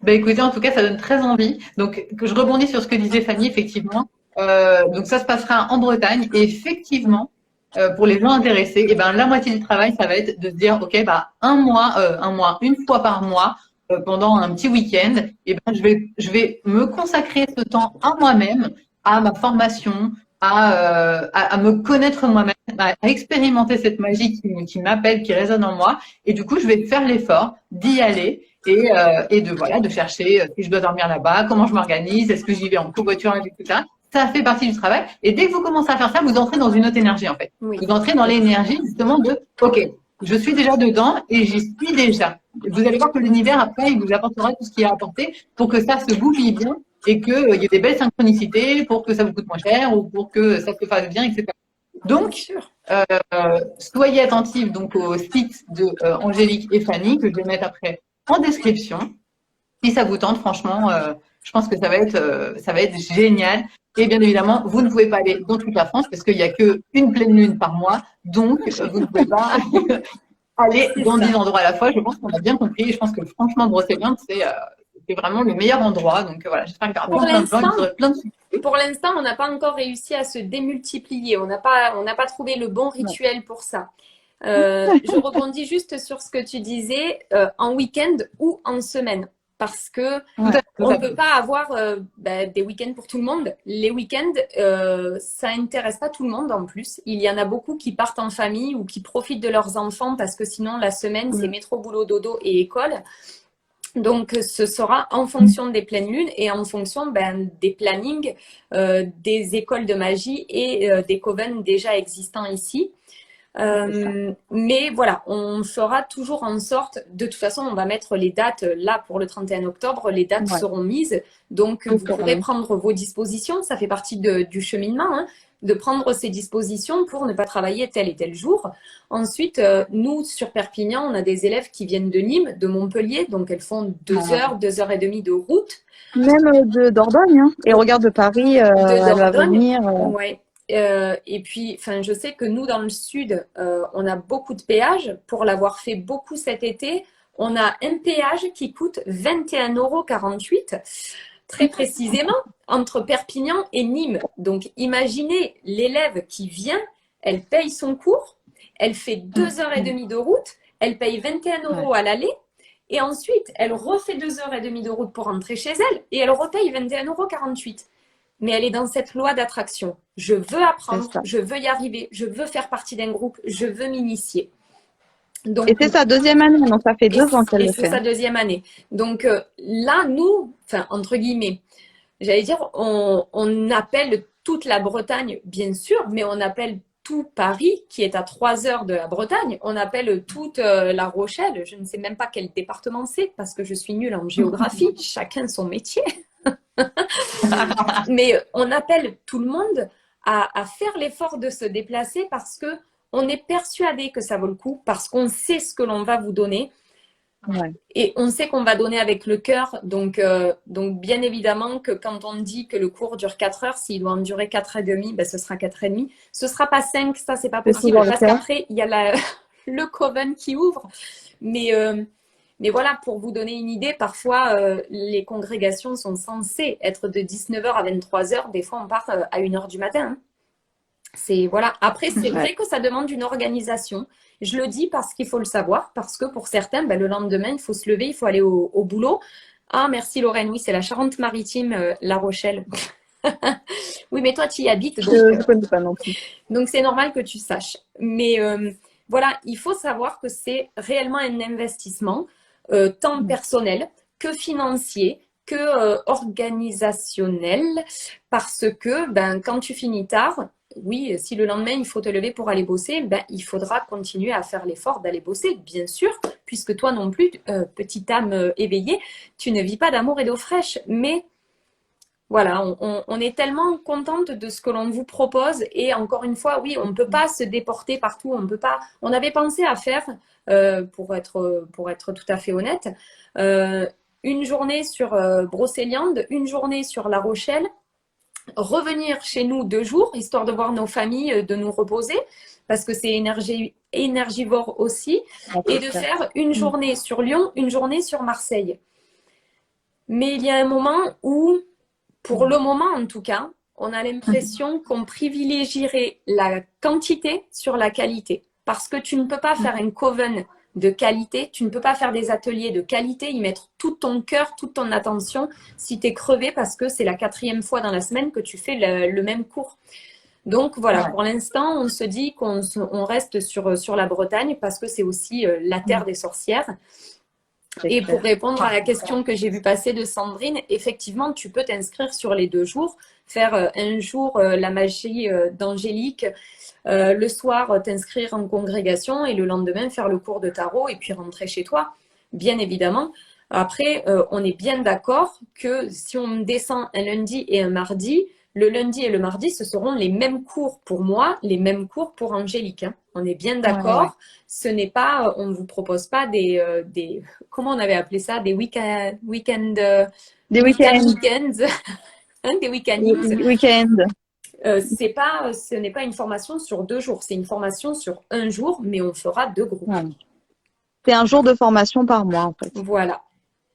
Écoutez, en tout cas, ça donne très envie. Donc, que je rebondis sur ce que disait Fanny, effectivement. Donc, ça se passera en Bretagne. Et effectivement, pour les gens intéressés, la moitié du travail, ça va être de se dire, OK, un mois, une fois par mois, pendant un petit week-end, je vais me consacrer ce temps à moi-même, à ma formation, à me connaître moi-même, à expérimenter cette magie qui m'appelle, qui résonne en moi. Et du coup, je vais faire l'effort d'y aller et de chercher si je dois dormir là-bas, comment je m'organise, est-ce que j'y vais en covoiturage, etc. Ça fait partie du travail. Et dès que vous commencez à faire ça, vous entrez dans une autre énergie, en fait. Oui. Vous entrez dans l'énergie, justement, de OK, je suis déjà dedans et j'y suis déjà. Vous allez voir que l'univers, après, il vous apportera tout ce qu'il a apporté pour que ça se goupille bien et qu'il y ait des belles synchronicités pour que ça vous coûte moins cher ou pour que ça se fasse bien, etc. Donc, soyez attentifs donc, au site de Angélique et Fanny, que je vais mettre après en description. Si ça vous tente, franchement, je pense que ça va être génial. Et bien évidemment, vous ne pouvez pas aller dans toute la France parce qu'il n'y a qu'une pleine lune par mois. Donc, vous ne pouvez pas aller dans 10 endroits à la fois. Je pense qu'on a bien compris. Je pense que franchement, Brocéliande, c'est vraiment le meilleur endroit. Donc voilà, j'espère qu'il y aura plein de succès. Pour l'instant, on n'a pas encore réussi à se démultiplier. On n'a pas trouvé le bon rituel pour ça. Je rebondis juste sur ce que tu disais, en week-end ou en semaine. Parce que on ne peut pas avoir des week-ends pour tout le monde. Les week-ends, ça intéresse pas tout le monde en plus. Il y en a beaucoup qui partent en famille ou qui profitent de leurs enfants parce que sinon la semaine, c'est métro, boulot, dodo et école. Donc, ce sera en fonction des pleines lunes et en fonction des plannings des écoles de magie et des covens déjà existants ici. Mais voilà, on fera toujours en sorte, de toute façon, on va mettre les dates là pour le 31 octobre, les dates seront mises, donc vous pourrez prendre vos dispositions, ça fait partie du cheminement, hein, de prendre ces dispositions pour ne pas travailler tel et tel jour. Ensuite, nous, sur Perpignan, on a des élèves qui viennent de Nîmes, de Montpellier, donc elles font 2 heures, 2 heures et demie de route. Même de Dordogne, hein. Et regarde de Paris, elle va venir. Ouais. Et puis, je sais que nous, dans le sud, on a beaucoup de péages. Pour l'avoir fait beaucoup cet été, on a un péage qui coûte 21,48 € très précisément, entre Perpignan et Nîmes. Donc, imaginez l'élève qui vient, elle paye son cours, elle fait 2 heures et demie de route, elle paye 21 € à l'aller, et ensuite, elle refait 2 heures et demie de route pour rentrer chez elle, et elle repaye 21,48 €. Mais elle est dans cette loi d'attraction. Je veux apprendre, je veux y arriver, je veux faire partie d'un groupe, je veux m'initier. Donc, et c'est sa deuxième année, donc ça fait 2 ans qu'elle le fait. C'est sa deuxième année. Donc là, nous, entre guillemets, j'allais dire, on appelle toute la Bretagne, bien sûr, mais on appelle tout Paris, qui est à 3 heures de la Bretagne. On appelle toute La Rochelle. Je ne sais même pas quel département c'est, parce que je suis nulle en géographie. Chacun son métier. Mais on appelle tout le monde à faire l'effort de se déplacer parce que on est persuadé que ça vaut le coup, parce qu'on sait ce que l'on va vous donner et on sait qu'on va donner avec le cœur. Donc bien évidemment que quand on dit que le cours dure 4 heures, s'il doit en durer 4 et demi, ce sera 4 et demi. Ce sera pas 5, ça c'est pas possible parce qu'après il y a le coven qui ouvre. Mais voilà, pour vous donner une idée, parfois, les congrégations sont censées être de 19 h à 23 h. Des fois, on part à 1 h du matin. Hein. Voilà. Après, c'est vrai que ça demande une organisation. Je le dis parce qu'il faut le savoir, parce que pour certains, le lendemain, il faut se lever, il faut aller au boulot. Ah, merci Lorraine. Oui, c'est la Charente-Maritime, La Rochelle. Oui, mais toi, tu y habites. Donc, je ne connais pas non plus. Donc, c'est normal que tu saches. Mais voilà, il faut savoir que c'est réellement un investissement. Tant personnel que financier, que organisationnel, parce que quand tu finis tard, oui, si le lendemain il faut te lever pour aller bosser, il faudra continuer à faire l'effort d'aller bosser, bien sûr, puisque toi non plus, petite âme éveillée, tu ne vis pas d'amour et d'eau fraîche, mais voilà, on est tellement contente de ce que l'on vous propose et encore une fois, oui, on ne peut pas se déporter partout, on peut pas. On avait pensé à faire, pour être tout à fait honnête, une journée sur Brocéliande, une journée sur La Rochelle, revenir chez nous 2 jours, histoire de voir nos familles, de nous reposer, parce que c'est énergivore aussi, et de faire une journée sur Lyon, une journée sur Marseille. Mais il y a un moment où, pour le moment en tout cas, on a l'impression qu'on privilégierait la quantité sur la qualité. Parce que tu ne peux pas faire un coven de qualité, tu ne peux pas faire des ateliers de qualité, y mettre tout ton cœur, toute ton attention si tu es crevé parce que c'est la 4e fois dans la semaine que tu fais le même cours. Donc voilà, pour l'instant, on se dit qu'on reste sur la Bretagne parce que c'est aussi la terre des sorcières. Et pour répondre à la question que j'ai vue passer de Sandrine, effectivement, tu peux t'inscrire sur les 2 jours, faire un jour la magie d'Angélique, le soir t'inscrire en congrégation et le lendemain faire le cours de tarot et puis rentrer chez toi, bien évidemment. Après, on est bien d'accord que si on descend un lundi et un mardi, le lundi et le mardi, ce seront les mêmes cours pour moi, les mêmes cours pour Angélique. Hein. On est bien d'accord. Ce n'est pas, on ne vous propose pas des comment on avait appelé ça, des week-ends, des week-ends, hein, des week-ends. Ce n'est pas une formation sur 2 jours, c'est une formation sur 1 jour, mais on fera 2 groupes. C'est un jour de formation par mois en fait. Voilà.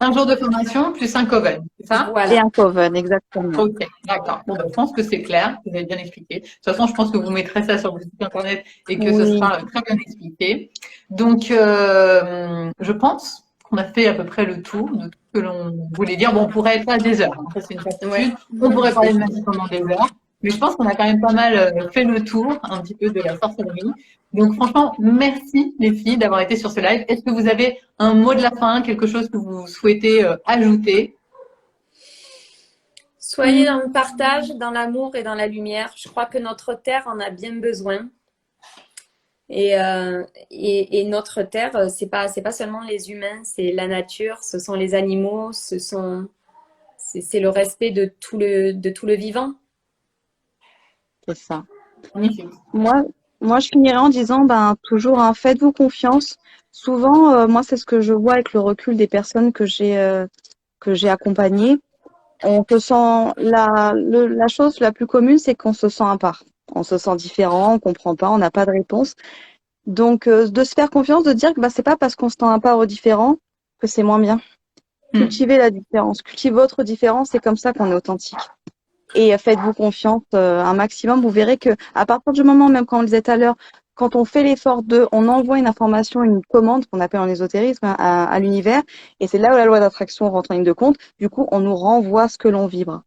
Un jour de formation plus un coven, c'est ça? Et Voilà. un coven, exactement. Ok, d'accord. Bon, ben, je pense que c'est clair, vous avez bien expliqué. De toute façon, je pense que vous mettrez ça sur votre site internet et que ce Oui, sera très bien expliqué. Donc, je pense qu'on a fait à peu près le tour de tout ce que l'on voulait dire. Bon, on pourrait être là des heures, hein, ça c'est une certitude. Ouais. On pourrait parler de magie pendant des heures. Mais je pense qu'on a quand même pas mal fait le tour un petit peu de la sorcellerie. Donc, franchement, merci les filles d'avoir été sur ce live. Est-ce que vous avez un mot de la fin, quelque chose que vous souhaitez ajouter? Soyez dans le partage, dans l'amour et dans la lumière. Je crois que notre terre en a bien besoin. Et notre terre, c'est pas seulement les humains, c'est la nature, ce sont les animaux, c'est le respect de tout le vivant. c'est ça. Magnifique. Moi, je finirais en disant, ben, toujours, hein, faites-vous confiance. Souvent, moi, c'est ce que je vois avec le recul des personnes que j'ai accompagnées. On se sent, la chose la plus commune, c'est qu'on se sent à part. On se sent différent, on comprend pas, on n'a pas de réponse. Donc, de se faire confiance, de dire que bah, c'est pas parce qu'on se sent à part ou différent que c'est moins bien. Cultivez la différence, cultivez votre différence, c'est comme ça qu'on est authentique. Et faites-vous confiance un maximum. Vous verrez que à partir du moment, même quand on le disait tout à l'heure, quand on fait l'effort on envoie une information, une commande qu'on appelle en ésotérisme à l'univers, et c'est là où la loi d'attraction rentre en ligne de compte. Du coup, on nous renvoie ce que l'on vibre.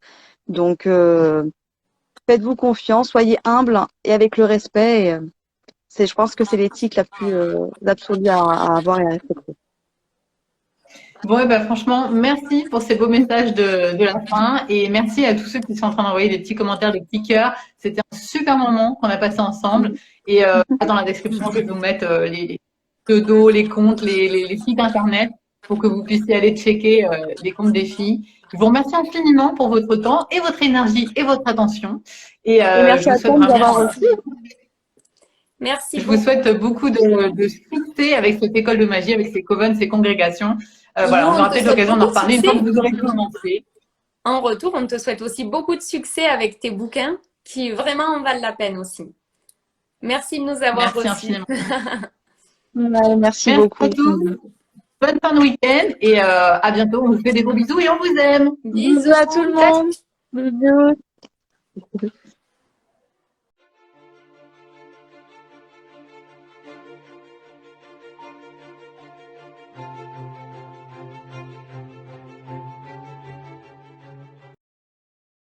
Donc, faites-vous confiance, soyez humble et avec le respect. Je pense que c'est l'éthique la plus absolue à avoir et à respecter. Bon, et ben, franchement, merci pour ces beaux messages de la fin et merci à tous ceux qui sont en train d'envoyer des petits commentaires, des petits cœurs. C'était un super moment qu'on a passé ensemble. Et dans la description, je vais vous mettre les pseudos, les comptes, les sites internet pour que vous puissiez aller checker les comptes des filles. Je vous remercie infiniment pour votre temps et votre énergie et votre attention. Et merci je vous à souhaite toi de nous vraiment, avoir reçus. Merci je vous beaucoup. souhaite beaucoup de succès avec cette école de magie, avec ces covens, ces congrégations. Et Voilà, nous, on on aura te peut-être souhaite l'occasion d'en beaucoup de reparler une fois succès. que vous aurez commencé. En retour, on te souhaite aussi beaucoup de succès avec tes bouquins qui vraiment en valent la peine aussi. Merci de nous avoir Merci reçus. infiniment. Ouais, merci Merci beaucoup. à tous. Bonne fin de week-end et à bientôt. On vous fait des gros bisous et on vous aime. Bisous à tout le monde. Bisous.